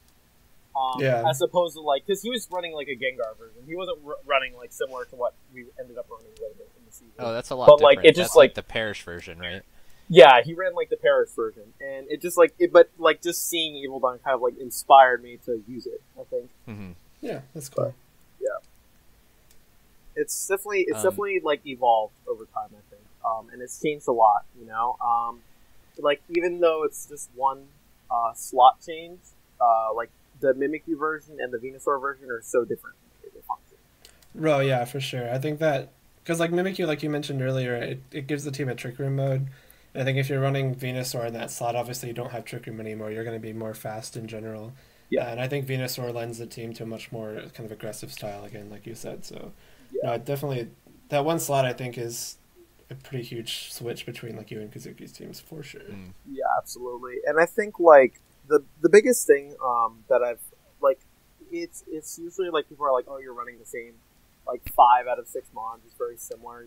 As opposed to like, because he was running like a Gengar version, he wasn't running like similar to what we ended up running later in the season. Oh, that's a lot. But different. like it just that's like the Parish version, right? Yeah, he ran like the Parish version, and it just like but like just seeing YvelDon kind of like inspired me to use it. I think. Yeah, that's cool. It's definitely like evolved over time, I think, and it's changed a lot. Like even though it's just one slot change, like the Mimikyu version and the Venusaur version are so different in the function. Oh yeah, for sure. I think that because like Mimikyu, like you mentioned earlier, it gives the team a Trick Room mode. And I think if you're running Venusaur in that slot, obviously you don't have Trick Room anymore. You're going to be more fast in general. Yeah. And I think Venusaur lends the team to a much more kind of aggressive style again, like you said. So, Yeah. no, definitely that one slot I think is a pretty huge switch between like you and Kazuki's teams for sure. Yeah, absolutely. And I think like the biggest thing that I've like it's usually like people are like, oh, you're running the same like 5 out of 6 mons. It's very similar,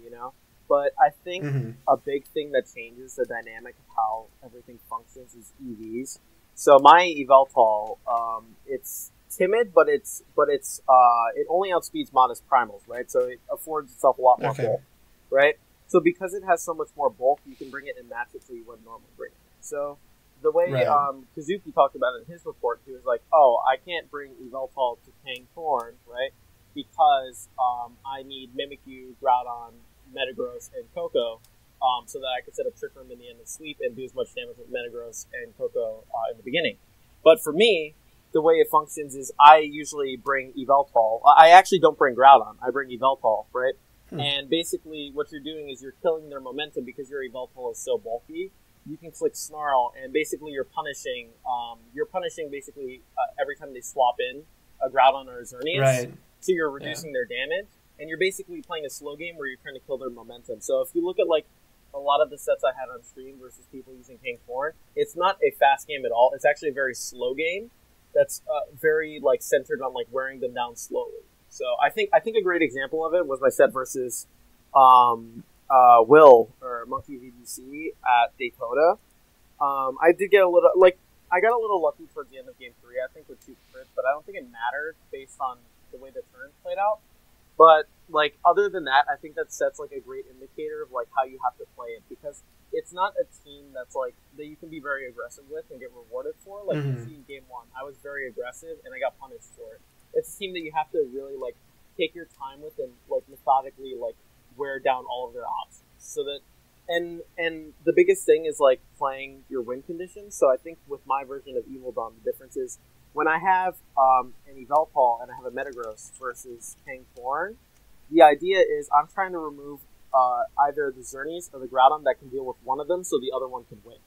But I think a big thing that changes the dynamic of how everything functions is EVs. So my Yveltal, it's timid, but it only outspeeds modest primals, right? So it affords itself a lot more bulk, right? So because it has so much more bulk, you can bring it in matchups that you wouldn't normally bring it. So the way Kazuki talked about it in his report, he was like, oh, I can't bring Yveltal to KangTorn, right? Because I need Mimikyu, Groudon, Metagross, and Koko, so that I could set up Trick Room in the end of Sweep and do as much damage with Metagross and Koko in the beginning. But for me, the way it functions is I usually bring Yveltal. I actually don't bring Groudon. I bring Yveltal, right? And basically what you're doing is you're killing their momentum because your Yveltal is so bulky. You can click Snarl, and basically you're punishing basically every time they swap in a Groudon or a Xerneas. Right. So you're reducing their damage. And you're basically playing a slow game where you're trying to kill their momentum. So if you look at like a lot of the sets I had on stream versus people using KangTorn, it's not a fast game at all. It's actually a very slow game that's very like centered on like wearing them down slowly. So I think a great example of it was my set versus Will or Monkey VGC at Daytona. I did get I got a little lucky towards the end of game 3. I think with 2 crits, but I don't think it mattered based on the way the turns played out. But, like, other than that, I think that sets, like, a great indicator of, like, how you have to play it. Because it's not a team that's, like, that you can be very aggressive with and get rewarded for. Like, you see in Game 1, I was very aggressive, and I got punished for it. It's a team that you have to really, like, take your time with and, like, methodically, like, wear down all of their options. So that... And the biggest thing is, like, playing your win conditions. So I think with my version of YvelDon, the difference is... When I have an Yveltal and I have a Metagross versus KangTorn, the idea is I'm trying to remove either the Xerneas or the Groudon that can deal with one of them so the other one can win.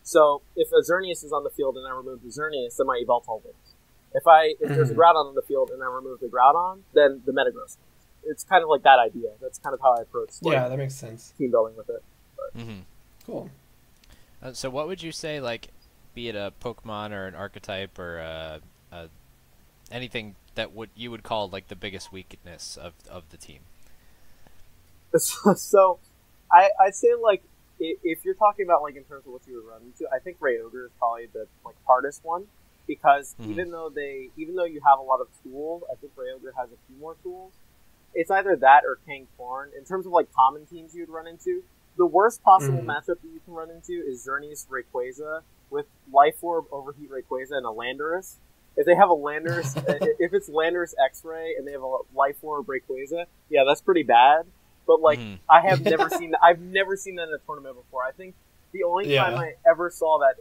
So if a Xerneas is on the field and I remove the Xerneas, then my Yveltal wins. If there's a Groudon on the field and I remove the Groudon, then the Metagross wins. It's kind of like that idea. That's kind of how I approach that makes sense. Team building with it. But. Cool. So what would you say, like, be it a Pokemon or an archetype or anything that you would call like the biggest weakness of the team? So, I'd say like if you're talking about like in terms of what you would run into, I think RayOgre is probably the like hardest one because even though you have a lot of tools, I think RayOgre has a few more tools. It's either that or KangTorn. In terms of like common teams you'd run into, the worst possible matchup that you can run into is Xerneas Rayquaza with Life Orb, Overheat Rayquaza, and a Landorus. If they have a Landorus, if it's Landorus X-Ray and they have a Life Orb Rayquaza, yeah, that's pretty bad. But like, I have never seen that. I've never seen that in a tournament before. I think the only time I ever saw that,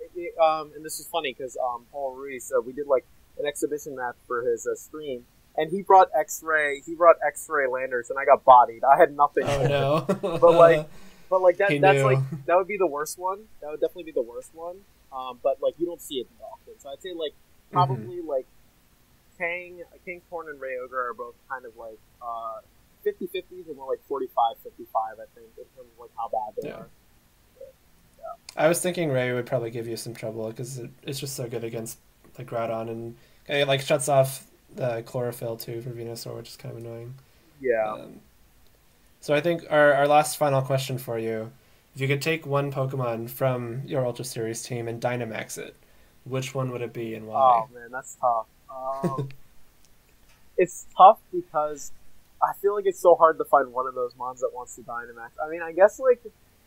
and this is funny because Paul Ruiz, we did like an exhibition match for his stream, and he brought X-Ray Landorus, and I got bodied. I had nothing. Oh no! But like that's like that would be the worst one. That would definitely be the worst one. But like you don't see it often. So I'd say like probably like KangTorn and RayOgre are both kind of like 50-50s and more like 45-55, I think, in terms of like how bad they are. But, I was thinking Ray would probably give you some trouble because it's just so good against like Groudon and it like shuts off the chlorophyll too for Venusaur, which is kind of annoying. Yeah. So I think our last final question for you, if you could take one Pokemon from your Ultra Series team and Dynamax it, which one would it be and why? Oh man, that's tough. It's tough because I feel like it's so hard to find one of those mons that wants to Dynamax. I mean, I guess like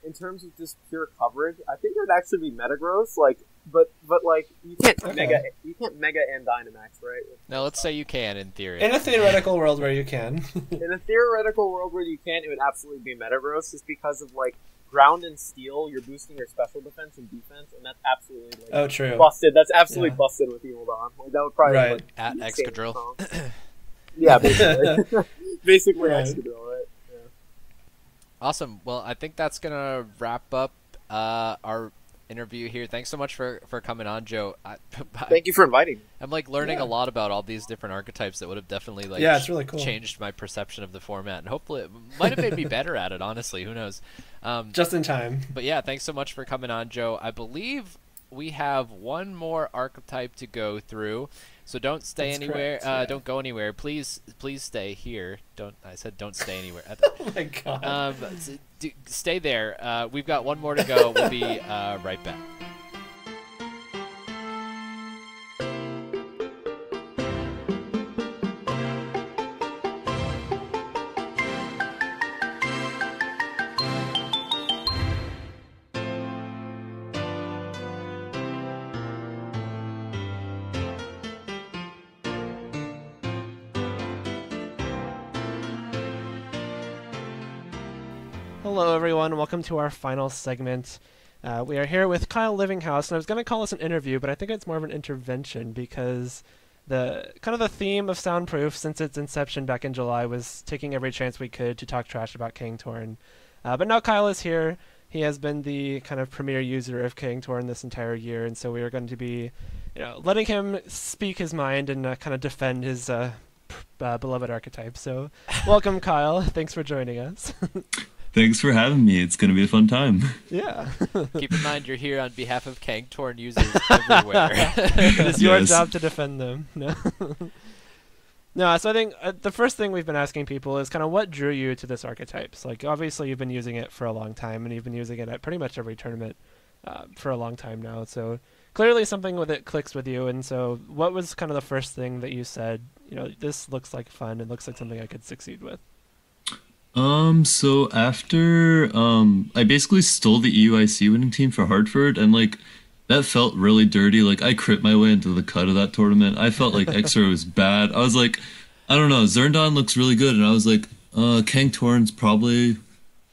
in terms of just pure coverage, I think it would actually be Metagross. Like but like you can't mega and Dynamax, right? Now let's say you can in theory. In a theoretical world where you can. In a theoretical world where you can, it would absolutely be Metagross, just because of like ground and steel. You're boosting your special defense and defense, and that's absolutely like true. busted. That's absolutely busted with YvelDon. Like that would probably Right. At Excadrill. Yeah, basically. Basically Right. Excadrill, right? Yeah. Awesome. Well, I think that's gonna wrap up our interview here. Thanks so much for coming on, Joe. Thank you for inviting me. I'm like learning a lot about all these different archetypes that would have definitely like it's really cool. changed my perception of the format, and hopefully it might have made me better at it. Honestly, who knows? Just in time. But yeah, thanks so much for coming on, Joe. I believe we have one more archetype to go through, so don't stay That's anywhere. correct, yeah. Don't go anywhere. Please stay here. I said don't stay anywhere. Oh my god. Stay there. We've got one more to go. We'll be right back. Hello, everyone. Welcome to our final segment. We are here with Kyle Livinghouse, and I was going to call this an interview, but I think it's more of an intervention because the theme of Soundproof since its inception back in July was taking every chance we could to talk trash about KangTorn. But now Kyle is here. He has been the kind of premier user of KangTorn this entire year, and so we are going to be, letting him speak his mind and kind of defend his beloved archetype. So, welcome, Kyle. Thanks for joining us. Thanks for having me. It's going to be a fun time. Yeah. Keep in mind, you're here on behalf of KangTorn users everywhere. It is your job to defend them. No. No, so I think the first thing we've been asking people is kind of what drew you to this archetype. So, like, obviously you've been using it for a long time, and you've been using it at pretty much every tournament for a long time now. So clearly something with it clicks with you. And so what was kind of the first thing that you said, this looks like fun and looks like something I could succeed with? So after, I basically stole the EUIC winning team for Hartford, and, like, that felt really dirty. Like, I crit my way into the cut of that tournament. I felt like X-Ray was bad. I was like, I don't know, ZerndOn looks really good, and I was like, KangTorn's probably,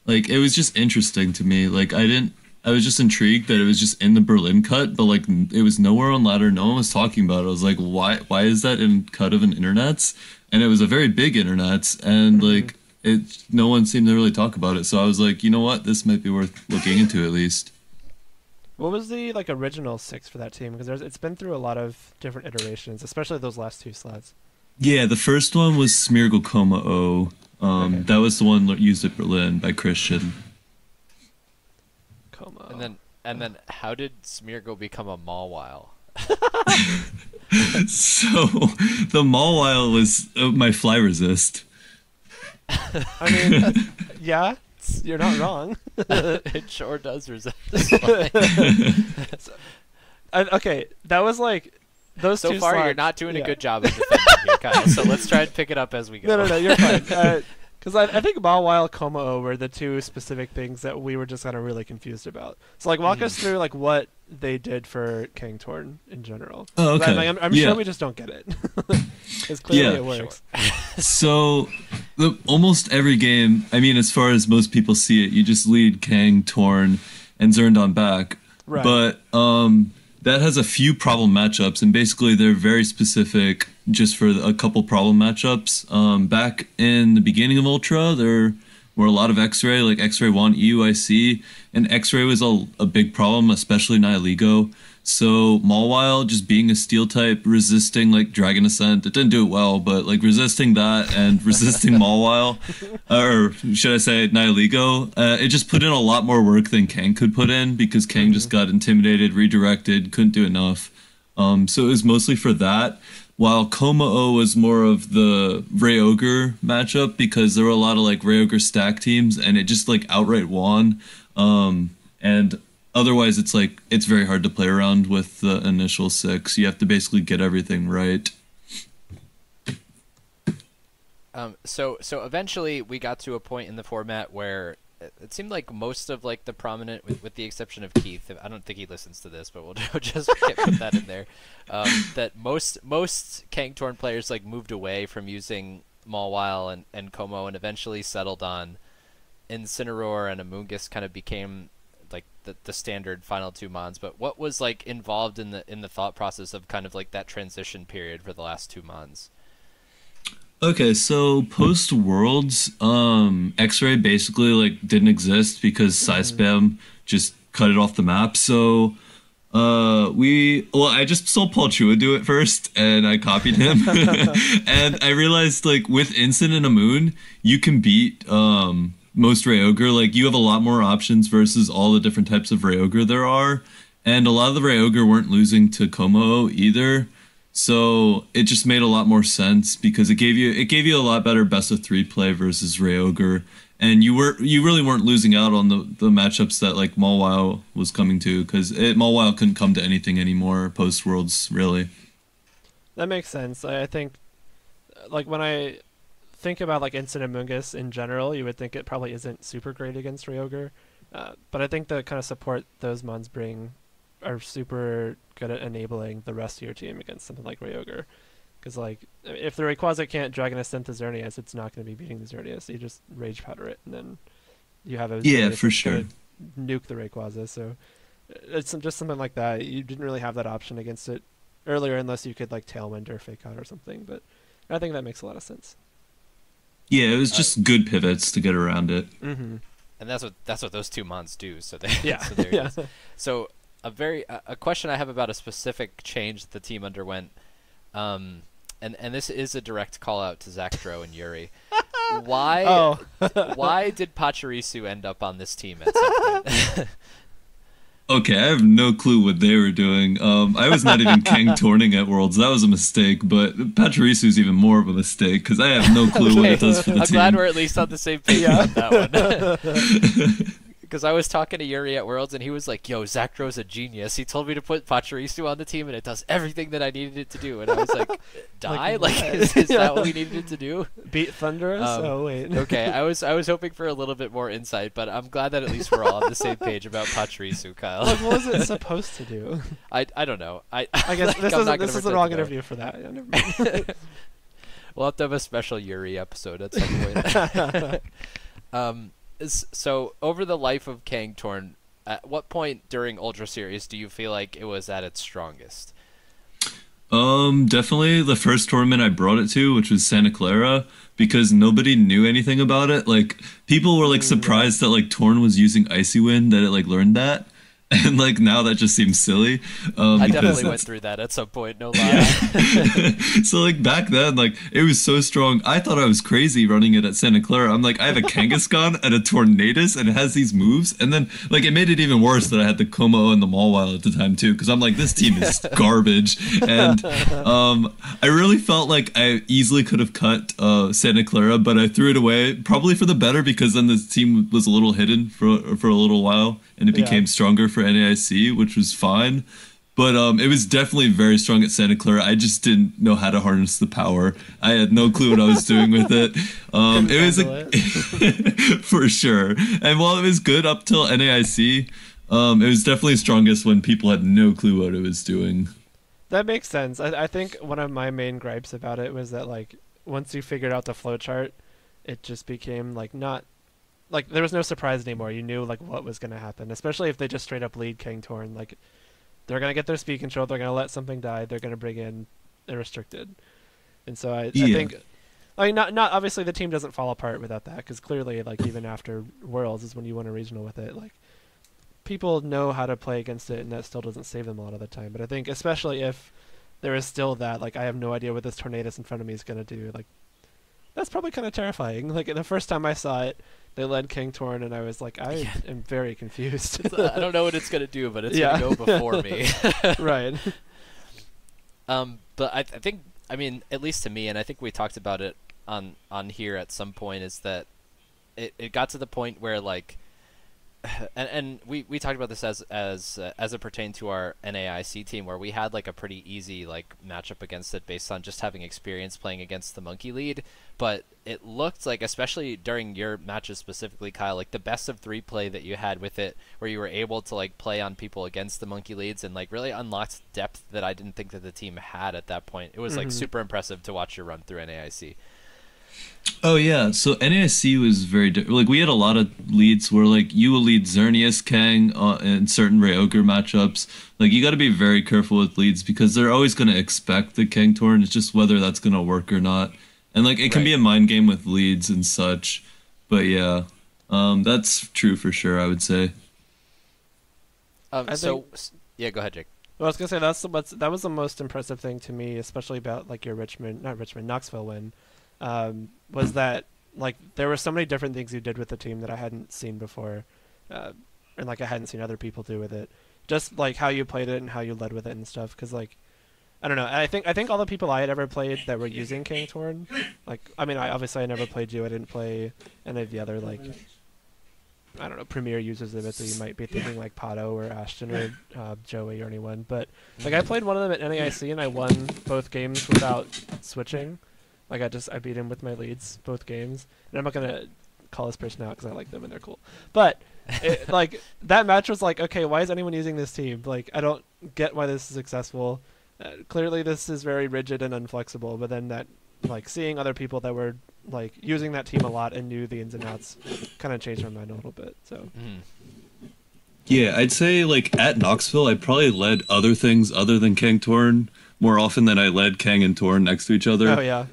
like, it was just interesting to me. Like, I was just intrigued that it was just in the Berlin cut, but, like, it was nowhere on ladder. No one was talking about it. I was like, why is that in cut of an internets? And it was a very big internets, and, like, no one seemed to really talk about it, so I was like, you know what, this might be worth looking into at least. What was the original 6 for that team? Because it's been through a lot of different iterations, especially those last 2 slots. Yeah, the first one was Smeargle Coma O. Okay. That was the one used at Berlin by Christian. Coma. And then how did Smeargle become a Mawile? So the Mawile was my fly resist. I mean, yeah, you're not wrong. It sure does resist. Okay, that was like those so two far slots, you're not doing a good job of defending here, Kyle, so let's try and pick it up as we go. No, you're fine. Because I think Mawile, Como were the 2 specific things that we were just kind of really confused about. So, like, walk us through, like, what they did for KangTorn in general. Oh, okay. I'm sure we just don't get it. Because clearly it works. Sure. So, almost every game, I mean, as far as most people see it, you just lead KangTorn and ZerndOn back. Right. But that has a few problem matchups, and basically they're very specific just for a couple problem matchups. Back in the beginning of Ultra, there were a lot of X-Ray, like X-Ray 1, EUIC, and X-Ray was a big problem, especially Nihilego. So Mawile, just being a steel type, resisting like Dragon Ascent, it didn't do it well, but like resisting that and resisting Mawile, or should I say Nihilego, it just put in a lot more work than Kang could put in, because Kang just got intimidated, redirected, couldn't do enough. So it was mostly for that. While Coma-O was more of the RayOgre matchup, because there were a lot of like RayOgre stack teams, and it just like outright won. And otherwise, it's very hard to play around with the initial 6. You have to basically get everything right. So eventually we got to a point in the format where it seemed like most of like the prominent, with the exception of Keith, I don't think he listens to this, but we'll just put that in there, that most KangTorn players like moved away from using Mawile and Como and eventually settled on Incineroar, and Amoonguss kind of became like the standard final 2 mons. But what was like involved in the thought process of kind of like that transition period for the last 2 mons? Okay, so post Worlds, X-Ray basically like didn't exist because Spam just cut it off the map. So I just saw Paul Chua do it first, and I copied him, and I realized like with Instant and Amoon, you can beat most RayOgre. Like you have a lot more options versus all the different types of RayOgre there are, and a lot of the RayOgre weren't losing to Como either. So it just made a lot more sense because it gave you a lot better best of 3 play versus RayOgre, and you really weren't losing out on the matchups that like Mawile was coming to, because Mawile couldn't come to anything anymore post Worlds really. That makes sense. I think like when I think about like Instant Amoonguss in general, you would think it probably isn't super great against RayOgre, but I think the kind of support those mons bring are super good at enabling the rest of your team against something like RayOgre. Because like if the Rayquaza can't Dragon Ascent the Xerneas, it's not going to be beating the Xerneas. So you just Rage Powder it, and then you have a yeah, Xerneas for sure, nuke the Rayquaza. So it's just something like that. You didn't really have that option against it earlier unless you could like Tailwind or Fake Out or something. But I think that makes a lot of sense. Yeah, it was just good pivots to get around it. Mm-hmm. And that's what those 2 mons do. So yeah, so there yeah. it is. So a question I have about a specific change that the team underwent, and this is a direct call out to Zactro and Yuri. Why did Pachirisu end up on this team at some point? Okay, I have no clue what they were doing. I was not even KangTorning at Worlds. That was a mistake, but Pachirisu's even more of a mistake because I have no clue what it does for the team. I'm glad we're at least on the same page on that one. Because I was talking to Yuri at Worlds, and he was like, yo, Zactro's a genius. He told me to put Pachirisu on the team, and it does everything that I needed it to do. And I was like, die? Is that what we needed it to do? Beat Thunderous? Oh, wait. Okay, I was hoping for a little bit more insight, but I'm glad that at least we're all on the same page about Pachirisu, Kyle. Like, what was it supposed to do? I don't know. I guess like, this is the wrong interview for that. Yeah, never mind. We'll have to have a special Yuri episode at some point. So, over the life of KangTorn, at what point during Ultra Series do you feel like it was at its strongest? Definitely the first tournament I brought it to, which was Santa Clara, because nobody knew anything about it. Like, people were like surprised that like Torn was using Icy Wind, that it like learned that. And like now that just seems silly. I definitely went through that at some point, no lie. Yeah. So like back then, like it was so strong. I thought I was crazy running it at Santa Clara. I'm like, I have a Kangaskhan and a Tornadus, and it has these moves. And then like it made it even worse that I had the Como and the Mawile at the time too, because I'm like, this team is garbage. And I really felt like I easily could have cut Santa Clara, but I threw it away, probably for the better, because then the team was a little hidden for a little while, and it became stronger for NAIC, which was fine. But it was definitely very strong at Santa Clara. I just didn't know how to harness the power. I had no clue what I was doing with it. It was for sure. And while it was good up till NAIC, it was definitely strongest when people had no clue what it was doing. That makes sense. I think one of my main gripes about it was that like once you figured out the flowchart, it just became like not like there was no surprise anymore. You knew like what was going to happen, especially if they just straight up lead KangTorn. Like they're going to get their speed control, they're going to let something die, they're going to bring in Irrestricted. And so I think like not obviously the team doesn't fall apart without that, because clearly like even after Worlds is when you won a regional with it. Like people know how to play against it, and that still doesn't save them a lot of the time. But I think especially if there is still that like I have no idea what this Tornadus in front of me is going to do, like that's probably kind of terrifying. Like the first time I saw it, they led KangTorn, and I was like, I am very confused. I don't know what it's going to do, but it's going to go before me. Right. But I think, I mean, at least to me, and I think we talked about it on here at some point, is that it got to the point where, like, and we talked about this as it pertained to our NAIC team, where we had like a pretty easy like matchup against it based on just having experience playing against the monkey lead. But it looked like, especially during your matches specifically, Kyle, like the best of 3 play that you had with it, where you were able to like play on people against the monkey leads and like really unlocked depth that I didn't think that the team had at that point. It was like super impressive to watch your run through NAIC. Oh yeah, so NASC was very like we had a lot of leads where like you will lead Xerneas Kang in certain RayOgre matchups. Like you got to be very careful with leads because they're always going to expect the KangTorn. It's just whether that's going to work or not. And like it can be a mind game with leads and such. But yeah, that's true for sure, I would say. Yeah, go ahead, Jake. Well, I was gonna say that was the most impressive thing to me, especially about like your Knoxville win. Was that like there were so many different things you did with the team that I hadn't seen before, and like I hadn't seen other people do with it. Just like how you played it and how you led with it and stuff. Because like, I don't know. I think all the people I had ever played that were using KangTorn, like I mean, I never played you. I didn't play any of the other like, I don't know, premier users of it that you might be thinking like Pato or Ashton or Joey or anyone. But like I played one of them at NAIC and I won both games without switching. Like I beat him with my leads both games, and I'm not gonna call this person out because I like them and they're cool. But like that match was like, okay, why is anyone using this team? Like I don't get why this is successful. Clearly this is very rigid and unflexible. But then that like seeing other people that were like using that team a lot and knew the ins and outs kind of changed my mind a little bit. So. Yeah, I'd say like at Knoxville, I probably led other things other than KangTorn more often than I led Kang and Torn next to each other. Oh yeah.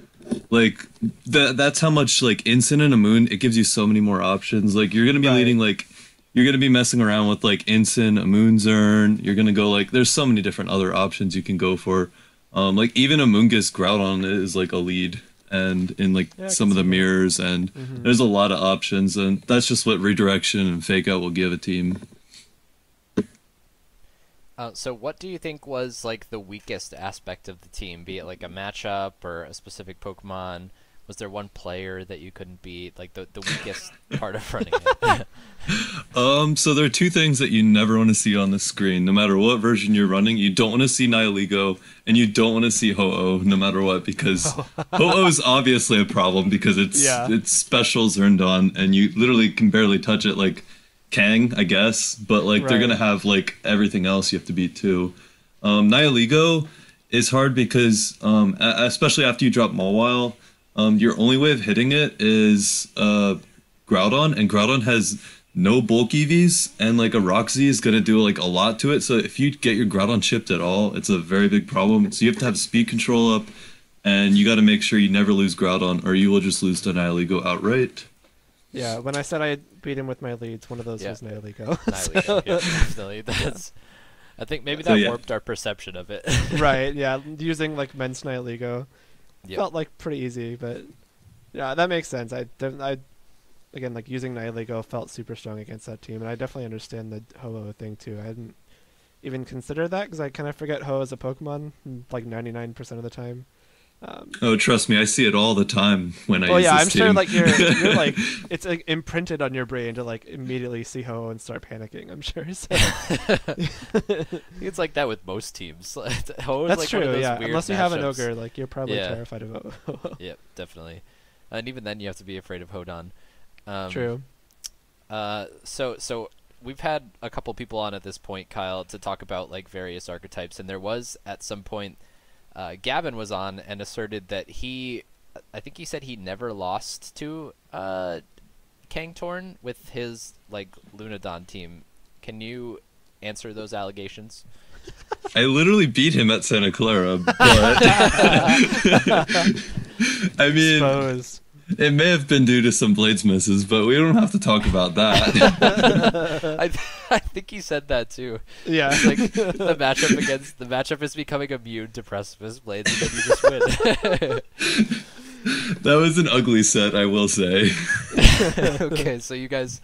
Like that's how much like Ensign and a Moon, it gives you so many more options. Like you're gonna be leading like you're gonna be messing around with like Ensign, a Moon Zern. You're gonna go like there's so many different other options you can go for. Like even a Moongus Groudon is like a lead, and in like some of the mirrors, and there's a lot of options, and that's just what redirection and fake out will give a team. So what do you think was like the weakest aspect of the team, be it like a matchup or a specific Pokemon? Was there one player that you couldn't beat, like the weakest part of running it? So there are 2 things that you never want to see on the screen, no matter what version you're running. You don't want to see Nihilego, and you don't want to see Ho-Oh, no matter what, because Ho-Oh is obviously a problem because it's special Zerndon, and you literally can barely touch it like Kang, I guess, but like they're gonna have like everything else you have to beat too. Nihilego is hard because especially after you drop Mawile, your only way of hitting it is Groudon, and Groudon has no bulk EVs, and like a Roxy is gonna do like a lot to it. So if you get your Groudon chipped at all, it's a very big problem. So you have to have speed control up, and you got to make sure you never lose Groudon, or you will just lose to Nihilego outright. Yeah, when I said I beat him with my leads, one of those was Nihilego. Nihilego, yeah, definitely. I think maybe that warped our perception of it. Right, yeah. Using like Men's Nihilego felt like pretty easy, but yeah, that makes sense. I again, like using Nihilego felt super strong against that team, and I definitely understand the Ho-Oh thing too. I hadn't even considered that because I kind of forget Ho as a Pokemon like 99% of the time. Oh, trust me, I see it all the time when I use this I'm team. sure like you're like it's like, imprinted on your brain to like immediately see Ho and start panicking. I'm sure. So. It's like that with most teams. Ho is That's like true. One of those weird unless you have an matchups. ogre, like you're probably terrified of Ho. Yep, definitely. And even then, you have to be afraid of Hodon. True. So we've had a couple people on at this point, Kyle, to talk about like various archetypes, and there was at some point. Gavin was on and asserted that I think he said he never lost to KangTorn with his like LunaDon team. Can you answer those allegations? I literally beat him at Santa Clara, but I mean, Exposed. It may have been due to some blades misses, but we don't have to talk about that. I think he said that too. Yeah, like the matchup is becoming immune to precipice blades, and then you just win. That was an ugly set, I will say. Okay, so you guys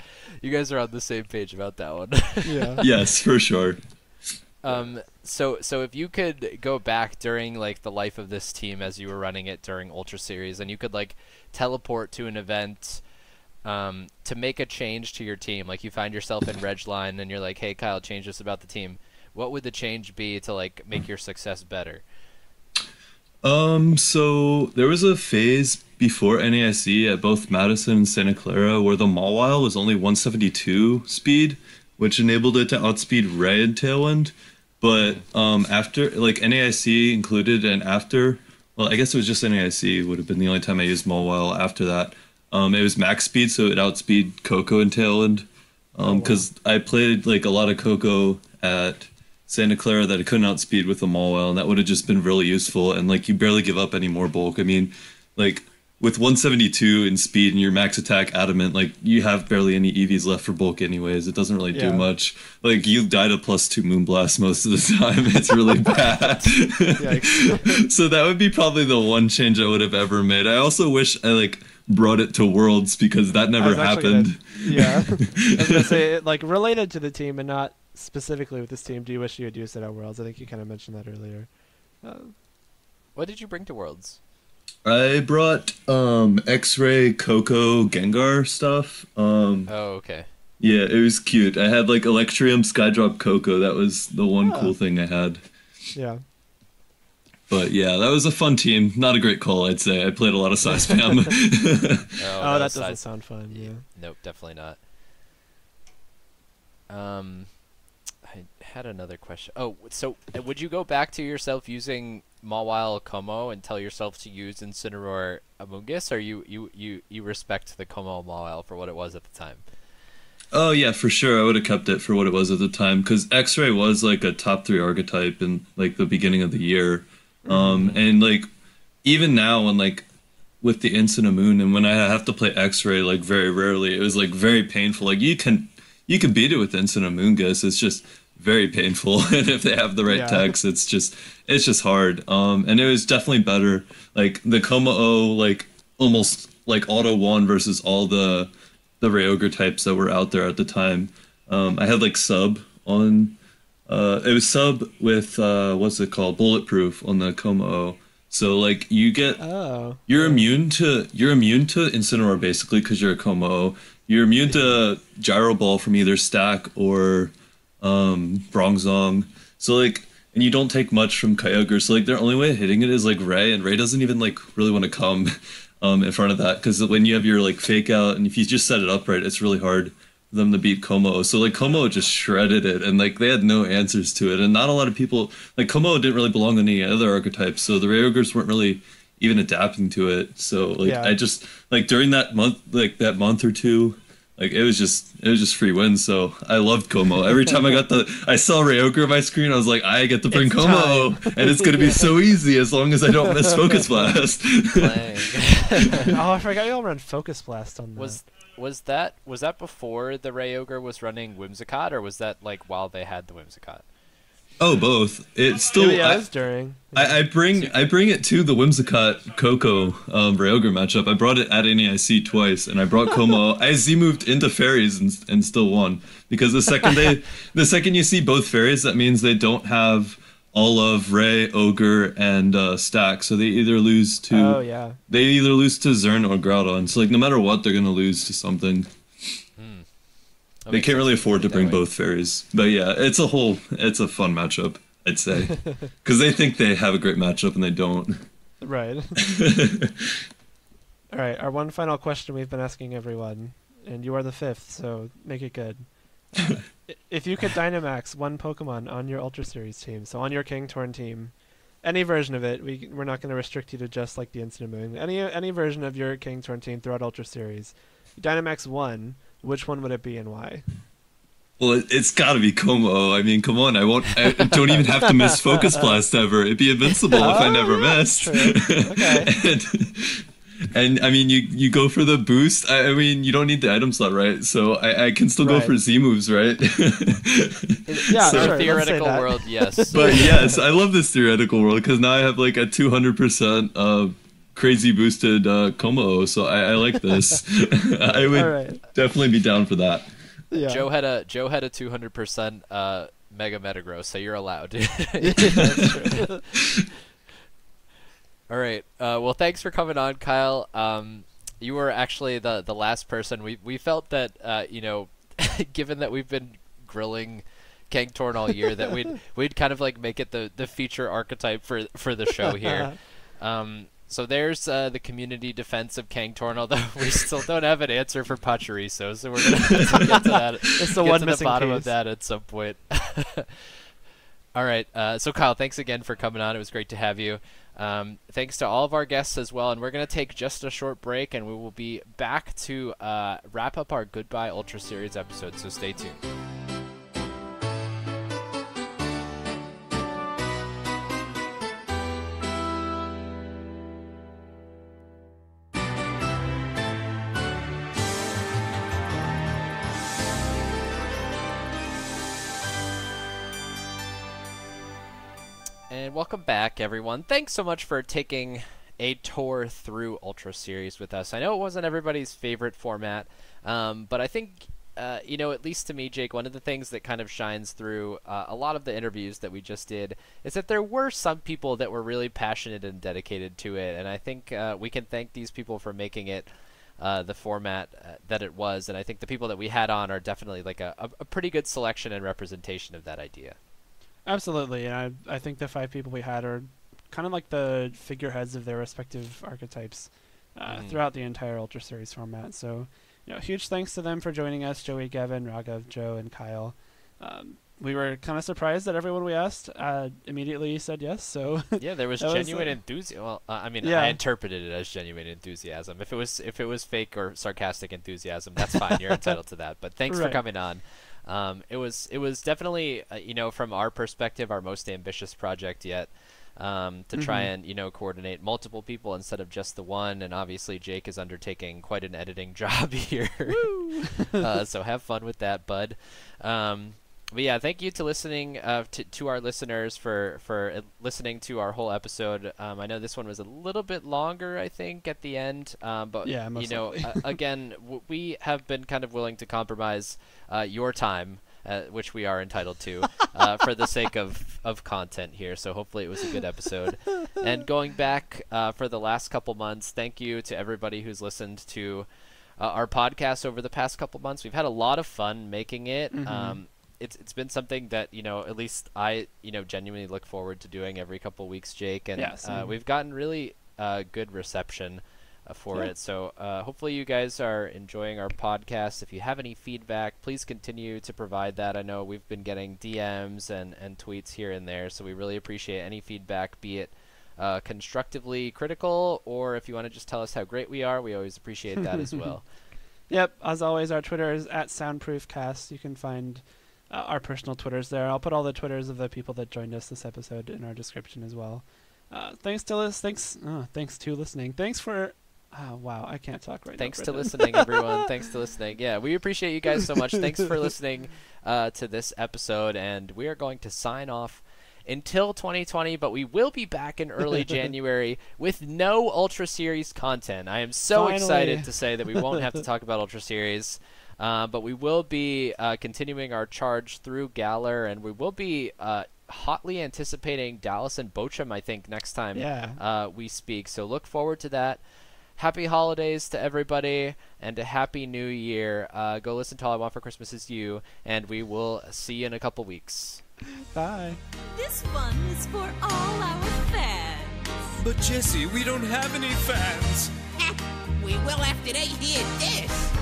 are on the same page about that one. Yeah. Yes, for sure. So if you could go back during like the life of this team as you were running it during Ultra Series, and you could like teleport to an event to make a change to your team, like you find yourself in Regline and you're like, hey Kyle, change this about the team, what would the change be to like make your success better? So there was a phase before NAIC at both Madison and Santa Clara where the Mawile was only 172 speed, which enabled it to outspeed Ray and Tailwind. But after, like, NAIC included, and after, well, I guess it was just NAIC would have been the only time I used Mawile after that. It was max speed, so it outspeed Coco and Tailwind. Because I played like a lot of Coco at Santa Clara that I couldn't outspeed with the Mawile, and that would have just been really useful. And like you barely give up any more bulk. I mean, like with 172 in speed and your max attack adamant, like you have barely any EVs left for bulk anyways. It doesn't really do much. Like you die to +2 Moonblast most of the time. It's really bad. So that would be probably the one change I would have ever made. I also wish I like brought it to Worlds because that never happened. I was gonna say, like, related to the team and not specifically with this team, do you wish you had used it at Worlds? I think you kind of mentioned that earlier. What did you bring to Worlds? I brought X-Ray, Coco, Gengar stuff. Oh, okay. Yeah, it was cute. I had like Electrium, Skydrop, Coco. That was the one cool thing I had. Yeah. But yeah, that was a fun team. Not a great call, I'd say. I played a lot of size spam. Oh, that doesn't sound fun. Yeah. Nope, definitely not. I had another question. Oh, so would you go back to yourself using Mawile Como and tell yourself to use Incineroar Amoonguss, or you respect the Como Mawile for what it was at the time? Oh yeah, for sure. I would have kept it for what it was at the time because X-Ray was like a top 3 archetype in like the beginning of the year. And like even now when like with the Instant Moon and when I have to play X-Ray like very rarely, it was like very painful. Like you can beat it with Instant Amoonguss. It's just very painful, and if they have the right techs, it's just hard. And it was definitely better. Like the Como-O, like almost like auto won versus all the RayOgre types that were out there at the time. I had like sub on. It was sub with what's it called, bulletproof on the Como-O. So like you get you're immune to Incineroar basically because you're a Como-O. You're immune to Gyro Ball from either stack or Bronzong. So like, and you don't take much from Kyogre. So like their only way of hitting it is like Ray, and Ray doesn't even like really want to come in front of that because when you have your like fake out and if you just set it up right, it's really hard for them to beat Como. So like Como just shredded it, and like they had no answers to it, and not a lot of people like Como didn't really belong on any other archetypes. So the RayOgres weren't really even adapting to it. So like I just like during that month or two. Like it was just free wins, so I loved Como. Every time I saw RayOgre on my screen, I was like, I get to bring Como, and it's gonna be so easy as long as I don't miss Focus Blast. Oh, I forgot you all ran Focus Blast on that. Was that before the RayOgre was running Whimsicott, or was that like while they had the Whimsicott? Oh, both. It's still it was during. I bring it to the Whimsicott Coco RayOgre matchup. I brought it at NAIC twice, and I brought Como. I Z-moved into fairies and still won because the second you see both fairies, that means they don't have all of RayOgre and stack, so they either lose to Zern or Groudon. So like no matter what, they're gonna lose to something. They can't really afford to bring both fairies. But yeah, it's a fun matchup, I'd say. Because they think they have a great matchup and they don't. Right. All right, our one final question we've been asking everyone, and you are the 5th, so make it good. If you could Dynamax one Pokemon on your Ultra Series team, so on your KangTorn team, any version of it, we're not going to restrict you to just like the Instant Moon, any version of your KangTorn team throughout Ultra Series, Dynamax one, which one would it be and why? Well, it's got to be Como. I mean, come on. I don't even have to miss Focus Blast ever. It'd be invincible if I never missed. Okay. and I mean, you go for the boost. I mean, you don't need the item slot, right? So I can still go for Z moves, right? Yeah, so sure. Theoretical world, yes. But yes, I love this theoretical world because now I have like a 200% crazy boosted Como, so I like this. I would definitely be down for that. Yeah. Joe had a 200% Mega Metagross, so you're allowed. That's true. All right. Well, thanks for coming on, Kyle. you were actually the last person. We felt that given that we've been grilling KangTorn all year, that we'd kind of like make it the feature archetype for the show here. So there's the community defense of KangTorn, although we still don't have an answer for Pachiriso, so we're gonna have to get to that. It's the one to missing the bottom piece. of that at some point. All right, so Kyle, thanks again for coming on. It was great to have you. Thanks to all of our guests as well, and we're going to take just a short break, and we will be back to wrap up our Goodbye Ultra Series episode, so stay tuned. And welcome back, everyone. Thanks so much for taking a tour through Ultra Series with us. I know it wasn't everybody's favorite format, but I think, at least to me, Jake, one of the things that kind of shines through a lot of the interviews that we just did is that there were some people that were really passionate and dedicated to it, and I think we can thank these people for making it the format that it was, and I think the people that we had on are definitely like a pretty good selection and representation of that idea. Absolutely, and I think the 5 people we had are kind of like the figureheads of their respective archetypes throughout the entire Ultra Series format. So, huge thanks to them for joining us, Joey, Gavin, Raghav, Joe, and Kyle. We were kind of surprised that everyone we asked immediately said yes. So yeah, there was genuine enthusiasm. Well, I interpreted it as genuine enthusiasm. If it was fake or sarcastic enthusiasm, that's fine. You're entitled to that. But thanks for coming on. It was definitely from our perspective our most ambitious project yet, to try and coordinate multiple people instead of just the one, and obviously Jake is undertaking quite an editing job here. So have fun with that, bud. But yeah, thank you to listening to our listeners for listening to our whole episode. I know this one was a little bit longer, I think, at the end. But yeah, again, we have been kind of willing to compromise your time, which we are entitled to, for the sake of content here. So hopefully it was a good episode. And going back for the last couple months, thank you to everybody who's listened to our podcast over the past couple months. We've had a lot of fun making it. It's been something that at least I genuinely look forward to doing every couple weeks, Jake, and we've gotten really good reception for it. So hopefully you guys are enjoying our podcast. If you have any feedback, please continue to provide that. I know we've been getting DMs and tweets here and there, so we really appreciate any feedback, be it constructively critical, or if you want to just tell us how great we are, we always appreciate that as well. Yep, as always, our Twitter is @SoundproofCast. You can find our personal Twitters there. I'll put all the Twitters of the people that joined us this episode in our description as well. Thanks to listening. Thanks for wow, I can't talk right now. Thanks to listening, everyone. Thanks to listening. Yeah, we appreciate you guys so much. Thanks for listening to this episode, and we are going to sign off until 2020, but we will be back in early January with no Ultra Series content. I am so excited to say that we won't have to talk about Ultra Series. But we will be continuing our charge through Galar, and we will be hotly anticipating Dallas and Bochum, I think, next time we speak. So look forward to that. Happy holidays to everybody, and a happy new year. Go listen to All I Want for Christmas Is You, and we will see you in a couple weeks. Bye. This one is for all our fans. But Jesse, we don't have any fans. We will after they hear this.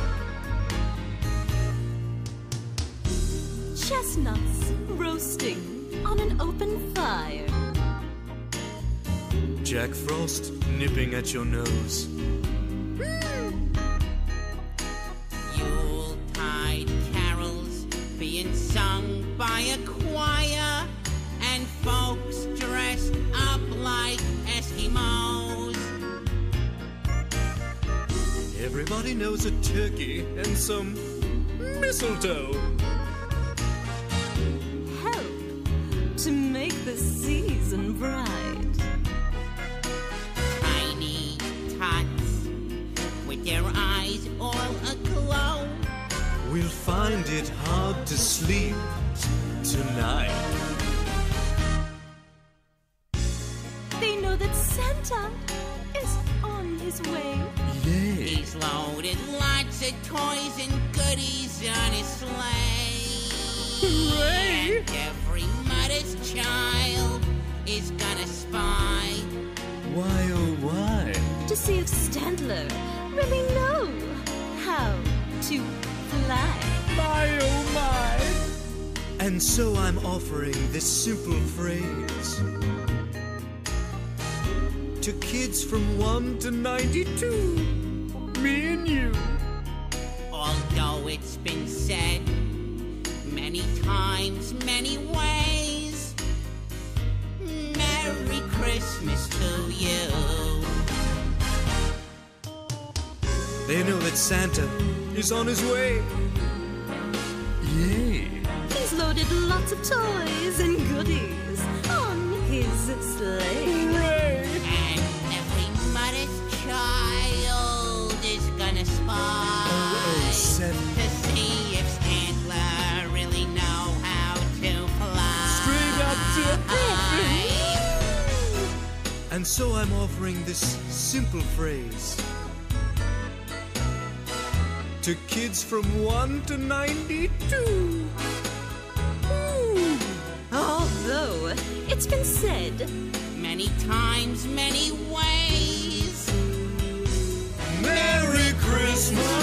Chestnuts roasting on an open fire. Jack Frost nipping at your nose. Yuletide carols being sung by a choir, and folks dressed up like Eskimos. Everybody knows a turkey and some mistletoe. To make the season bright. Tiny tots with their eyes all aglow. We'll find it hard to sleep tonight. They know that Santa is on his his way. Yay! He's loaded lots of toys and goodies on his sleigh. Hooray! And every mother's child is gonna spy. Why, oh, why? To see if Standler really know how to fly. My, oh, my! And so I'm offering this simple phrase to kids from 1 to 92. Me and you. Although it's been said many times, many ways, Merry Christmas to you. They know that Santa is on his way. Yay! He's loaded lots of toys and goodies on his sleigh. Hooray! And every mother's child is gonna spy Oh, Santa. to see if Standler really know how to fly. Straight up to heaven. And so I'm offering this simple phrase to kids from 1 to 92. Although it's been said Many times, many ways. Merry Christmas!